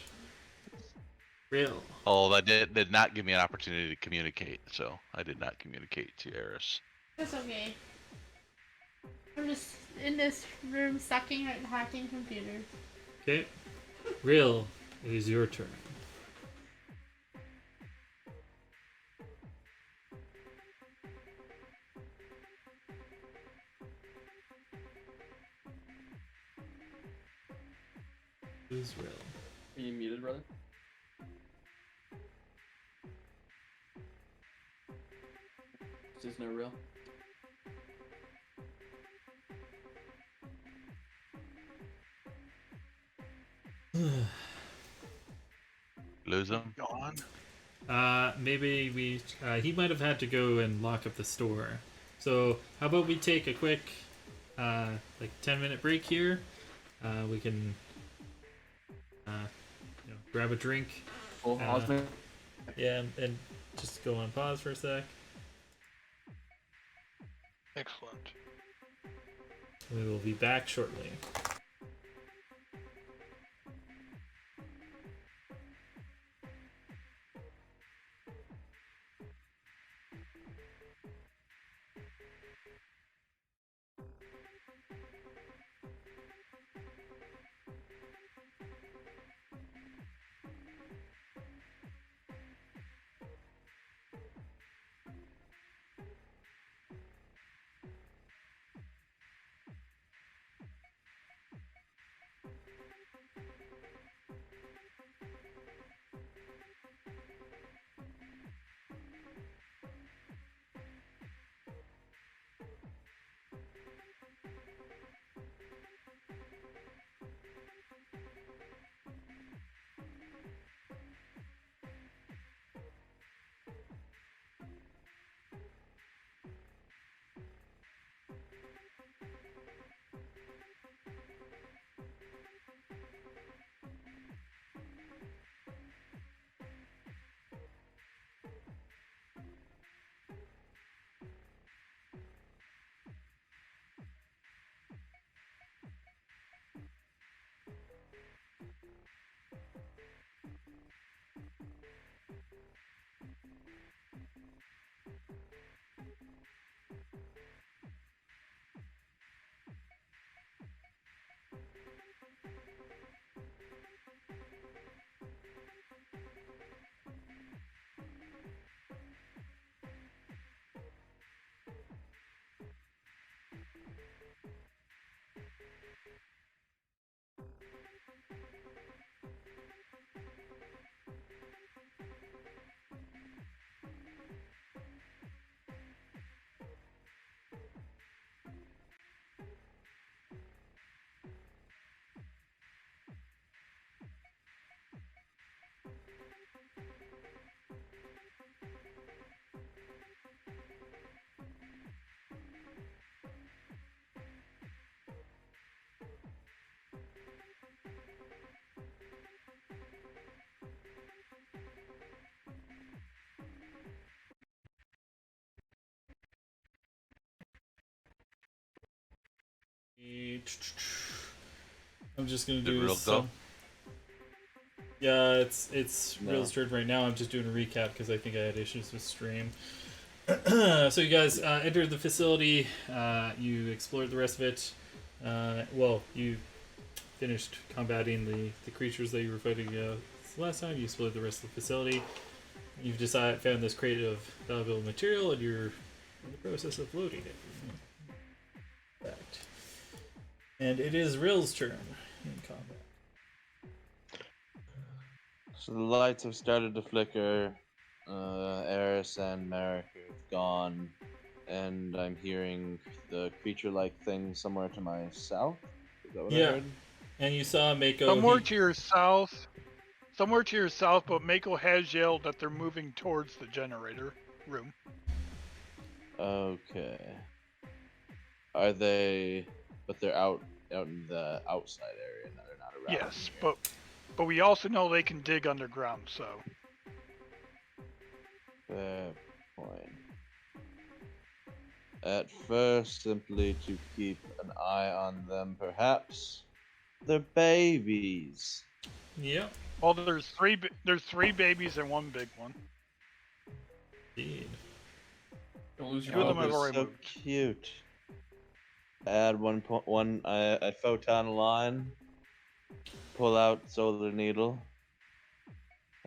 Speaker 1: Real.
Speaker 6: Oh, that did not give me an opportunity to communicate, so I did not communicate to Eris.
Speaker 5: That's okay. I'm just in this room sucking at hacking computers.
Speaker 1: Okay. Real, it is your turn. Who's Real?
Speaker 3: Are you muted, brother? There's no Real.
Speaker 6: Lose him?
Speaker 2: Gone.
Speaker 1: Maybe he might have had to go and lock up the store. So how about we take a quick, 10-minute break here? We can, grab a drink.
Speaker 3: Cool.
Speaker 1: Yeah, and just go on pause for a sec.
Speaker 2: Excellent.
Speaker 1: We will be back shortly. I'm just gonna
Speaker 6: Did
Speaker 1: do
Speaker 6: Real
Speaker 1: some.
Speaker 6: go?
Speaker 1: Yeah, it's
Speaker 4: No.
Speaker 1: Real's turn right now. I'm just doing a recap because I think I had issues with stream. So you guys entered the facility. You explored the rest of it. Well, you finished combating the creatures that you were fighting last time. You explored the rest of the facility. You've found this crate of valuable material, and you're in the process of loading it. Fact. And it is Rill's turn in combat.
Speaker 7: So the lights have started to flicker. Eris and Merrick have gone, and I'm hearing the creature-like thing somewhere to my south. Is that what I
Speaker 1: Yeah.
Speaker 7: heard?
Speaker 1: And you saw Mako.
Speaker 2: Somewhere to your south. Somewhere to your south, but Mako has yelled that they're moving towards the generator room.
Speaker 7: Okay. Are they? But they're out in the outside area. No, they're not around.
Speaker 2: Yes,
Speaker 7: here.
Speaker 2: but we also know they can dig underground, so.
Speaker 7: Fair point. At first, simply to keep an eye on them, perhaps. They're babies.
Speaker 1: Yep.
Speaker 2: Well, there's three babies and one big one.
Speaker 1: Indeed.
Speaker 3: Don't lose your
Speaker 2: Two of them
Speaker 7: they're
Speaker 2: have
Speaker 3: focus.
Speaker 2: already
Speaker 7: so
Speaker 2: moved.
Speaker 7: cute. Add a photon line. Pull out solar needle.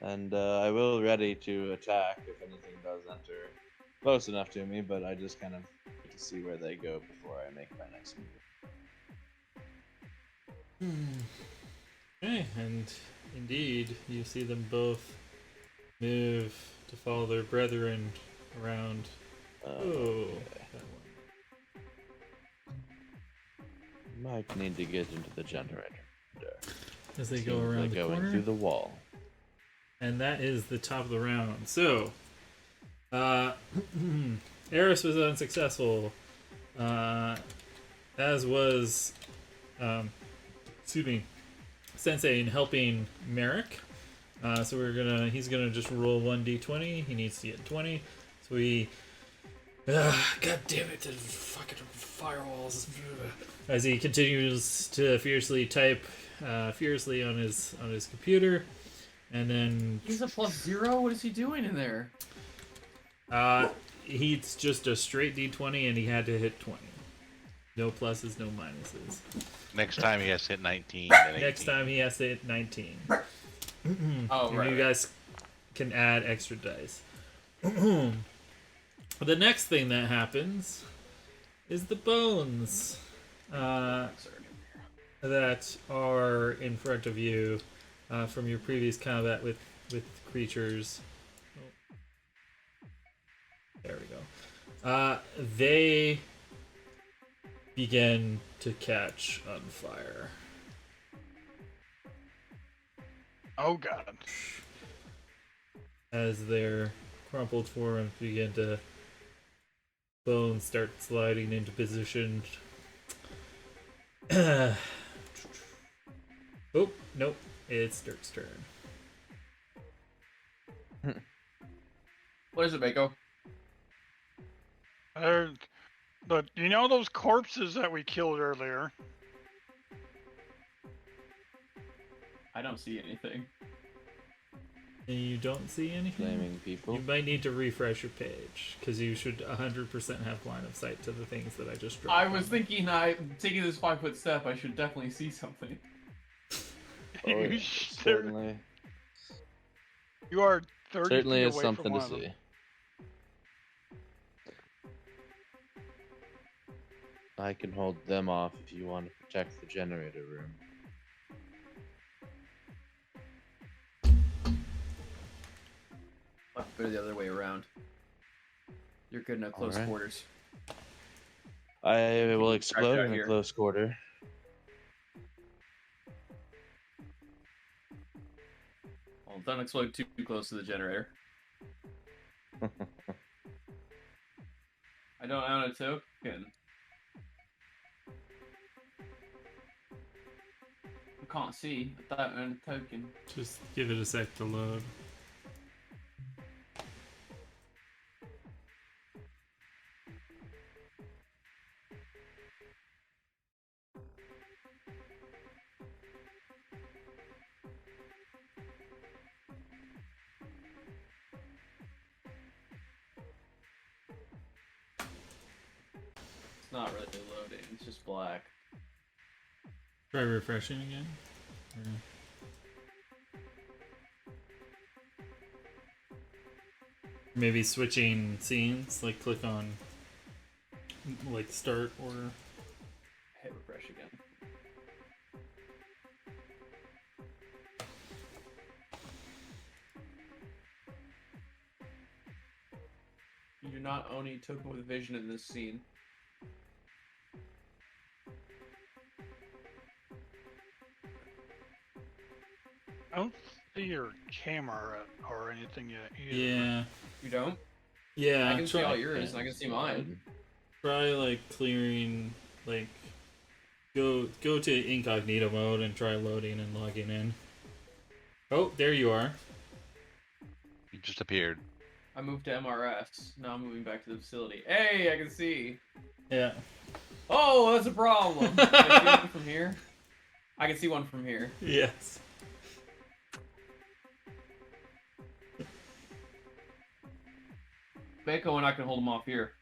Speaker 7: And I will ready to attack if anything does enter close enough to me, but I just kind of get to see where they go before I make my next move.
Speaker 1: Okay, and indeed, you see them both move to follow their brethren around. Oh, that one.
Speaker 7: Might need to get into the generator.
Speaker 1: As they
Speaker 7: Seems
Speaker 1: go around the
Speaker 7: they're going
Speaker 1: corner.
Speaker 7: through the wall.
Speaker 1: And that is the top of the round. So, Eris was unsuccessful, as was, excuse me, Sensei in helping Merrick. So he's gonna just roll 1d20. He needs to get 20. So God damn it, the fucking firewalls. As he continues to fiercely type, fiercely on his computer. And then
Speaker 3: He's a +0? What is he doing in there?
Speaker 1: he's just a straight d20 and he had to hit 20. No pluses, no minuses.
Speaker 6: Next time he has to hit 19. And
Speaker 1: Next
Speaker 6: 18.
Speaker 1: time he has to hit 19.
Speaker 3: Oh,
Speaker 1: And
Speaker 3: right.
Speaker 1: you guys can add extra dice. The next thing that happens is the bones that are in front of you from your previous combat with creatures. Oh. There we go. They begin to catch on fire.
Speaker 2: Oh god.
Speaker 1: As their crumpled forms begin to bones start sliding into position. Oh, nope. It's Dirk's turn.
Speaker 3: What is it, Mako?
Speaker 2: But you know those corpses that we killed earlier?
Speaker 3: I don't see anything.
Speaker 1: And you don't see anything?
Speaker 7: Flaming people.
Speaker 1: You might need to refresh your page, because you should 100% have line of sight to the things that I just dropped.
Speaker 3: I was thinking taking this 5-foot step, I should definitely see something.
Speaker 7: Oh, yeah,
Speaker 2: You
Speaker 7: certainly.
Speaker 2: You are 30
Speaker 7: Certainly
Speaker 2: feet
Speaker 7: is
Speaker 2: away
Speaker 7: something
Speaker 2: from
Speaker 7: to
Speaker 2: one of them.
Speaker 7: see. I can hold them off if you want to protect the generator room.
Speaker 3: Let's go the other way around. You're good in close
Speaker 7: Alright.
Speaker 3: quarters.
Speaker 7: I will
Speaker 3: out
Speaker 7: explode in
Speaker 3: here.
Speaker 7: a close quarter.
Speaker 3: Well, don't explode too close to the generator. I don't own a token. I can't see. I don't own a token.
Speaker 1: Just give it a sec to load.
Speaker 3: not really loading. It's just black.
Speaker 1: Try refreshing again. Or- Maybe switching scenes, like click on like start or
Speaker 3: Hit refresh again. You do not own a token with vision in this scene.
Speaker 2: I don't see your camera or anything yet either.
Speaker 1: yeah.
Speaker 3: You don't?
Speaker 1: Yeah,
Speaker 3: I can see
Speaker 1: try,
Speaker 3: all yours, and I can see mine.
Speaker 1: try like clearing, like go to incognito mode and try loading and logging in. Oh, there you are.
Speaker 6: You just appeared.
Speaker 3: I moved to MRS. Now I'm moving back to the facility. Hey, I can see.
Speaker 1: Yeah.
Speaker 3: Oh, that's a problem. Can I see one from here? I can see one from here.
Speaker 1: Yes.
Speaker 3: Mako and I can hold him off here.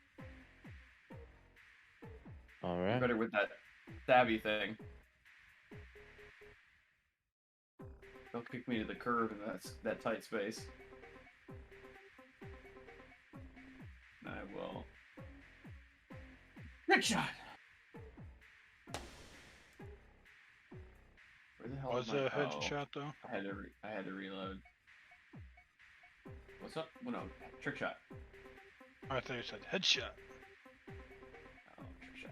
Speaker 7: All right.
Speaker 3: Better with that stabby thing. Don't kick me to the curb in that tight space. I will. Trick shot. Where the hell
Speaker 2: Was
Speaker 3: is my
Speaker 2: a
Speaker 3: bow?
Speaker 2: headshot though?
Speaker 3: I had to reload. What's up? Oh, no, trick shot.
Speaker 2: I thought you said headshot.
Speaker 3: Oh, trick shot.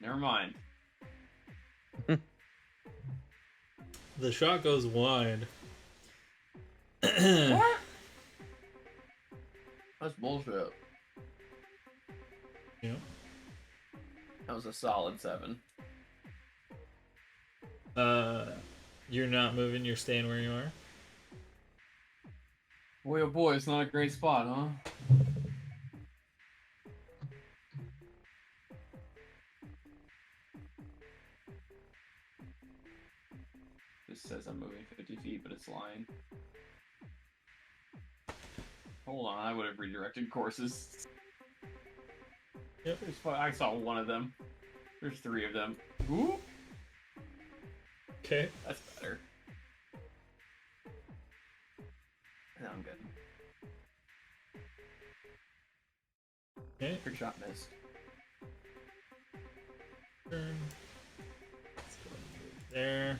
Speaker 3: Never mind.
Speaker 1: The shot goes wide.
Speaker 3: What? That's bullshit.
Speaker 1: Yeah.
Speaker 3: That was a solid 7.
Speaker 1: You're not moving, you're staying where you are.
Speaker 3: Boy, oh boy, it's not a great spot, huh? This says I'm moving 50 feet, but it's lying. Hold on, I would have redirected courses.
Speaker 1: Yep.
Speaker 3: I saw one of them. There's 3 of them. Ooh,
Speaker 1: Okay.
Speaker 3: that's better. Now I'm good.
Speaker 1: Okay.
Speaker 3: Trick shot missed.
Speaker 1: Turn. Let's go there.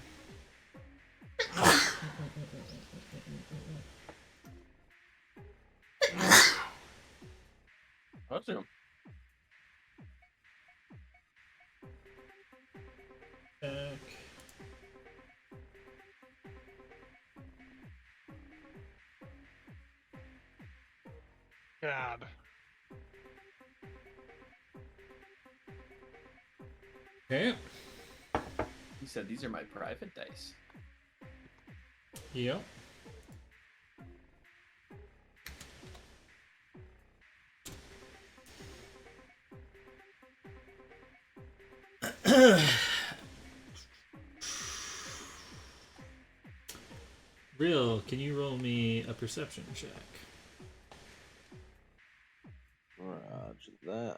Speaker 3: Touch him.
Speaker 1: Back.
Speaker 2: God.
Speaker 1: Okay.
Speaker 3: He said these are my private dice.
Speaker 1: Yep. Real, can you roll me a perception check?
Speaker 7: Roger that.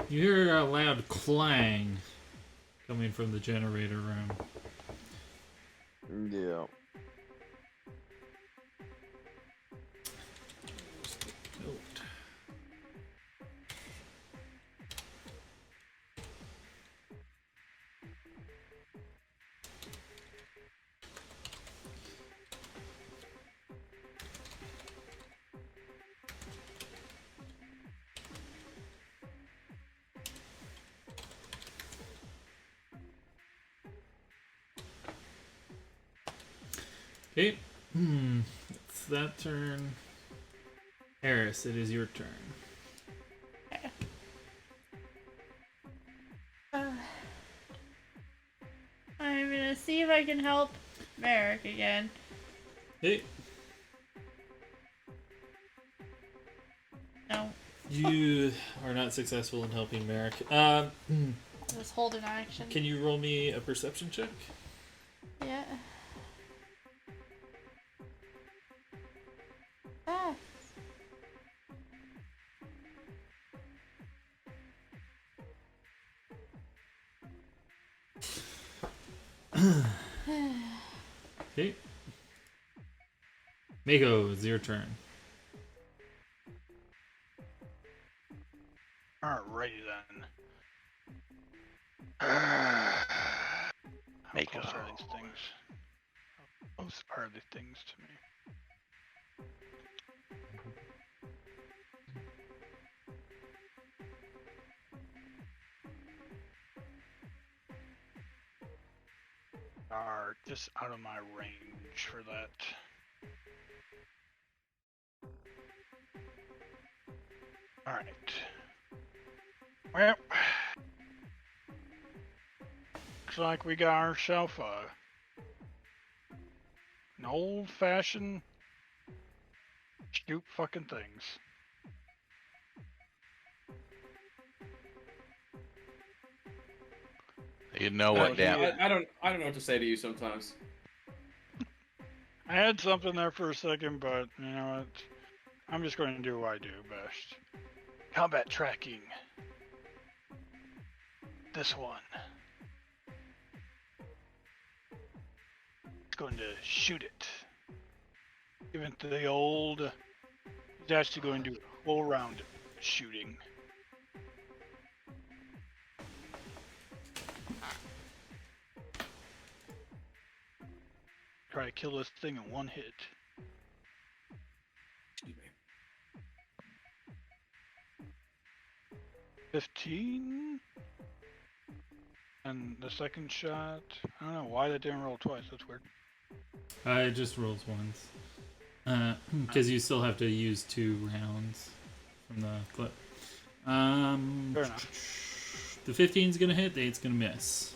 Speaker 1: You hear a loud clang coming from the generator room.
Speaker 7: Yeah.
Speaker 1: Note. Okay. It's that turn. Harris, it is your turn.
Speaker 5: I'm gonna see if I can help Merrick again.
Speaker 1: Hey.
Speaker 5: No.
Speaker 1: You are not successful in helping Merrick.
Speaker 5: Just hold an action.
Speaker 1: Can you roll me a perception check?
Speaker 5: Yeah. Ah.
Speaker 1: Okay. Mako, it's your turn.
Speaker 2: Alrighty then. How
Speaker 6: Mako.
Speaker 2: close are these things? How close are these things to me? Are just out of my range for that. Alright. Well, looks like we got ourselves an old-fashioned shoot fucking things.
Speaker 6: You know what,
Speaker 2: Yeah.
Speaker 6: damn.
Speaker 3: I don't know what to say to you sometimes.
Speaker 2: I had something there for a second, but you know what? I'm just going to do what I do best. Combat tracking. This one. It's going to shoot it. Give it the old. It's actually going to do a full round shooting. Try to kill this thing in one hit.
Speaker 3: Excuse me.
Speaker 2: 15. And the second shot, I don't know why that didn't roll twice. That's weird.
Speaker 1: It just rolls once. Because you still have to use 2 rounds from the clip.
Speaker 2: Fair enough.
Speaker 1: The 15's gonna hit, the 8's gonna miss.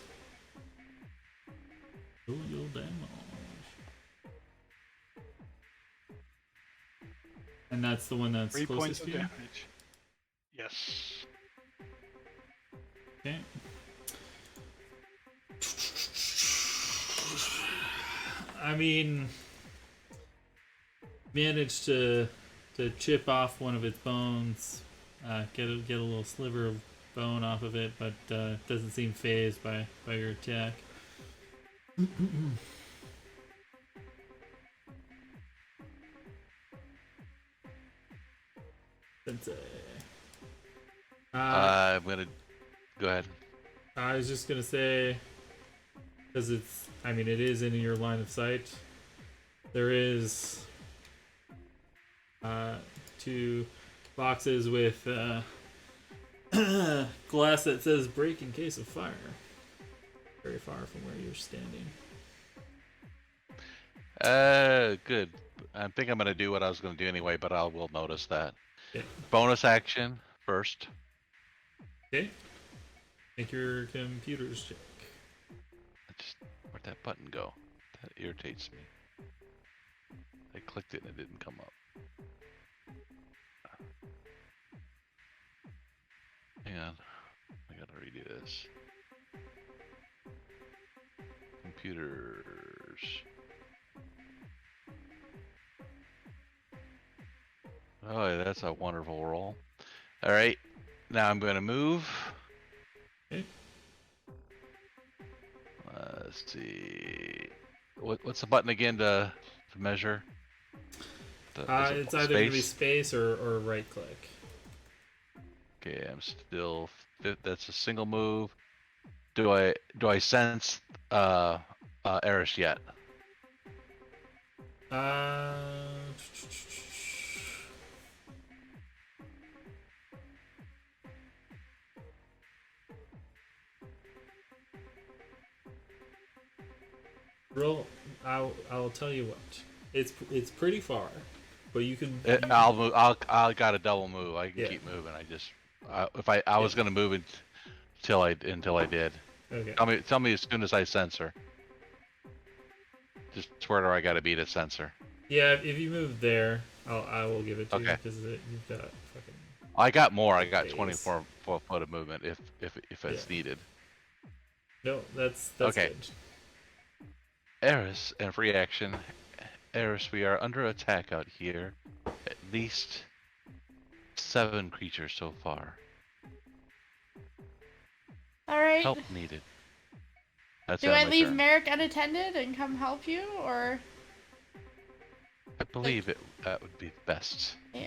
Speaker 1: Roll your damage. And that's the one that's
Speaker 2: 3 points
Speaker 1: closest
Speaker 2: of
Speaker 1: to you?
Speaker 2: damage. Yes.
Speaker 1: Okay. I mean, managed to chip off one of its bones, get a little sliver of bone off of it, but doesn't seem phased by your attack. Sensei.
Speaker 6: I'm gonna go ahead.
Speaker 1: I was just gonna say, because it's, I mean, it is in your line of sight. There is 2 boxes with glass that says "break in case of fire." Very far from where you're standing.
Speaker 6: Good. I think I'm gonna do what I was gonna do anyway, but I will notice that.
Speaker 1: Okay.
Speaker 6: Bonus action first.
Speaker 1: Okay. Make your computers check.
Speaker 6: Where'd that button go? That irritates me. I clicked it and it didn't come up. Hang on. I gotta redo this. Computers. Oh, that's a wonderful roll. Alright. Now I'm gonna move.
Speaker 1: Okay.
Speaker 6: Let's see. What's the button again to measure? Is it
Speaker 1: It's either going to be space or right click.
Speaker 6: Okay, I'm still. That's a single move. Do I sense Eris yet?
Speaker 1: Roll. I'll tell you what. It's pretty far, but you can.
Speaker 6: I'll move. I got a double move. I can
Speaker 1: Yeah.
Speaker 6: keep moving. I just if I was gonna move until I did.
Speaker 1: Okay.
Speaker 6: Tell me as soon as I sense her. Just where do I gotta be to sense her?
Speaker 1: Yeah, if you move there, I will give it to you
Speaker 6: Okay.
Speaker 1: because you've got fucking
Speaker 6: I got more. I got
Speaker 1: Days.
Speaker 6: 24 foot of movement if it's needed.
Speaker 1: No, that's
Speaker 6: Okay.
Speaker 1: good.
Speaker 6: Eris and free action. Eris, we are under attack out here. At least 7 creatures so far.
Speaker 5: All right.
Speaker 6: Help needed. That's
Speaker 5: Do
Speaker 6: it on
Speaker 5: I
Speaker 6: my
Speaker 5: leave
Speaker 6: turn.
Speaker 5: Merrick unattended and come help you, or?
Speaker 6: I believe that would be best.
Speaker 5: Yeah.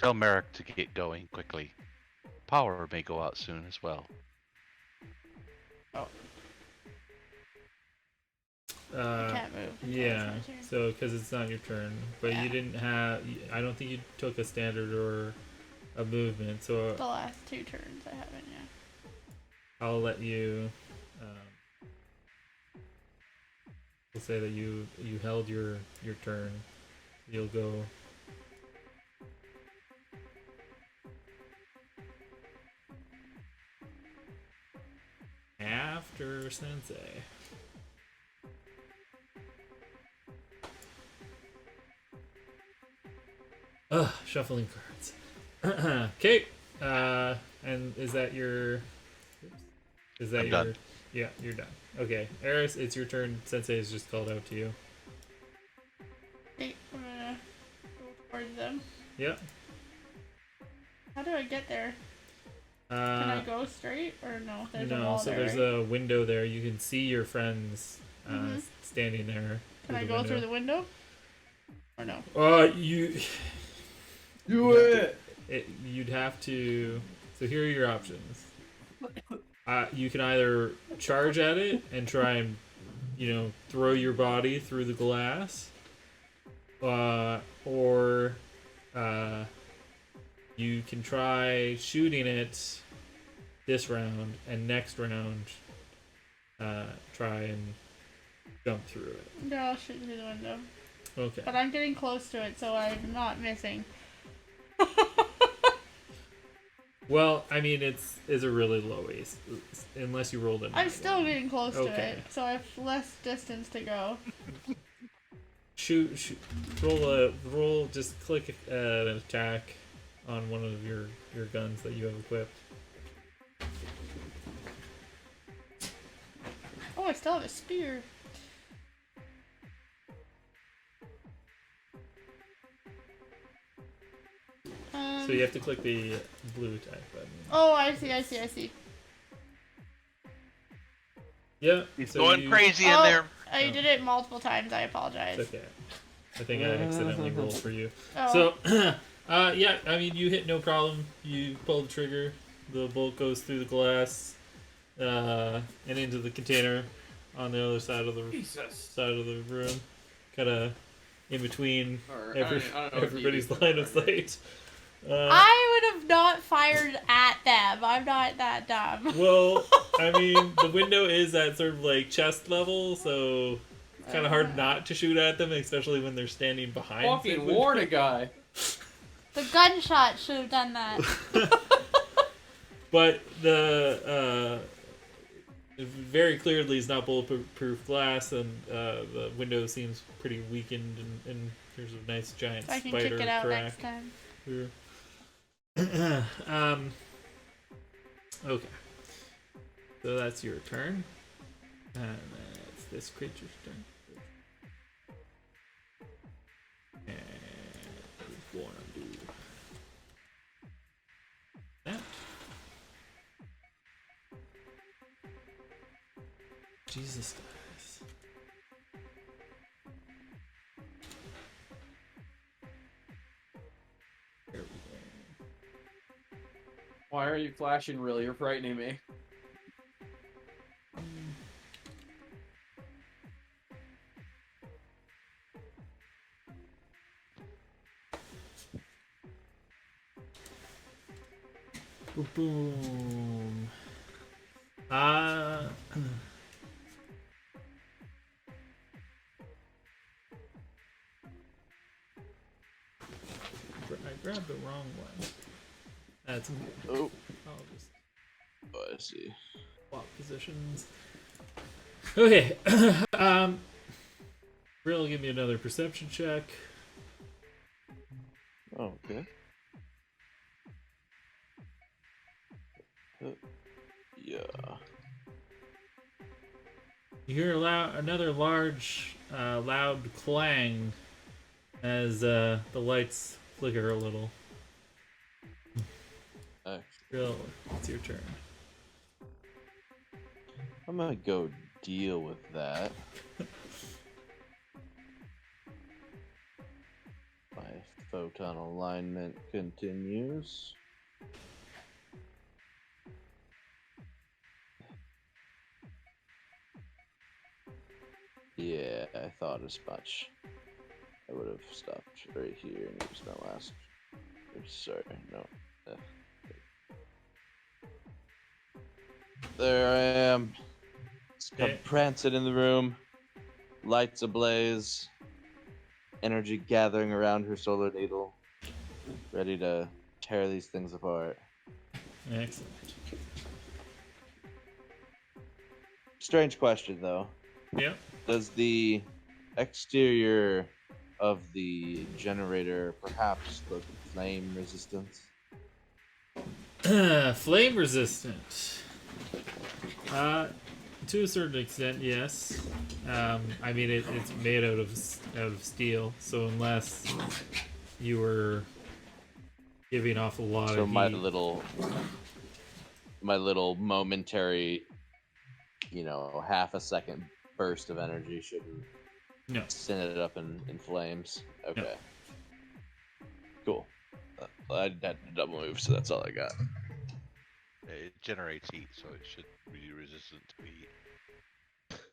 Speaker 6: Tell Merrick to get going quickly. Power may go out soon as well.
Speaker 5: I can't move. until it's
Speaker 1: Yeah.
Speaker 5: my turn.
Speaker 1: So because it's not your turn, but
Speaker 5: Yeah.
Speaker 1: you didn't have. I don't think you took a standard or a movement. So
Speaker 5: The last 2 turns I haven't yet.
Speaker 1: I'll let you. We'll say that you held your turn. You'll go. After Sensei. Ugh, shuffling cards. Okay. And is that your? Oops. Is that
Speaker 6: I'm
Speaker 1: your?
Speaker 6: done.
Speaker 1: Yeah, you're done. Okay, Eris, it's your turn. Sensei has just called out to you.
Speaker 5: Okay, I'm gonna go towards them.
Speaker 1: Yep.
Speaker 5: How do I get there? Can I go straight or no? There's a
Speaker 1: No,
Speaker 5: wall
Speaker 1: so
Speaker 5: there.
Speaker 1: there's
Speaker 5: right?
Speaker 1: a window there. You can see your friends
Speaker 5: Mhm.
Speaker 1: standing there.
Speaker 5: Can I go through the window? Or no?
Speaker 1: You.
Speaker 3: Do it!
Speaker 1: You'd have to. So here are your options. You can either charge at it and try and, throw your body through the glass, or you can try shooting it this round, and next round, try and jump through it.
Speaker 5: No, I'll shoot through the window.
Speaker 1: Okay.
Speaker 5: But I'm getting close to it, so I'm not missing.
Speaker 1: Well, I mean, it's a really low ace, unless you rolled it.
Speaker 5: I'm still getting close to
Speaker 1: Okay.
Speaker 5: it, so I have less distance to go.
Speaker 1: Shoot. Roll. Just click an attack on one of your guns that you have equipped.
Speaker 5: Oh, I still have a spear.
Speaker 1: So you have to click the blue attack button.
Speaker 5: Oh, I see.
Speaker 1: Yeah.
Speaker 6: He's
Speaker 1: so
Speaker 6: going
Speaker 1: you-
Speaker 6: crazy in
Speaker 5: Oh,
Speaker 6: there.
Speaker 5: I
Speaker 1: Oh.
Speaker 5: did it multiple times. I apologize.
Speaker 1: It's okay. I think I accidentally rolled for you.
Speaker 5: Oh.
Speaker 1: So, yeah. I mean, you hit no problem. You pull the trigger. The bolt goes through the glass, and into the container on the other side of the room, kind of in between
Speaker 3: Or, I don't know what
Speaker 1: everybody's
Speaker 3: you
Speaker 1: line of sight.
Speaker 5: I would have not fired at them. I'm not that dumb.
Speaker 1: Well, I mean, the window is at sort of like chest level, so it's kind of hard not to shoot at them, especially when they're standing behind. the
Speaker 3: Fucking
Speaker 1: window.
Speaker 3: warn a guy.
Speaker 5: The gunshot should have done that.
Speaker 1: But the very clearly is not bulletproof glass, and the window seems pretty weakened, and there's a nice giant
Speaker 5: So I can
Speaker 1: spider
Speaker 5: kick it out
Speaker 1: crack.
Speaker 5: next time.
Speaker 1: Here. Okay. So that's your turn. And that's this creature's turn. And we're gonna do that. Jesus, guys. There we go.
Speaker 3: Why are you flashing really? You're frightening me.
Speaker 1: Boom, boom. I grabbed the wrong one. That's
Speaker 7: Oh,
Speaker 1: I'll just
Speaker 7: I see.
Speaker 1: swap positions. Okay. Brill, give me another perception check.
Speaker 7: Oh, okay. Yeah.
Speaker 1: You hear another large, loud clang as the lights flicker a little. Real, it's your turn.
Speaker 7: I'm gonna go deal with that. My photon alignment continues. Yeah, I thought as much. I would have stopped right here and used my last. Sorry, no. There I am. Just come
Speaker 1: Okay.
Speaker 7: prancing in the room. Lights ablaze. Energy gathering around her solar needle. Ready to tear these things apart.
Speaker 1: Excellent.
Speaker 7: Strange question, though.
Speaker 1: Yep.
Speaker 7: Does the exterior of the generator perhaps look flame resistant?
Speaker 1: Flame resistant. To a certain extent, yes. I mean, it's made out of steel, so unless you were giving off a lot
Speaker 7: So
Speaker 1: of
Speaker 7: my
Speaker 1: heat,
Speaker 7: little momentary, half a second burst of energy shouldn't
Speaker 1: no.
Speaker 7: send it up in flames. Okay. Cool. I had to double move, so that's all I got.
Speaker 6: It generates heat, so it should be resistant to heat.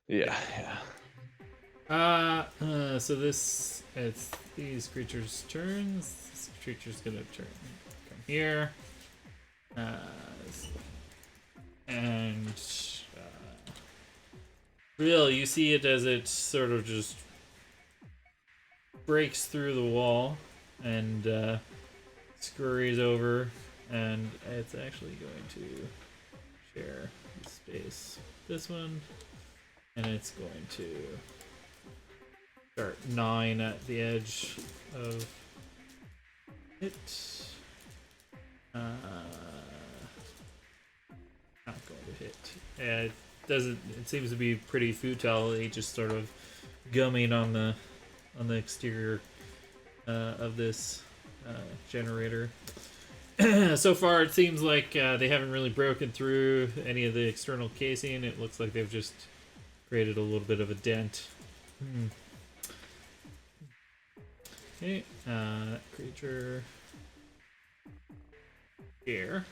Speaker 7: Yeah.
Speaker 1: So it's these creatures' turns. This creature's gonna come here. And really, you see it as it sort of just breaks through the wall and scurries over, and it's actually going to share space with this one, and it's going to start gnawing at the edge of it. Not going to hit. It doesn't. It seems to be pretty futile. He just sort of gumming on the exterior of this generator. So far, it seems like they haven't really broken through any of the external casing. It looks like they've just created a little bit of a dent. Okay, that creature here.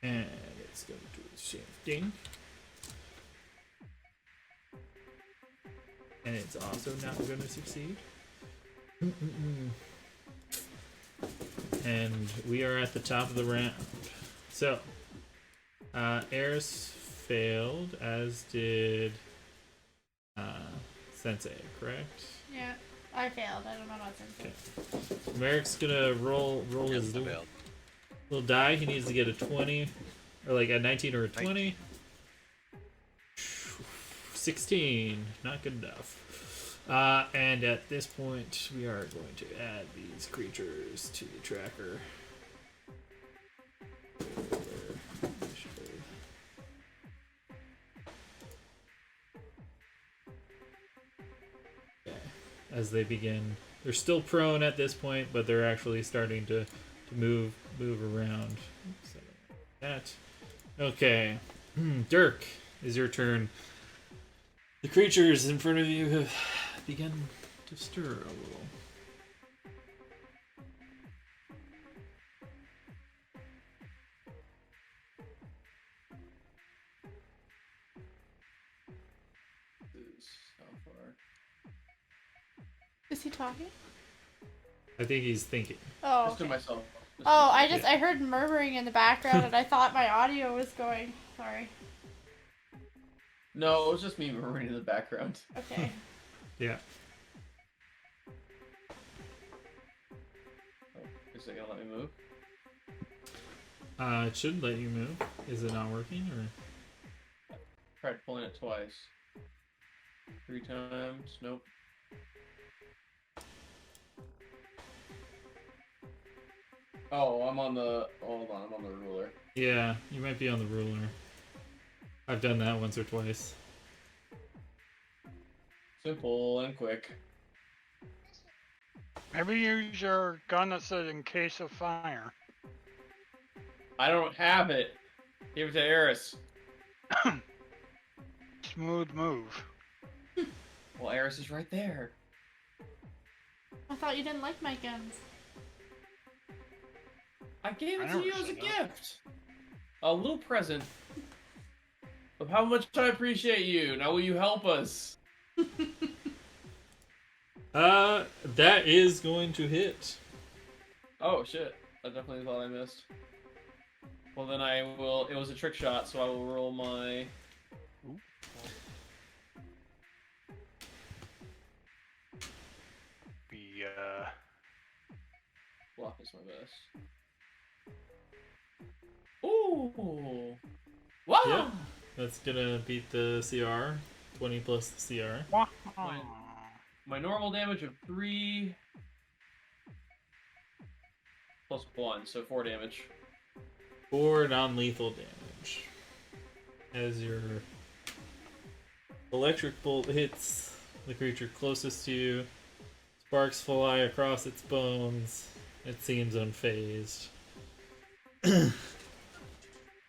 Speaker 1: And it's going to do the same thing. And it's also not going to succeed. And we are at the top of the round. So, Eris failed, as did Sensei, correct?
Speaker 5: Yeah, I failed. I don't know about Sensei.
Speaker 1: Okay. Merrick's gonna roll his little die. He needs to get a 20, or like a 19 or a 20. 16, not good enough. And at this point, we are going to add these creatures to the tracker. As they begin, they're still prone at this point, but they're actually starting to move around. So that. Okay, Dirk, is your turn. The creatures in front of you have begun to stir a little.
Speaker 3: How far?
Speaker 5: Is he talking?
Speaker 1: I think he's thinking.
Speaker 5: Oh.
Speaker 3: Just to
Speaker 5: Okay.
Speaker 3: myself.
Speaker 5: Oh, I heard murmuring in the background and I thought my audio was going. Sorry.
Speaker 3: No, it was just me murmuring in the background.
Speaker 5: Okay.
Speaker 1: Yeah.
Speaker 3: Oh, is it gonna let me move?
Speaker 1: It should let you move. Is it not working, or?
Speaker 3: Tried pulling it twice. 3 times. Nope. Oh, I'm on the. Hold on, I'm on the ruler.
Speaker 1: Yeah, you might be on the ruler. I've done that once or twice.
Speaker 3: Simple and quick.
Speaker 2: Maybe use your gun that said in case of fire.
Speaker 3: I don't have it. Give it to Eris.
Speaker 2: Smooth move.
Speaker 3: Well, Eris is right there.
Speaker 5: I thought you didn't like my guns.
Speaker 3: I gave
Speaker 2: I
Speaker 3: it to
Speaker 2: never
Speaker 3: you as a
Speaker 2: said that.
Speaker 3: gift. A little present of how much I appreciate you. Now will you help us?
Speaker 1: That is going to hit.
Speaker 3: Oh shit. I definitely thought I missed. Well then I will. It was a trick shot, so I will roll my.
Speaker 2: Be
Speaker 3: Block is my best. Ooh. Wow.
Speaker 1: Yep. That's gonna beat the CR. 20 plus the CR.
Speaker 3: My normal damage of 3 plus 1, so 4 damage.
Speaker 1: 4 non-lethal damage. As your electric bolt hits the creature closest to you, sparks fly across its bones. It seems unfazed.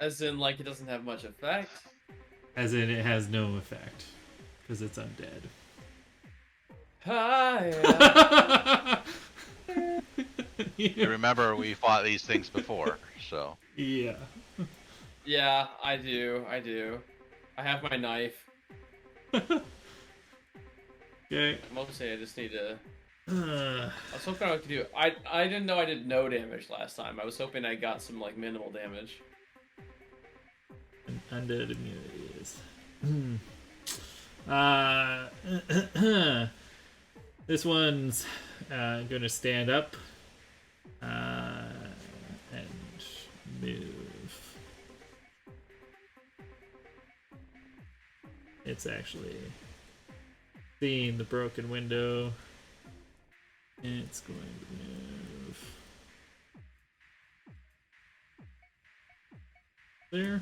Speaker 3: As in, like, it doesn't have much effect.
Speaker 1: As in, it has no effect. Because it's undead.
Speaker 3: Hi.
Speaker 6: You remember we fought these things before, so.
Speaker 1: Yeah.
Speaker 3: Yeah, I do. I have my knife.
Speaker 1: Okay.
Speaker 3: Mostly I just need to... I was hoping I could do... I didn't know I did no damage last time. I was hoping I got some, like, minimal damage.
Speaker 1: Undead immunities. This one's gonna stand up and move. It's actually seeing the broken window. It's going to move there.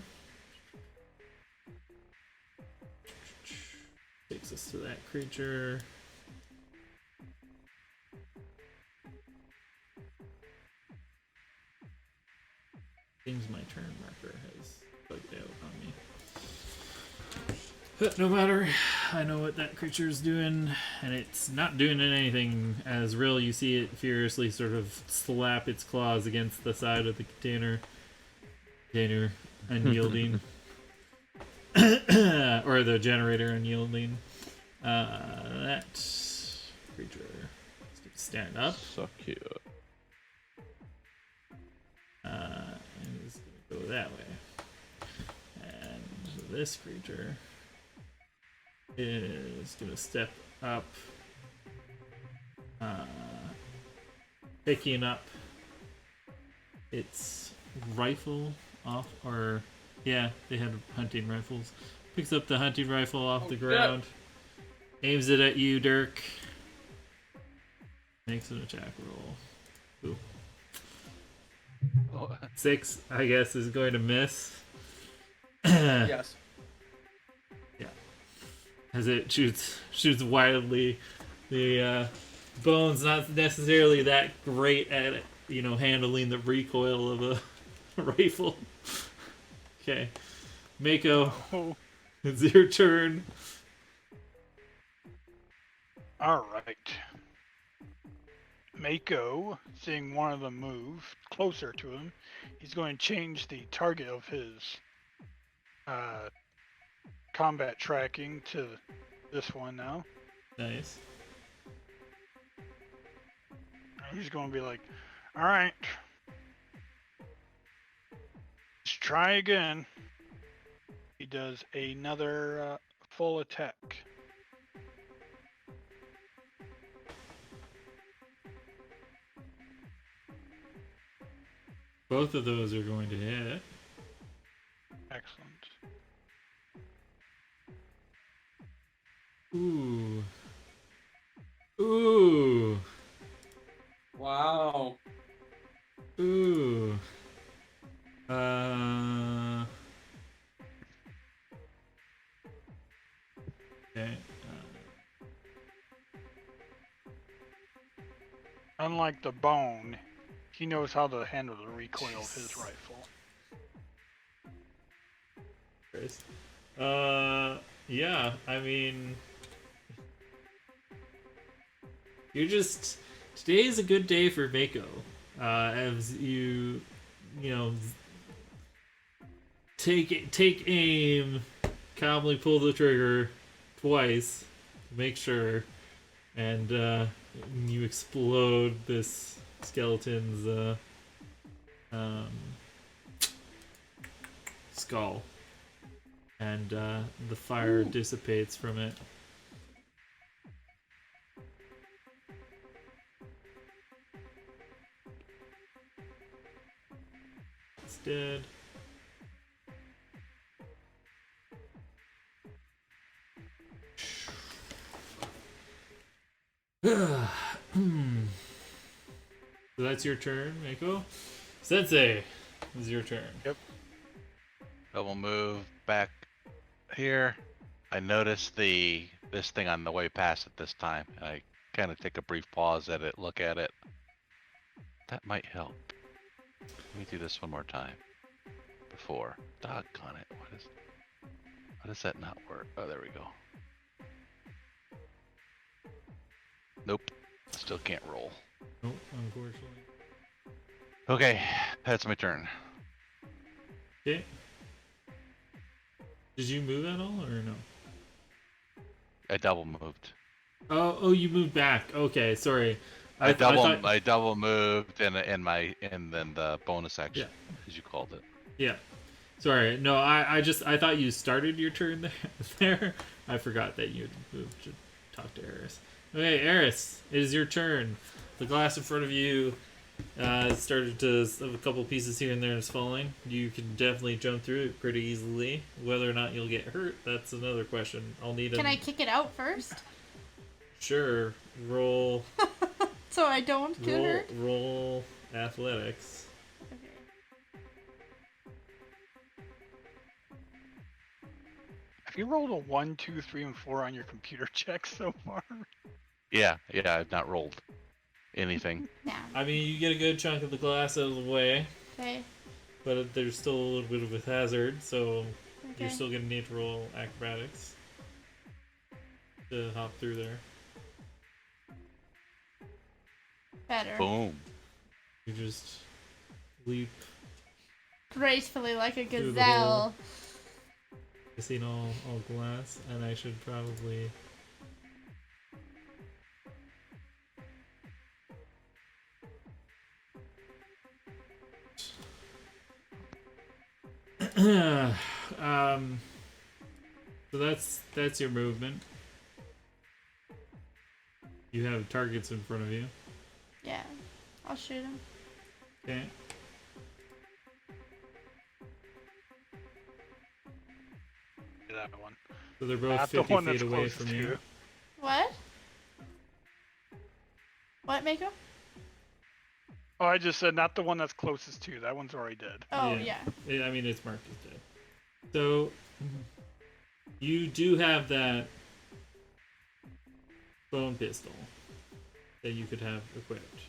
Speaker 1: Takes us to that creature. Seems my turn marker has bugged out on me. But no matter, I know what that creature is doing, and it's not doing anything as real. You see it furiously sort of slap its claws against the side of the container unyielding. Or the generator unyielding. That creature is going to stand up.
Speaker 4: So cute.
Speaker 1: And is going to go that way. And this creature is going to step up, picking up its rifle off, or yeah, they had hunting rifles. Picks up the hunting rifle off the ground, aims it at you, Dirk. Makes an attack roll. Ooh. 6, I guess, is going to miss.
Speaker 3: Yes.
Speaker 1: As it shoots wildly. The bone's not necessarily that great at handling the recoil of a rifle. Okay, Mako, it's your turn.
Speaker 2: all right. Mako, seeing one of them move closer to him, he's going to change the target of his combat tracking to this one now.
Speaker 1: Nice.
Speaker 2: He's going to be like, all right, let's try again. He does another full attack.
Speaker 1: Both of those are going to hit.
Speaker 2: Excellent.
Speaker 1: Ooh. Ooh.
Speaker 3: Wow.
Speaker 1: Ooh. Okay.
Speaker 2: Unlike the bone, he knows how to handle the recoil of his rifle.
Speaker 1: Christ. Yeah, I mean, today is a good day for Mako. As you know, take aim, calmly pull the trigger twice, make sure, and you explode this skeleton's skull, and the fire dissipates from it. It's dead. So that's your turn, Mako. Sensei, it's your turn.
Speaker 2: Yep.
Speaker 6: I will move back here. I noticed this thing on the way past it this time. I kind of take a brief pause at it, look at it. That might help. Let me do this one more time. Before. Doggone it. Why does that not work? Oh, there we go. Nope. Still can't roll.
Speaker 1: Nope, unfortunately.
Speaker 6: Okay, that's my turn.
Speaker 1: Okay. Did you move at all, or no?
Speaker 6: I double moved.
Speaker 1: Oh, you moved back. Okay, sorry.
Speaker 6: I
Speaker 1: thought-
Speaker 6: double moved and then the bonus action, as you called it.
Speaker 1: Yeah. Sorry. No, I thought you started your turn there. I forgot that you moved to talk to Eris. Okay, Eris, it is your turn. The glass in front of you started to a couple pieces here and there is falling. You can definitely jump through it pretty easily. Whether or not you'll get hurt, that's another question. I'll need
Speaker 5: Can I kick it out first?
Speaker 1: Sure. Roll.
Speaker 5: So I don't get hurt?
Speaker 1: Roll athletics.
Speaker 5: Okay.
Speaker 2: Have you rolled a 1, 2, 3, and 4 on your computer check so far?
Speaker 6: Yeah, I've not rolled anything.
Speaker 5: Nah.
Speaker 1: I mean, you get a good chunk of the glass out of the way,
Speaker 5: Okay.
Speaker 1: but there's still a little bit of a hazard, so you're
Speaker 5: Okay.
Speaker 1: still going to need to roll acrobatics to hop through there.
Speaker 5: Better.
Speaker 6: Boom.
Speaker 1: You just leap,
Speaker 5: Gracefully like a
Speaker 1: Through the
Speaker 5: gazelle.
Speaker 1: missing all glass, and I should probably... So that's your movement. You have targets in front of you.
Speaker 5: Yeah. I'll shoot him.
Speaker 1: Okay.
Speaker 2: That one.
Speaker 1: So they're both
Speaker 2: Not the
Speaker 1: 50
Speaker 2: one
Speaker 1: feet
Speaker 2: that's
Speaker 1: away
Speaker 2: closest
Speaker 1: from
Speaker 2: to
Speaker 1: you.
Speaker 2: you.
Speaker 5: What? What, Mako?
Speaker 2: Oh, I just said not the one that's closest to you. That one's already dead.
Speaker 5: Oh,
Speaker 1: Yeah.
Speaker 5: yeah.
Speaker 1: I mean, it's marked as dead. So, you do have that bone pistol that you could have equipped.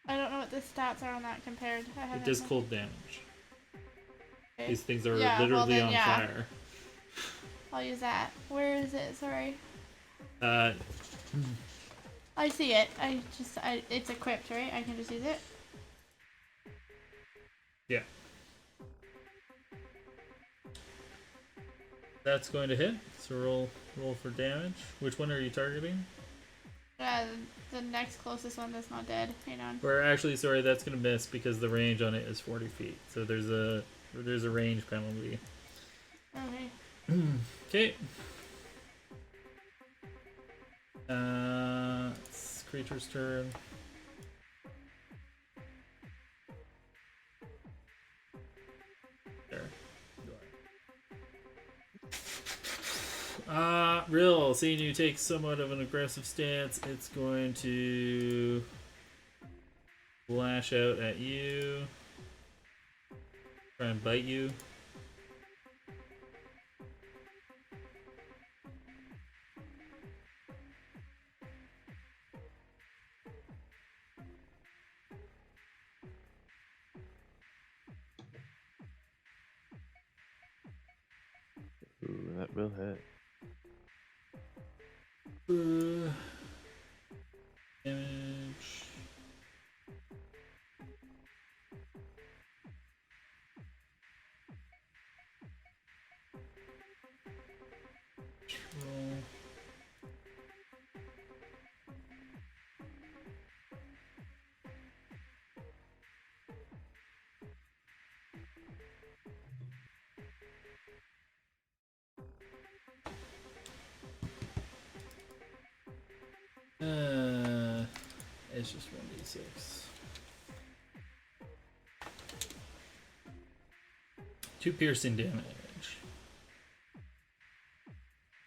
Speaker 5: I don't know what the stats are on that compared. I
Speaker 1: It
Speaker 5: haven't
Speaker 1: does
Speaker 5: looked.
Speaker 1: cold damage.
Speaker 5: Okay.
Speaker 1: These things are
Speaker 5: Yeah, well
Speaker 1: literally
Speaker 5: then,
Speaker 1: on
Speaker 5: yeah.
Speaker 1: fire.
Speaker 5: I'll use that. Where is it? Sorry.
Speaker 1: Uh,
Speaker 5: I see it. It's equipped, right? I can just use it.
Speaker 1: yeah. That's going to hit. So roll for damage. Which one are you targeting?
Speaker 5: The next closest one that's not dead. Hang on.
Speaker 1: Or actually, sorry, that's going to miss because the range on it is 40 feet. So there's a range penalty.
Speaker 5: Okay.
Speaker 1: Okay. It's creature's turn. There. You are. Real, seeing you take somewhat of an aggressive stance, it's going to lash out at you. Try and bite you.
Speaker 7: That will hit.
Speaker 1: Damage. Roll. It's just 1d6. 2 piercing damage.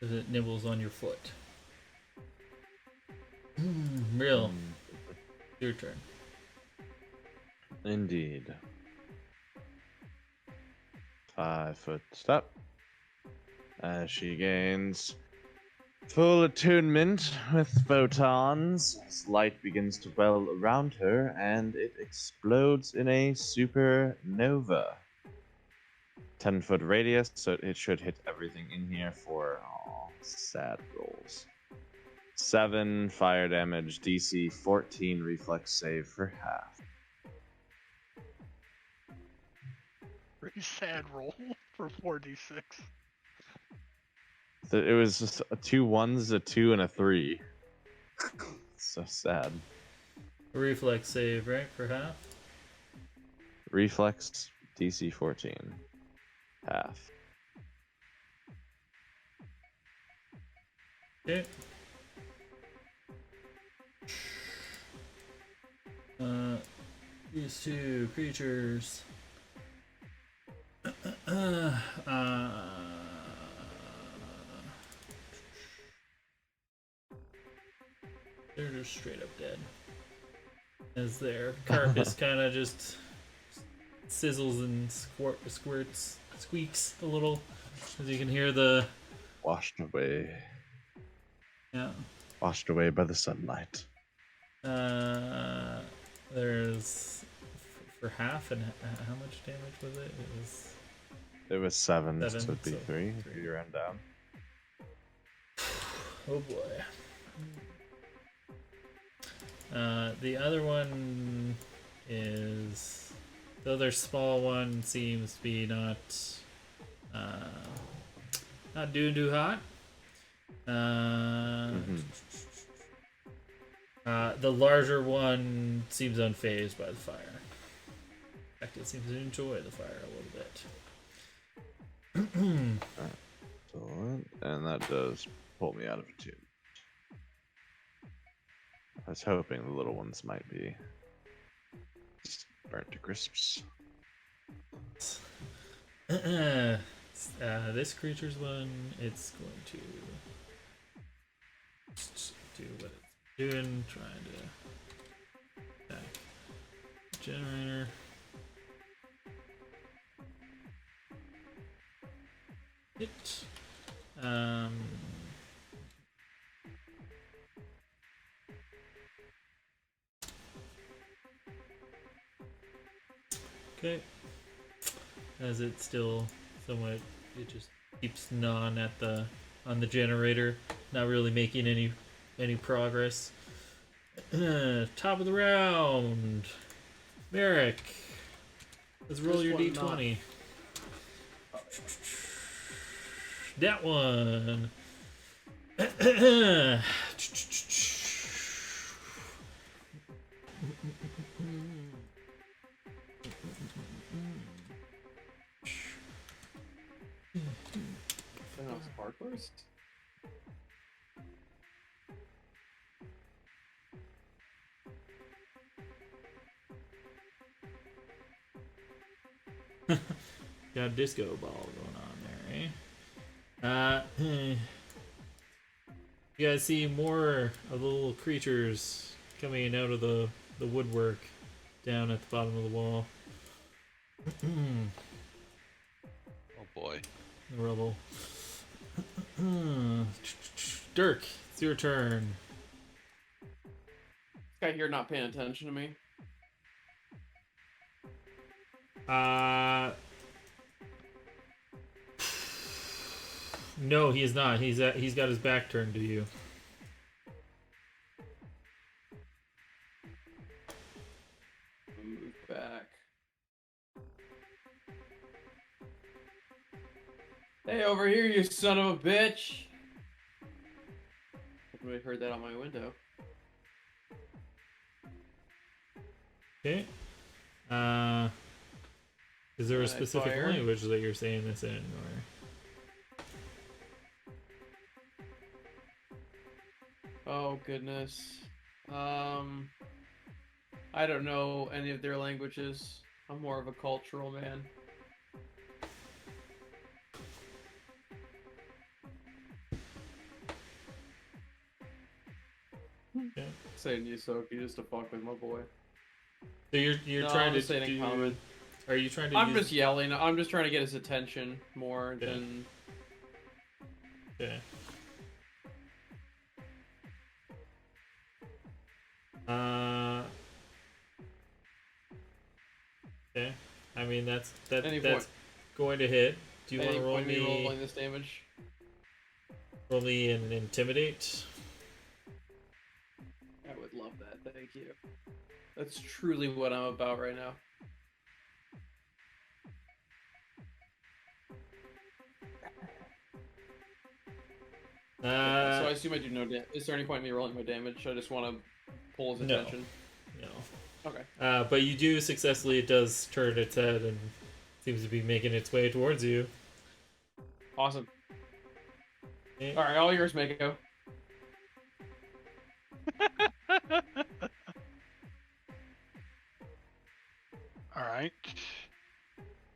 Speaker 1: As it nibbles on your foot. Real. Your turn.
Speaker 7: Indeed. 5-foot step. As she gains full attunement with photons, as light begins to well around her, and it explodes in a supernova. 10-foot radius, so it should hit everything in here for sad rolls. 7 fire damage, DC 14 reflex save for half.
Speaker 2: Pretty sad roll for 4d6.
Speaker 7: It was just 2 1s, a 2, and a 3. So sad.
Speaker 1: Reflex save, right? For half?
Speaker 7: Reflex, DC 14. Half.
Speaker 1: Okay. These two creatures. They're just straight up dead. As their carcass kind of just sizzles and squirts, squeaks a little. As you can hear the...
Speaker 7: Washed away.
Speaker 1: Yeah.
Speaker 7: Washed away by the sunlight.
Speaker 1: There's... For half, and how much damage was it?
Speaker 7: It was 7, so
Speaker 1: 7,
Speaker 7: it'd be
Speaker 1: so
Speaker 7: 3 if
Speaker 1: 3.
Speaker 7: you ran down.
Speaker 1: Oh boy. The other one is... The other small one seems to be not doing too hot. The larger one seems unfazed by the fire. In fact, it seems to enjoy the fire a little bit.
Speaker 7: And that does pull me out of a tune. I was hoping the little ones might be just burnt to crisps.
Speaker 1: This creature's one, it's going to do what it's doing, trying to attack generator. Hit. Okay. As it's still somewhat, it just keeps gnawing at on the generator, not really making any progress. Top of the round, Merrick. Let's roll your d20. That one.
Speaker 3: Sparklers?
Speaker 1: Got a disco ball going on there, eh? You guys see more of the little creatures coming out of the woodwork down at the bottom of the wall.
Speaker 6: Oh boy.
Speaker 1: The rubble. Dirk, it's your turn.
Speaker 3: This guy here not paying attention to me.
Speaker 1: No, he is not. He's got his back turned to you.
Speaker 3: Move back. Hey, over here, you son of a bitch! Everybody heard that on my window.
Speaker 1: Okay. Is there a
Speaker 3: And I
Speaker 1: specific
Speaker 3: fire.
Speaker 1: language that you're saying this in, or?
Speaker 3: Oh goodness. I don't know any of their languages. I'm more of a cultural man.
Speaker 1: Okay.
Speaker 3: Saying Yusoki just to fuck with my boy.
Speaker 1: So you're
Speaker 3: No,
Speaker 1: trying
Speaker 3: I'm
Speaker 1: to
Speaker 3: just saying in
Speaker 1: do.
Speaker 3: common.
Speaker 1: Are you trying to?
Speaker 3: I'm
Speaker 1: use...
Speaker 3: just yelling. I'm just trying to get his attention more
Speaker 1: Yeah.
Speaker 3: than.
Speaker 1: Okay. Okay. I mean that's
Speaker 3: Any
Speaker 1: that's
Speaker 3: point.
Speaker 1: going to hit. Do you want
Speaker 3: Any
Speaker 1: to roll
Speaker 3: point me
Speaker 1: me
Speaker 3: rolling this damage?
Speaker 1: roll me an intimidate?
Speaker 3: I would love that. Thank you. That's truly what I'm about right now. So I assume I do no damage. Is there any point in me rolling my damage? I just want to pull his
Speaker 1: No.
Speaker 3: attention.
Speaker 1: No.
Speaker 3: Okay.
Speaker 1: But you do successfully. It does turn its head and seems to be making its way towards you.
Speaker 3: Awesome.
Speaker 1: Okay.
Speaker 3: All right, all yours, Mako.
Speaker 2: All right.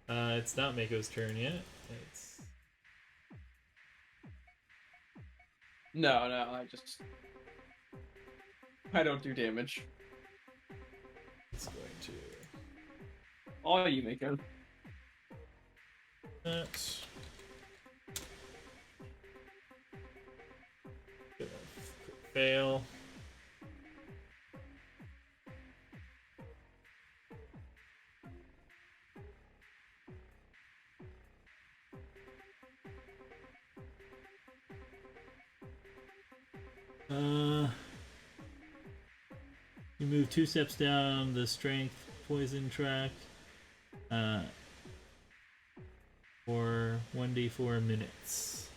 Speaker 1: It's not Mako's turn yet. It's
Speaker 3: No, I don't do damage.
Speaker 1: going to
Speaker 3: All you, Mako.
Speaker 1: that. Fail. You move 2 steps down the strength poison track for 1d4 minutes.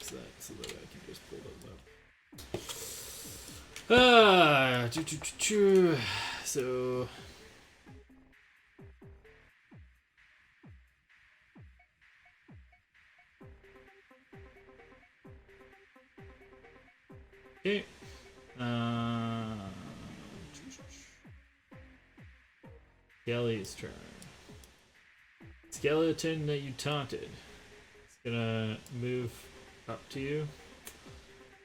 Speaker 1: So that I can just pull those up. So okay. Kelly's turn. Skeleton that you taunted. It's gonna move up to you.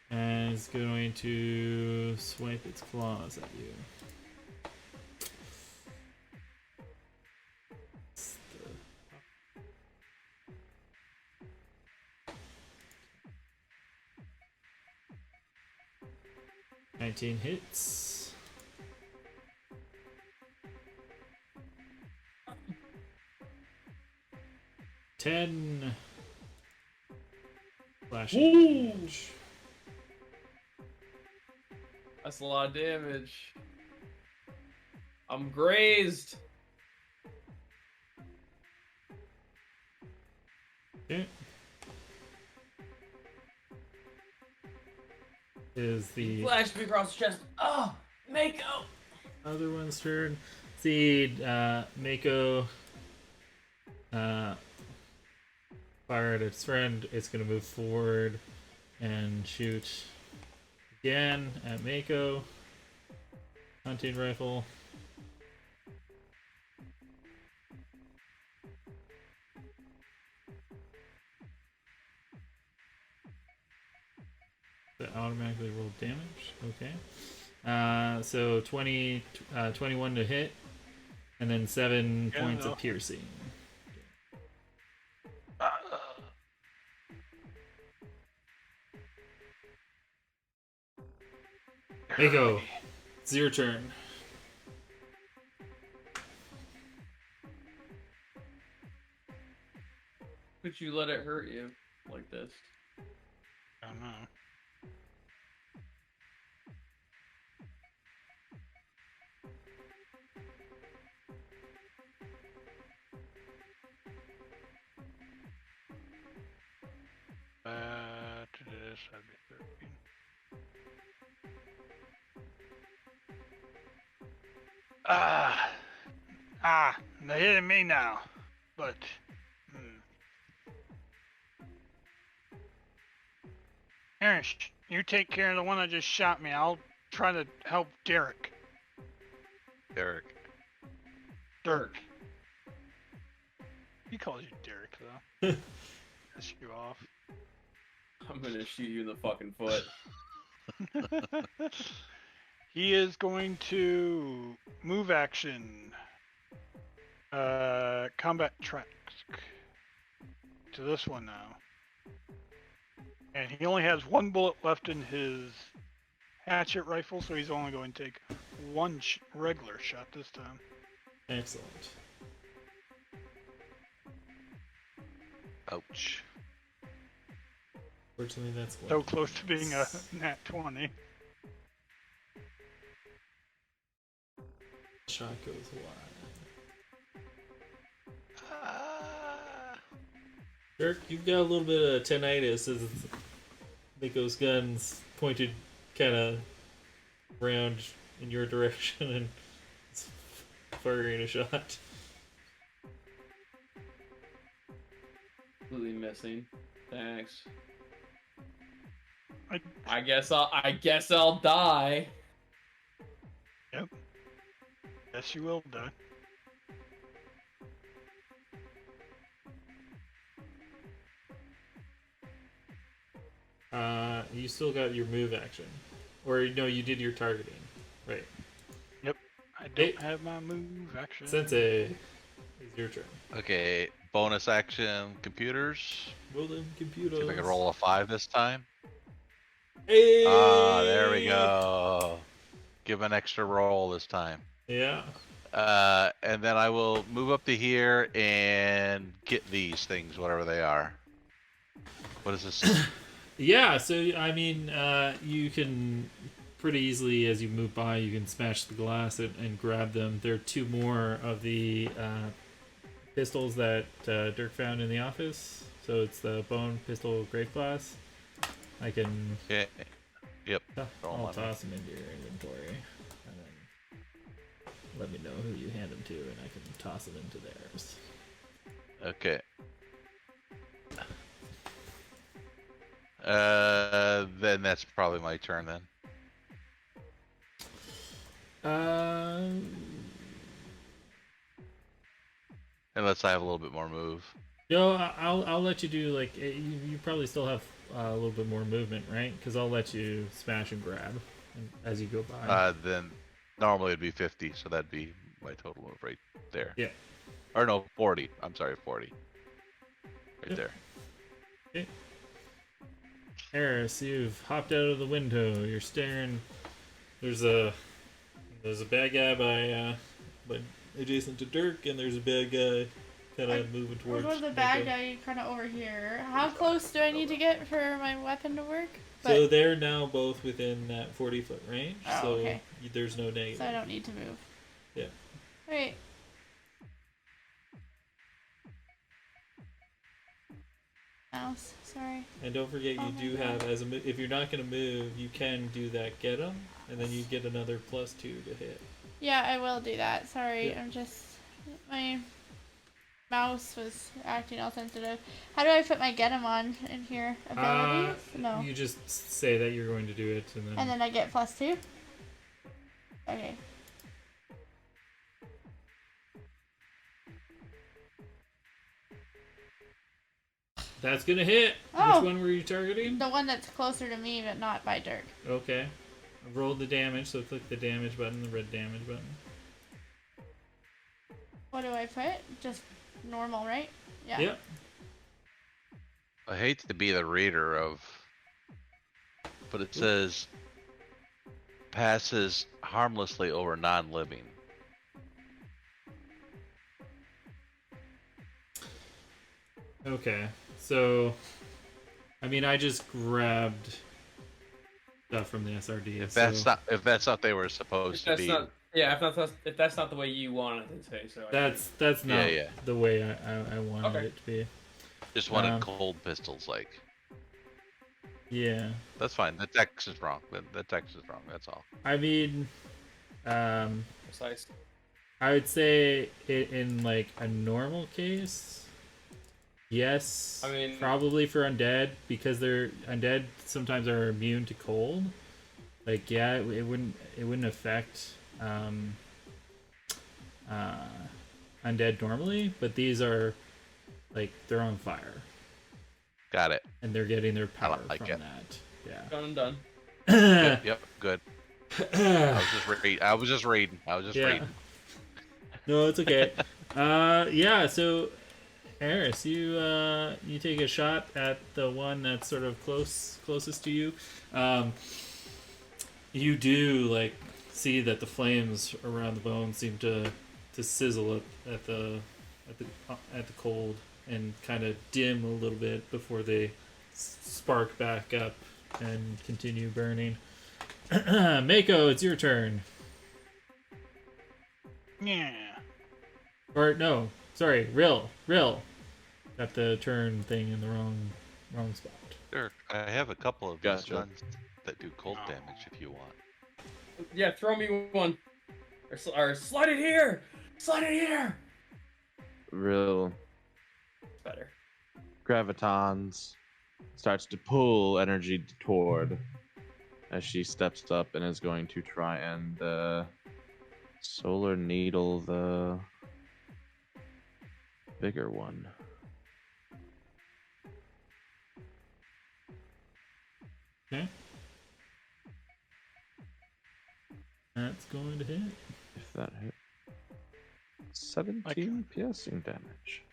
Speaker 1: And it's going to swipe its claws at you. It's the 19 hits. Ten slashing damage.
Speaker 3: That's a lot of damage. I'm grazed.
Speaker 1: Okay. Is the
Speaker 3: Flashed me across the chest. Oh, Mako.
Speaker 1: other one's turn. See, Mako fire at its friend. It's gonna move forward and shoot again at Mako. Hunting rifle. That automatically rolled damage. Okay. So 21 to hit, and then 7
Speaker 2: Yeah,
Speaker 1: points
Speaker 2: no.
Speaker 1: of piercing. Mako, it's your turn.
Speaker 3: would you let it hurt you like this?
Speaker 2: I don't know. To this, that'd be 13. They're hitting me now, but Aaron, you take care of the one that just shot me. I'll try to help Derek.
Speaker 6: Derek.
Speaker 2: Dirk. He calls you Derek though. Piss you off.
Speaker 3: I'm gonna shoot you in the fucking foot.
Speaker 2: He is going to move action. Combat tracks to this one now. And he only has one bullet left in his hatchet rifle, so he's only going to take one regular shot this time.
Speaker 1: Excellent.
Speaker 6: Ouch.
Speaker 1: Fortunately, that's one.
Speaker 2: So close to being a nat 20.
Speaker 1: Shot goes wide. Dirk, you've got a little bit of tinnitus as Nico's gun's pointed kind of around in your direction and it's firing a shot.
Speaker 3: Completely missing. Thanks.
Speaker 2: I
Speaker 3: I guess I'll die.
Speaker 2: guess you will die.
Speaker 1: You still got your move action. Or, no, you did your targeting. Right.
Speaker 2: I don't have my move action.
Speaker 1: Sensei, it's your turn.
Speaker 6: Okay, bonus action computers.
Speaker 1: Roll them computers.
Speaker 6: See if I can roll a 5 this time.
Speaker 1: Hey!
Speaker 6: Ah, there we go. Give an extra roll this time.
Speaker 1: Yeah.
Speaker 6: And then I will move up to here and get these things, whatever they are. What is this?
Speaker 1: Yeah, so, I mean, you can pretty easily, as you move by, you can smash the glass and grab them. There are two more of the pistols that Dirk found in the office. So it's the bone pistol great glass. I can...
Speaker 6: Okay. Yep.
Speaker 1: I'll toss them into your inventory. And then let me know who you hand them to, and I can toss them into theirs.
Speaker 6: Okay. Then that's probably my turn then. Unless I have a little bit more move.
Speaker 1: No, I'll let you do like you probably still have a little bit more movement, right? Because I'll let you smash and grab as you go by.
Speaker 6: Then normally it'd be 50, so that'd be my total move right there.
Speaker 1: Yeah.
Speaker 6: Or no, 40. I'm sorry, 40. Right there.
Speaker 1: Okay. Harris, you've hopped out of the window. You're staring. There's a bad guy by adjacent to Dirk, and there's a bad guy kind of moving towards.
Speaker 5: What was the bad guy kind of over here? How close do I need to get for my weapon to work?
Speaker 1: So they're now both within that 40-foot range.
Speaker 5: Oh,
Speaker 1: so
Speaker 5: okay.
Speaker 1: There's no negative.
Speaker 5: So I don't need to move.
Speaker 1: Yeah.
Speaker 5: Alright. Mouse, sorry.
Speaker 1: And don't forget, you do have if you're not gonna move, you can do that get 'em, and then you get another +2 to hit.
Speaker 5: Yeah, I will do that. Sorry,
Speaker 1: Yeah.
Speaker 5: I'm just my mouse was acting all sensitive. How do I put my get 'em on in here? Abilities? No.
Speaker 1: You just say that you're going to do it,
Speaker 5: And then I get +2? Okay.
Speaker 1: That's gonna hit.
Speaker 5: Oh!
Speaker 1: Which one were you targeting?
Speaker 5: The one that's closer to me, but not by Dirk.
Speaker 1: Okay. I've rolled the damage, so click the damage button, the red damage button.
Speaker 5: What do I put? Just normal, right? Yeah.
Speaker 1: Yep.
Speaker 6: I hate to be the reader of, but it says passes harmlessly over non-living.
Speaker 1: Okay. So, I mean, I just grabbed stuff from the SRD.
Speaker 6: If
Speaker 1: so
Speaker 6: that's not they were supposed
Speaker 3: If
Speaker 6: to
Speaker 3: that's
Speaker 6: be.
Speaker 3: not, yeah, if that's not the way you wanted it to say, so I
Speaker 1: that's
Speaker 6: Yeah,
Speaker 1: not
Speaker 6: yeah.
Speaker 1: the way I wanted
Speaker 3: Okay.
Speaker 1: it to be.
Speaker 6: Just wanted
Speaker 1: Um,
Speaker 6: cold pistols, like.
Speaker 1: Yeah.
Speaker 6: That's fine. The text is wrong. The text is wrong. That's all.
Speaker 1: I mean,
Speaker 3: precise.
Speaker 1: I would say in like a normal case, yes.
Speaker 3: I mean,
Speaker 1: probably for undead because they're undead sometimes are immune to cold. Like yeah, it wouldn't affect undead normally, but these are like they're on fire
Speaker 6: Got it.
Speaker 1: and they're getting their power
Speaker 6: like
Speaker 1: from
Speaker 6: it.
Speaker 1: that. Yeah.
Speaker 3: Done and done.
Speaker 6: Yep. Good. I was just reading.
Speaker 1: Yeah.
Speaker 6: Reading.
Speaker 1: No, it's okay. Yeah. So, Eris, you take a shot at the one that's sort of closest to you. You do like see that the flames around the bone seem to sizzle at the cold and kind of dim a little bit before they spark back up and continue burning. Mako, it's your turn.
Speaker 2: Yeah.
Speaker 1: Or no, sorry, Rill. Got the turn thing in the wrong spot.
Speaker 6: Sure. I have a couple of
Speaker 4: Gotcha.
Speaker 6: these guns that do cold damage if you want.
Speaker 3: Yeah, throw me one. Or slide it here. Slide it here.
Speaker 4: Real
Speaker 3: Better.
Speaker 4: gravitons starts to pull energy toward as she steps up and is going to try and solar needle the bigger one.
Speaker 1: Okay. That's going to hit.
Speaker 4: If that hit. 17 piercing damage.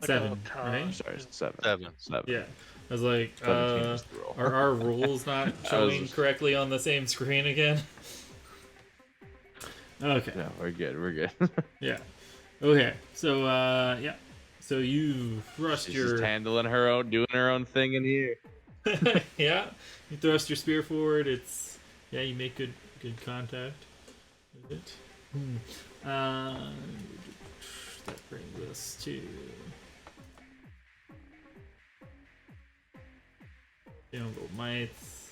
Speaker 2: Like
Speaker 1: 7,
Speaker 2: a
Speaker 1: right?
Speaker 4: Sorry, 7.
Speaker 6: 7.
Speaker 4: 7.
Speaker 1: Yeah. I was like,
Speaker 4: 17 is the roll.
Speaker 1: are our rules not showing correctly on the same screen again? Okay.
Speaker 4: No, we're good. We're good.
Speaker 1: Yeah. Okay. So, yeah. So you thrust
Speaker 4: She's
Speaker 1: your
Speaker 4: just handling her own, doing her own thing in here.
Speaker 1: yeah. You thrust your spear forward. It's you make good contact with it. That brings us to Jungle Mites.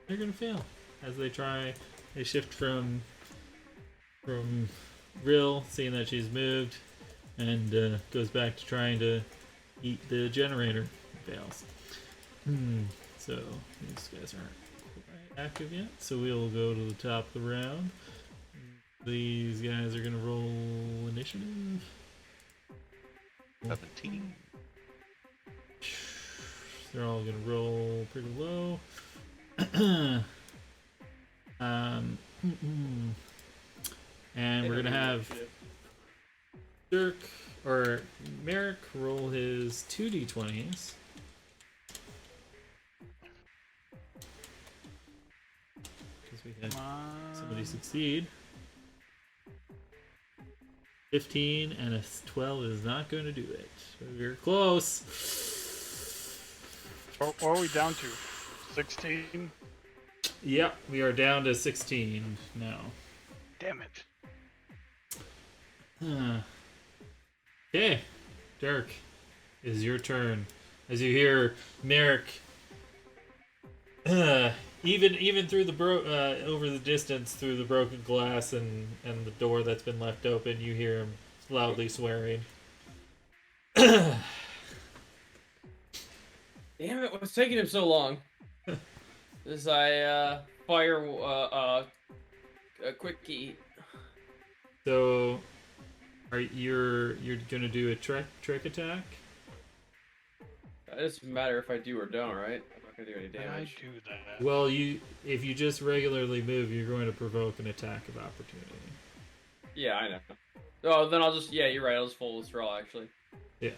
Speaker 1: They're gonna fail as they shift from Rill, seeing that she's moved, and goes back to trying to eat the generator. Fails. So these guys aren't quite active yet. So we'll go to the top of the round. These guys are gonna roll initiative.
Speaker 6: 17.
Speaker 1: They're all gonna roll pretty low. And we're gonna have Dirk or Merrick roll his 2d20s. Because we had somebody succeed. 15 and a 12 is not going to do it. So you're close.
Speaker 2: What are we down to? 16?
Speaker 1: Yep, we are down to 16 now.
Speaker 2: Damn it.
Speaker 1: Okay, Dirk, is your turn. As you hear Merrick, even through the over the distance through the broken glass and the door that's been left open, you hear him loudly swearing.
Speaker 3: Damn it! What's taking him so long? As I fire a quick key.
Speaker 1: So, you're gonna do a trick attack?
Speaker 3: It doesn't matter if I do or don't, right? I'm not gonna do any damage.
Speaker 2: I do that.
Speaker 1: Well, if you just regularly move, you're going to provoke an attack of opportunity.
Speaker 3: Yeah, I know. Oh, then I'll just you're right. I'll just full withdraw actually.
Speaker 1: Yeah.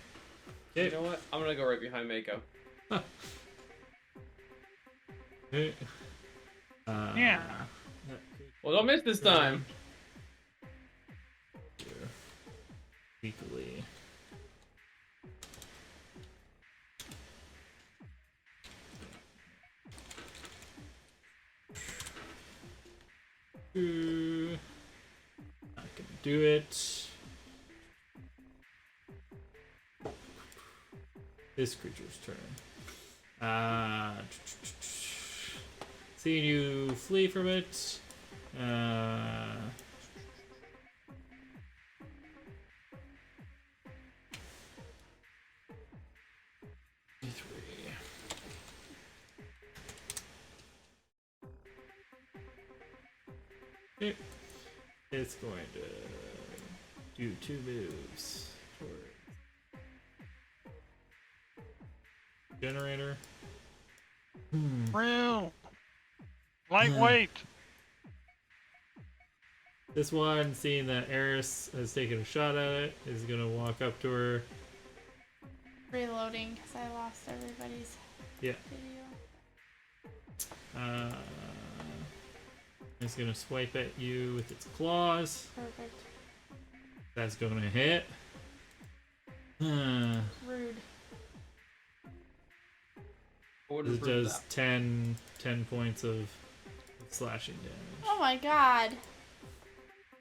Speaker 3: You
Speaker 1: Okay.
Speaker 3: know what? I'm gonna go right behind Mako.
Speaker 1: Okay.
Speaker 2: Yeah.
Speaker 3: Well, don't miss this time.
Speaker 1: Weekly. Not gonna do it. This creature's turn. Seeing you flee from it. Okay. It's going to do 2 moves towards generator.
Speaker 2: Real. Lightweight.
Speaker 1: This one, seeing that Eris has taken a shot at it, is gonna walk up to her.
Speaker 5: Reloading because I lost everybody's
Speaker 1: Yeah.
Speaker 5: video.
Speaker 1: It's gonna swipe at you with its claws.
Speaker 5: Perfect.
Speaker 1: That's gonna hit.
Speaker 5: Rude.
Speaker 1: It does 10 points of slashing damage.
Speaker 5: Oh my god.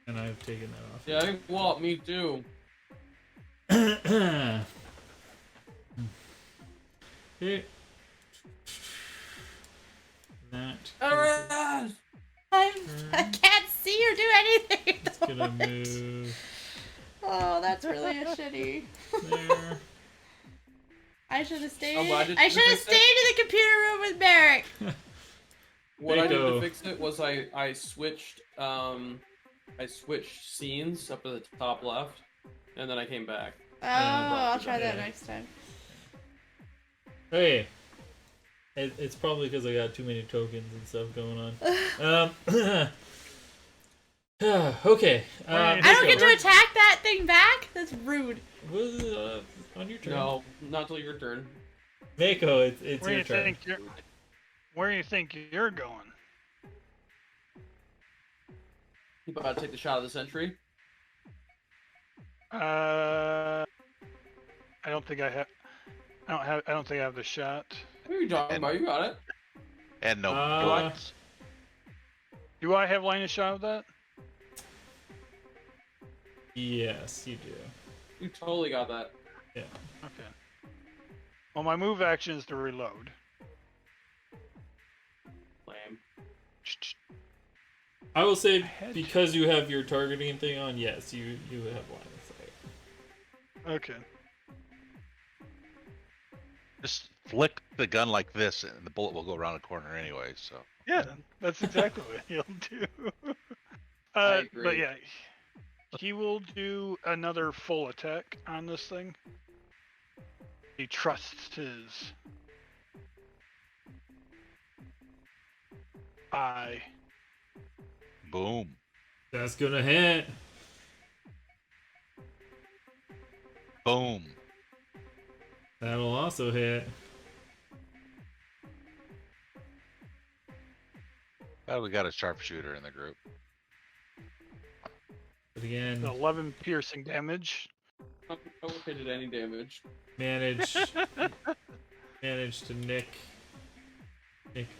Speaker 1: And I've taken that off.
Speaker 3: Yeah, well, me too.
Speaker 1: Okay. That.
Speaker 5: I can't see or do anything.
Speaker 1: It's gonna move
Speaker 5: Oh, that's really a shitty.
Speaker 1: there.
Speaker 5: I should have stayed.
Speaker 3: Oh, but
Speaker 5: I should have stayed in the computer room with Merrick.
Speaker 3: What I did
Speaker 1: Nico.
Speaker 3: to fix it was I switched scenes up at the top left, and then I came back.
Speaker 5: Oh, I'll
Speaker 3: it
Speaker 5: try
Speaker 3: back.
Speaker 5: that
Speaker 1: Yeah.
Speaker 5: next time.
Speaker 1: Hey. It's probably because I got too many tokens and stuff going on. Okay.
Speaker 5: I don't get to attack that thing back? That's rude.
Speaker 1: On your turn.
Speaker 3: No, not till your turn.
Speaker 1: Mako, it's
Speaker 2: Where
Speaker 1: your
Speaker 2: you
Speaker 1: turn.
Speaker 2: think you're? Where do you think you're going?
Speaker 3: You about to take the shot of the century?
Speaker 2: I don't think I have. I don't think I have the shot.
Speaker 3: What are you talking about? You got it.
Speaker 6: And no
Speaker 1: Uh,
Speaker 6: bullets.
Speaker 2: Do I have line of shot of that?
Speaker 1: Yes, you do.
Speaker 3: You totally got that.
Speaker 1: Yeah.
Speaker 2: Okay. Well, my move action is to reload.
Speaker 3: Lame.
Speaker 1: I will say,
Speaker 2: had
Speaker 1: because you have your targeting thing on, yes, you have line of sight.
Speaker 2: Okay.
Speaker 6: Just flick the gun like this, and the bullet will go around a corner anyway. So
Speaker 2: Yeah, that's exactly what he'll do.
Speaker 3: I agree.
Speaker 2: But yeah, he will do another full attack on this thing. He trusts his eye.
Speaker 6: boom.
Speaker 1: That's gonna hit.
Speaker 6: Boom.
Speaker 1: That'll also hit.
Speaker 6: Glad we got a sharpshooter in the group.
Speaker 1: But again,
Speaker 2: 11 piercing damage.
Speaker 3: I won't hit any damage.
Speaker 1: manage to nick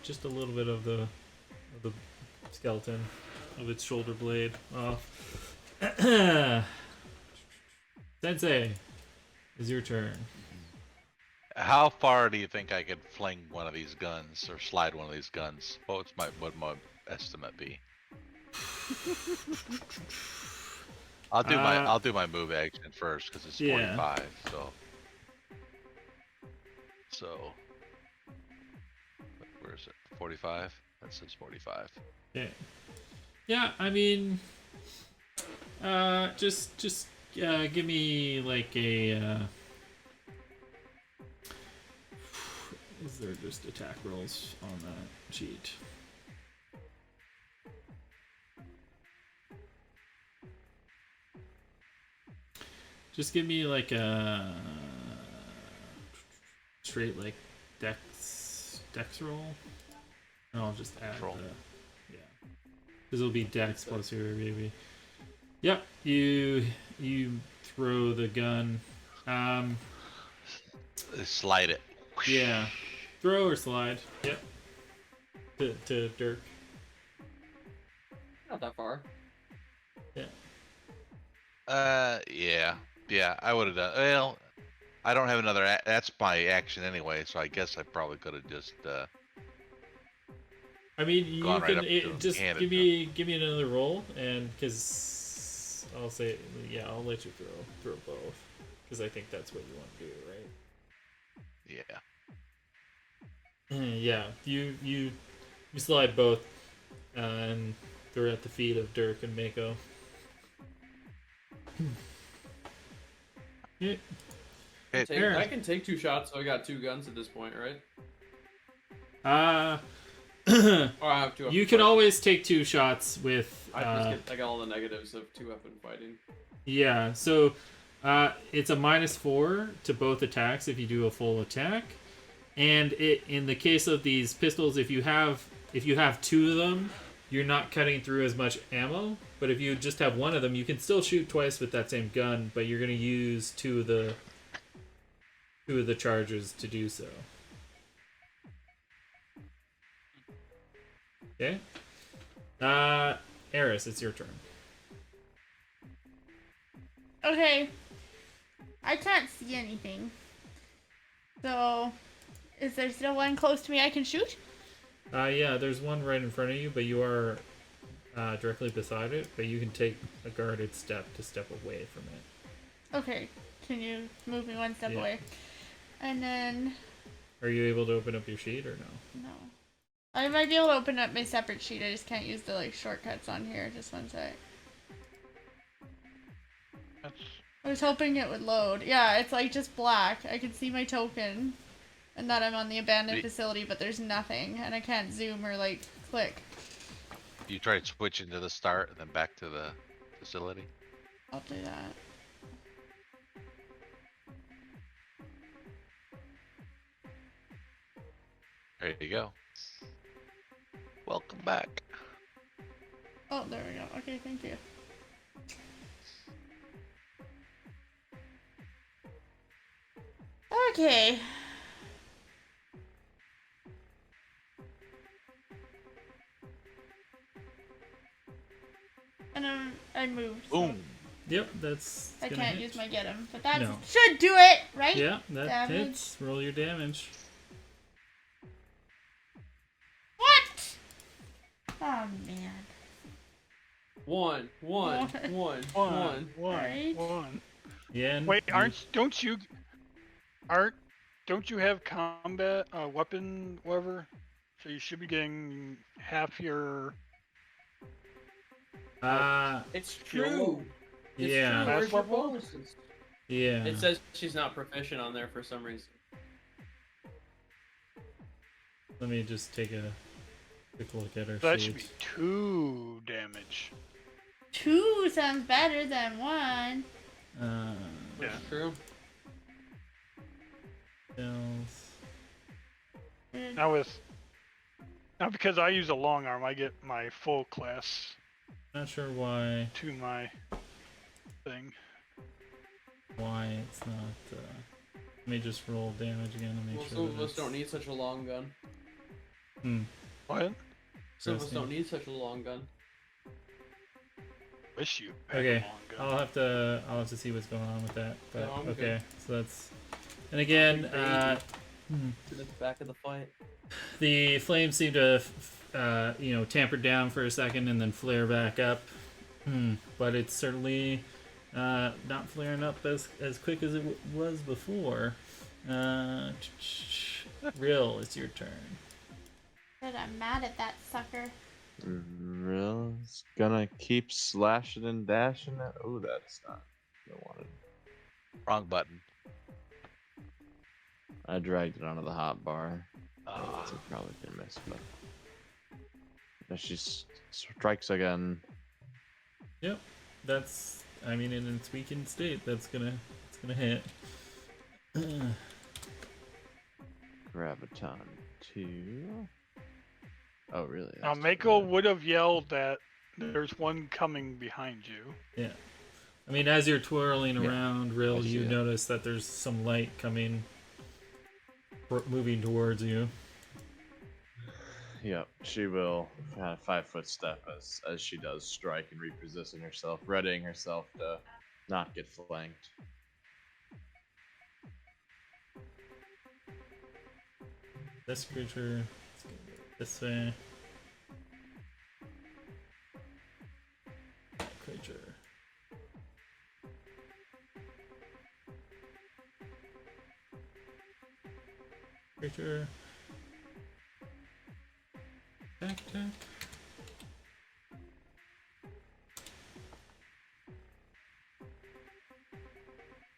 Speaker 1: just a little bit of the skeleton of its shoulder blade off. Sensei, is your turn.
Speaker 6: How far do you think I could fling one of these guns or slide one of these guns? What would my estimate be? I'll do my move action first because it's
Speaker 1: Yeah.
Speaker 6: 45. So where is it? 45. That says 45.
Speaker 1: Okay. Yeah, I mean, just give me like a. Is there just attack rolls on that sheet? Just give me like a straight like dex roll, and I'll just add
Speaker 6: Roll.
Speaker 1: This will be Dex plus your maybe. Yep. You throw the gun.
Speaker 6: Slide it.
Speaker 1: Yeah. Throw or slide. Yep. To Dirk.
Speaker 3: Not that far.
Speaker 6: Yeah. Yeah, I would have done. Well, I don't have another. That's my action anyway, so I guess I probably could have just.
Speaker 1: I mean, you
Speaker 6: Gone right
Speaker 1: can
Speaker 6: up to him,
Speaker 1: just
Speaker 6: handed
Speaker 1: give me another roll, and because I'll say I'll let you throw both, because I think that's what you want to do, right?
Speaker 6: Yeah.
Speaker 1: Yeah, you slide both, and they're at the feet of Dirk and Mako. Yeah.
Speaker 3: I can take 2 shots, so I got 2 guns at this point, right? Or I have 2 weapon
Speaker 1: You can
Speaker 3: fighting.
Speaker 1: always take 2 shots with.
Speaker 3: I got all the negatives of 2 weapon fighting.
Speaker 1: Yeah, so it's a -4 to both attacks if you do a full attack, and in the case of these pistols, if you have 2 of them, you're not cutting through as much ammo. But if you just have 1 of them, you can still shoot twice with that same gun, but you're gonna use 2 of the charges to do so. Okay. Eris, it's your turn.
Speaker 5: Okay. I can't see anything. So, is there still one close to me I can shoot?
Speaker 1: Yeah, there's one right in front of you, but you are directly beside it. But you can take a guarded step to step away from it.
Speaker 5: Okay. Can you move me 1 step
Speaker 1: Yeah.
Speaker 5: away? And then...
Speaker 1: Are you able to open up your sheet or no?
Speaker 5: No. I might be able to open up my separate sheet. I just can't use the shortcuts on here. Just 1 sec. I was hoping it would load. Yeah, it's just black. I can see my token and that I'm on the abandoned facility, but there's nothing, and I can't zoom or click.
Speaker 6: You tried switching to the start and then back to the facility.
Speaker 5: I'll do that.
Speaker 6: There you go. Welcome back.
Speaker 5: Oh, there we go. Okay, thank you. Okay. And I moved. So
Speaker 6: Boom.
Speaker 1: Yep, that's.
Speaker 5: I
Speaker 1: gonna
Speaker 5: can't
Speaker 1: hit.
Speaker 5: use my get 'em, but that
Speaker 1: No.
Speaker 5: should do it, right?
Speaker 1: Yeah, that
Speaker 5: Damage.
Speaker 1: hits. Roll your damage.
Speaker 5: What? Oh man.
Speaker 3: 1, 1, 1, 1.
Speaker 5: Right.
Speaker 2: One.
Speaker 1: Yeah. And
Speaker 2: Wait, don't you have combat weapon whatever? So you should be getting half your.
Speaker 3: It's true. It's
Speaker 1: Yeah.
Speaker 3: true. Where's your
Speaker 2: Basketball?
Speaker 3: bonuses?
Speaker 1: Yeah.
Speaker 3: It says she's not proficient on there for some reason.
Speaker 1: Let me just take a quick look at her
Speaker 2: That
Speaker 1: sheet.
Speaker 2: should be 2 damage.
Speaker 5: 2 sounds better than 1.
Speaker 2: Yeah.
Speaker 3: True.
Speaker 1: Spells.
Speaker 2: Now because I use a long arm, I get my full class
Speaker 1: Not sure why
Speaker 2: to my thing.
Speaker 1: it's not. Let me just roll damage again to make
Speaker 3: Well,
Speaker 1: sure.
Speaker 3: some of
Speaker 1: that
Speaker 3: us don't need such a long gun.
Speaker 2: What?
Speaker 3: Some of us
Speaker 1: Interesting.
Speaker 3: don't need such a long gun.
Speaker 2: Wish you. had a
Speaker 1: Okay,
Speaker 2: long gun.
Speaker 1: I'll have to see what's going on with that. But
Speaker 3: No, I'm
Speaker 1: okay,
Speaker 3: good.
Speaker 1: so that's. And again,
Speaker 3: Big baby.
Speaker 1: hmm,
Speaker 3: To the back of the fight.
Speaker 1: the flames seem to, tamper down for a second and then flare back up. But it's certainly not flaring up as quick as it was before. Real, it's your turn.
Speaker 5: But I'm mad at that sucker.
Speaker 4: Real's gonna keep slashing and dashing it. Oh, that's not what I wanted.
Speaker 6: Wrong button.
Speaker 4: I dragged it onto the hot bar.
Speaker 6: Ah.
Speaker 4: It's probably gonna miss, but if she strikes again.
Speaker 1: Yep, that's. I mean, in its weakened state, it's gonna hit.
Speaker 4: Graviton 2. Oh, really?
Speaker 2: Now,
Speaker 4: That's
Speaker 2: Mako
Speaker 4: bad.
Speaker 2: would have yelled that There's one coming behind you.
Speaker 1: Yeah. I mean, as you're twirling
Speaker 4: Yeah,
Speaker 1: around,
Speaker 4: I
Speaker 1: Rill,
Speaker 4: see
Speaker 1: you
Speaker 4: it.
Speaker 1: notice that there's some light coming, moving towards you.
Speaker 4: Yep, she will 5-foot step as she does strike and reposition herself, readying herself to not get flanked.
Speaker 1: This creature is gonna go this way. That creature. Creature. Attack.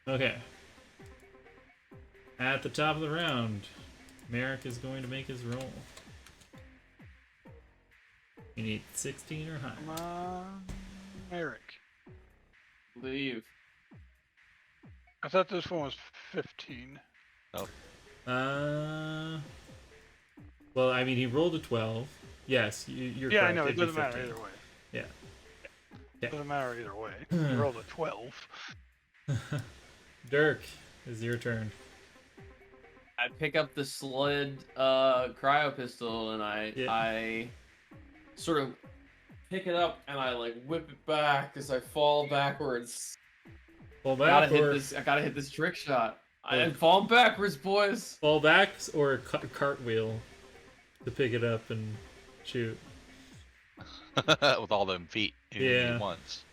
Speaker 1: Okay. At the top of the round, Merrick is going to make his roll. You need 16 or higher.
Speaker 2: Come on, Eric.
Speaker 3: Leave.
Speaker 2: I thought this one was 15.
Speaker 1: Well, I mean, he rolled a 12. Yes, you're
Speaker 2: Yeah,
Speaker 1: correct.
Speaker 2: I know. It
Speaker 1: It'd be
Speaker 2: doesn't matter
Speaker 1: 15.
Speaker 2: either way.
Speaker 1: Yeah.
Speaker 2: It doesn't matter either way. You rolled a 12.
Speaker 1: Dirk, is your turn.
Speaker 3: I pick up the slid cryo pistol and I sort of pick it up and I like whip it back as I fall backwards.
Speaker 1: Fall
Speaker 3: I
Speaker 1: back or
Speaker 3: gotta hit this trick shot. I'm falling backwards, boys.
Speaker 1: fall back or cartwheel to pick it up and shoot.
Speaker 6: With all them feet
Speaker 1: Yeah.
Speaker 6: at once.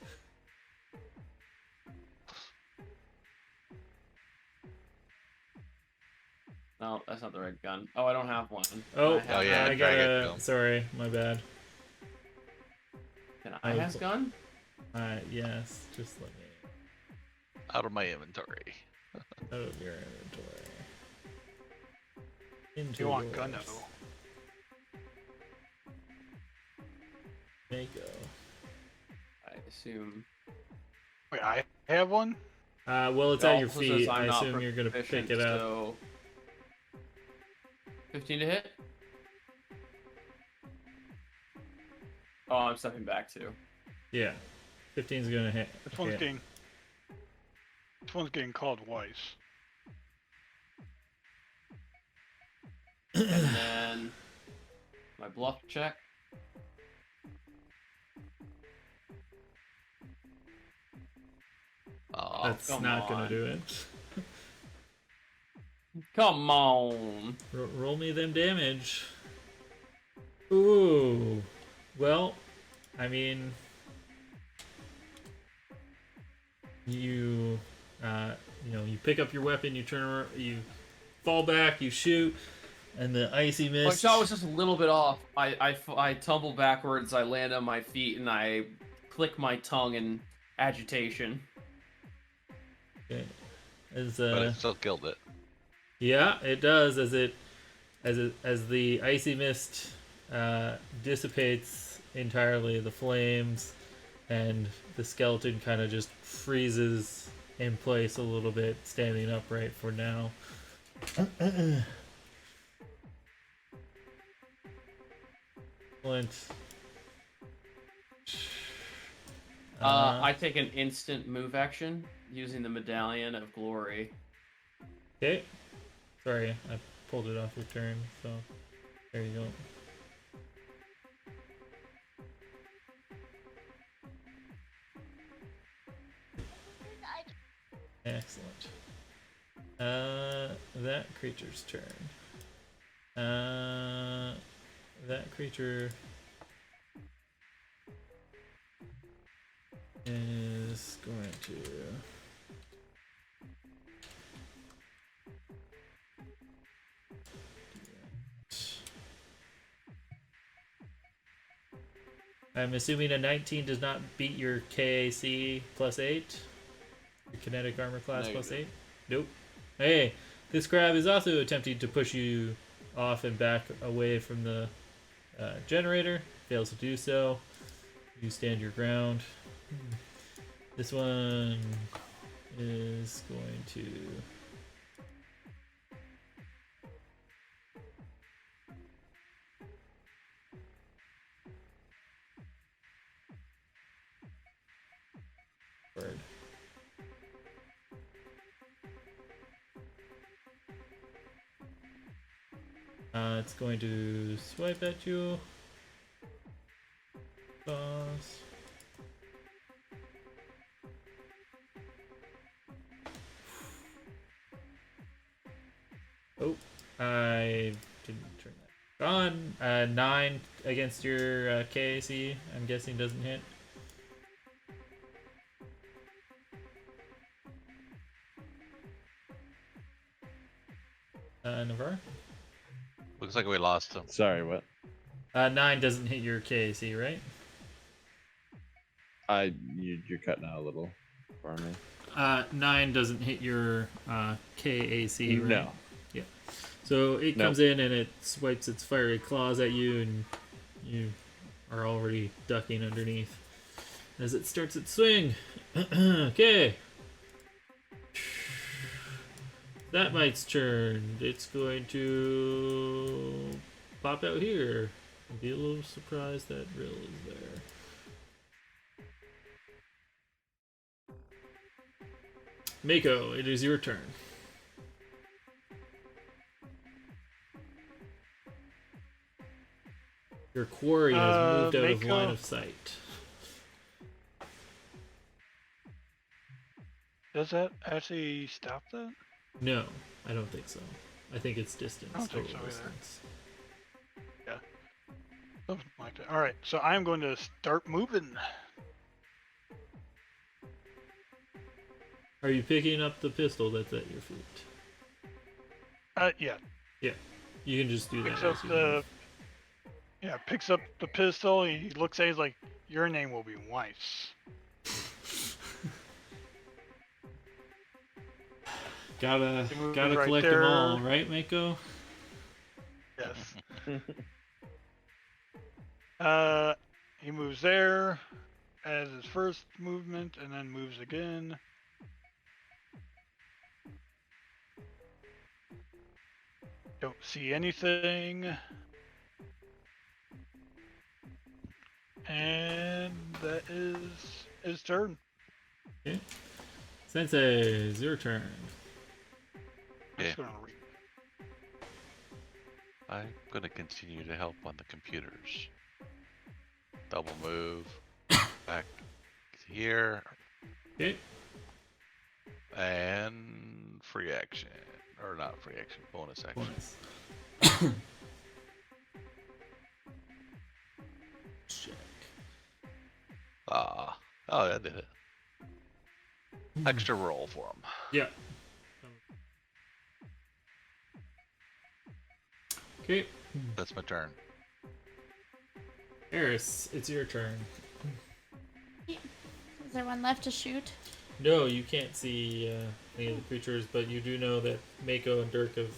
Speaker 3: No, that's not the right gun. Oh, I don't have one.
Speaker 1: Oh,
Speaker 3: I have
Speaker 6: yeah,
Speaker 1: I
Speaker 6: drag
Speaker 1: gotta.
Speaker 6: it, go.
Speaker 1: Sorry, my bad.
Speaker 3: Can I have gun?
Speaker 1: Yes. Just let me
Speaker 6: Out of my inventory.
Speaker 1: out of your inventory. Into
Speaker 2: You want
Speaker 1: yours.
Speaker 2: gunno.
Speaker 1: Mako.
Speaker 3: I assume.
Speaker 2: Wait, I have one?
Speaker 1: Well, it's
Speaker 3: It
Speaker 1: at your
Speaker 3: also says
Speaker 1: feet.
Speaker 3: I'm
Speaker 1: I
Speaker 3: not
Speaker 1: assume you're gonna pick
Speaker 3: proficient,
Speaker 1: it up.
Speaker 3: So 15 to hit. Oh, I'm stepping back too.
Speaker 1: Yeah. 15's gonna hit.
Speaker 2: This one's
Speaker 1: Okay.
Speaker 2: getting. This one's getting called Weiss.
Speaker 3: And then my bluff check.
Speaker 6: Oh,
Speaker 1: That's
Speaker 3: come
Speaker 1: not gonna
Speaker 3: on.
Speaker 1: do it.
Speaker 3: Come on.
Speaker 1: Roll me them damage. Ooh. Well, I mean, you you pick up your weapon, you turn around, you fall back, you shoot, and the icy
Speaker 3: My
Speaker 1: mist.
Speaker 3: shot was just a little bit off. I tumble backwards, I land on my feet, and I click my tongue in agitation.
Speaker 1: Okay. As
Speaker 6: but it still killed it.
Speaker 1: yeah, it does as the icy mist dissipates entirely, the flames, and the skeleton kind of just freezes in place a little bit, standing upright for now. Excellent.
Speaker 3: I take an instant move action using the Medallion of Glory.
Speaker 1: Okay. Sorry, I pulled it off your turn, so there you go. Excellent. That creature's turn. That creature is going to I'm assuming a 19 does not beat your KAC plus 8? Your kinetic armor class plus 8? Nope. Hey, this crab is also attempting to push you off and back away from the generator. Fails to do so. You stand your ground. This one is going to... It's going to swipe at you. Pause. Oh, I didn't turn that on. 9 against your KAC. I'm guessing doesn't hit. Navarre?
Speaker 6: Looks like we lost him.
Speaker 4: Sorry, what?
Speaker 1: 9 doesn't hit your KAC, right?
Speaker 4: You're cutting out a little for me.
Speaker 1: 9 doesn't hit your KAC, right?
Speaker 4: No.
Speaker 1: Yeah. So it
Speaker 4: Nope.
Speaker 1: comes in and it swipes its fiery claws at you, and you are already ducking underneath as it starts its swing. Okay. That mite's turn. It's going to pop out here. I'd be a little surprised that Rill is there. Mako, it is your turn. Your quarry has moved out of
Speaker 2: Mako.
Speaker 1: line of sight.
Speaker 2: Does that actually stop that?
Speaker 1: No, I don't think so. I think it's distance.
Speaker 2: I don't think
Speaker 1: total
Speaker 2: so either.
Speaker 1: distance.
Speaker 2: Something like that. All right, so I'm going to start moving.
Speaker 1: Are you picking up the pistol that's at your feet?
Speaker 2: Yeah.
Speaker 1: You can just do that.
Speaker 2: Picks up
Speaker 1: as you
Speaker 2: the.
Speaker 1: move.
Speaker 2: Yeah, picks up the pistol. He looks at it, he's like, "Your name will be Weiss."
Speaker 1: Gotta
Speaker 2: He moves
Speaker 1: collect
Speaker 2: right
Speaker 1: them
Speaker 2: there.
Speaker 1: all, right, Mako?
Speaker 2: Yes. He moves there as his first movement, and then moves again. Don't see anything. And that is his turn.
Speaker 1: Okay. Sensei, it's your turn.
Speaker 2: I'm
Speaker 6: Yeah.
Speaker 2: just gonna read.
Speaker 6: I'm gonna continue to help on the computers. Double move back here
Speaker 1: Okay.
Speaker 6: and free action, or not free action, bonus action.
Speaker 1: Bonus. Check.
Speaker 6: Oh, that did it. Extra roll for him.
Speaker 1: Yeah. Okay.
Speaker 6: That's my turn.
Speaker 1: Eris, it's your turn.
Speaker 5: Is there one left to shoot?
Speaker 1: No, you can't see any of the creatures, but you do know that Mako and Dirk have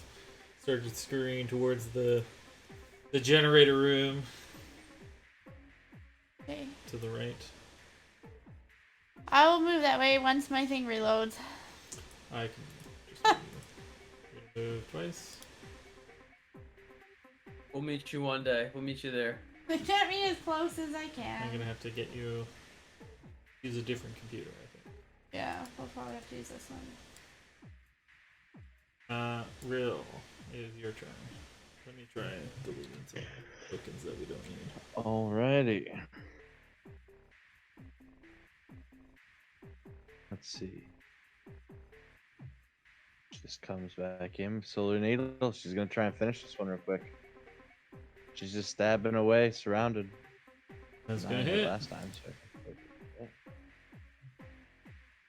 Speaker 1: started scurrying towards the generator room
Speaker 5: Okay.
Speaker 1: to the right.
Speaker 5: I will move that way once my thing reloads.
Speaker 1: I can just move twice.
Speaker 3: We'll meet you one day. We'll meet you there.
Speaker 5: Get me as close as I
Speaker 1: I'm
Speaker 5: can.
Speaker 1: gonna have to get you use a different computer, I think.
Speaker 5: Yeah, we'll probably have to use this one.
Speaker 1: Rill, it is your turn. Let me try deleting some tokens that we don't need.
Speaker 7: Alrighty. Let's see. Just comes back in. Solar Needle. She's gonna try and finish this one real quick. She's just stabbing away, surrounded.
Speaker 1: That's
Speaker 7: 9
Speaker 1: gonna
Speaker 7: hit
Speaker 1: hit.
Speaker 7: last time. So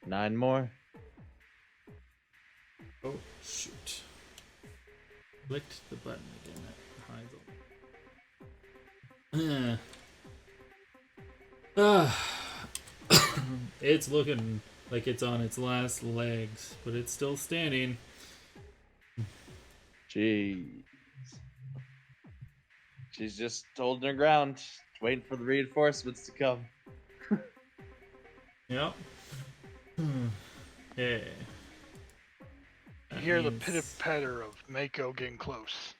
Speaker 7: 9 more.
Speaker 1: Oh shoot! Clicked the button again. That hides all. It's looking like it's on its last legs, but it's still standing.
Speaker 7: Jeez. She's just holding her ground, waiting for the reinforcements to come.
Speaker 1: Yep. Okay.
Speaker 2: You hear the pitter patter of Mako getting close.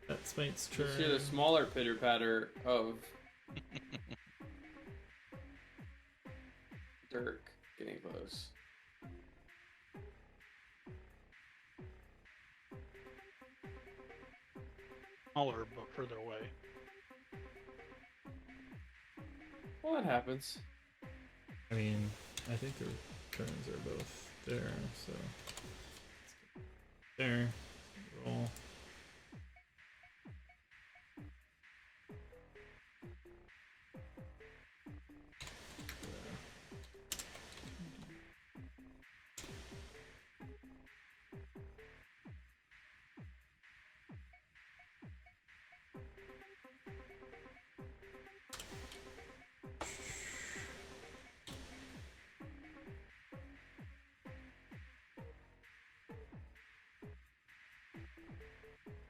Speaker 1: That's Smite's
Speaker 3: You
Speaker 1: turn.
Speaker 3: see the smaller pitter patter of Dirk getting close.
Speaker 2: smaller but further away.
Speaker 3: Well, that happens.
Speaker 1: I mean, I think their turns are both there, so there. Roll.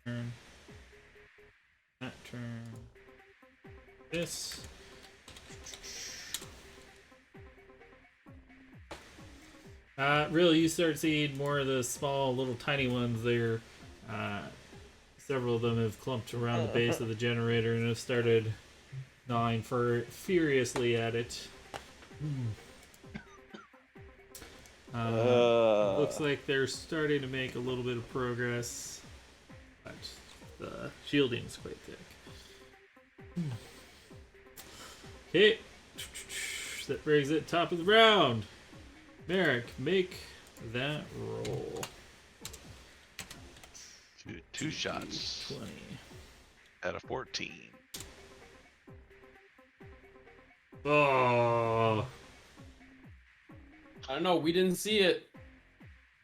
Speaker 1: Turn. That turn. This. Really, you start seeing more of the small, little, tiny ones there. Several of them have clumped around the base of the generator and have started gnawing furiously at it. Looks like they're starting to make a little bit of progress, but the shielding is quite thick. Okay, that brings it top of the round. Merrick, make that roll.
Speaker 6: Two shots
Speaker 1: 20.
Speaker 6: out of 14.
Speaker 1: Oh.
Speaker 3: I don't know. We didn't see it.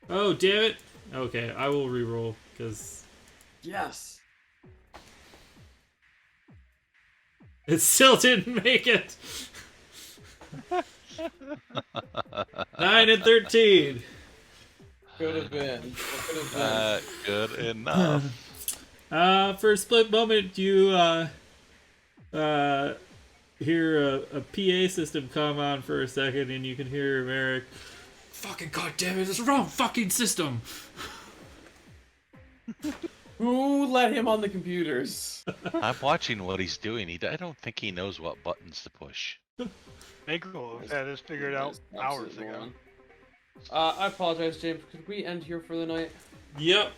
Speaker 1: Oh, damn it. Okay, I will re-roll, because
Speaker 3: Yes.
Speaker 1: it still didn't make it. 9 and 13.
Speaker 3: Could have been. What could have been?
Speaker 6: Good enough.
Speaker 1: For a split moment, you hear a PA system come on for a second, and you can hear Merrick. Fucking goddamn it! It's the wrong fucking system.
Speaker 3: Who let him on the computers?
Speaker 6: I'm watching what he's doing. I don't think he knows what buttons to push.
Speaker 2: Mako had this figured out hours
Speaker 3: Absolute
Speaker 2: ago.
Speaker 3: moron. I apologize, James. Could we end here for the night?
Speaker 1: Yep.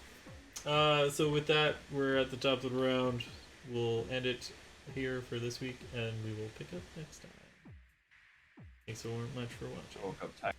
Speaker 1: So with that, we're at the top of the round. We'll end it here for this week, and we will pick up next time. Thanks so much for watching.
Speaker 3: I woke up tired.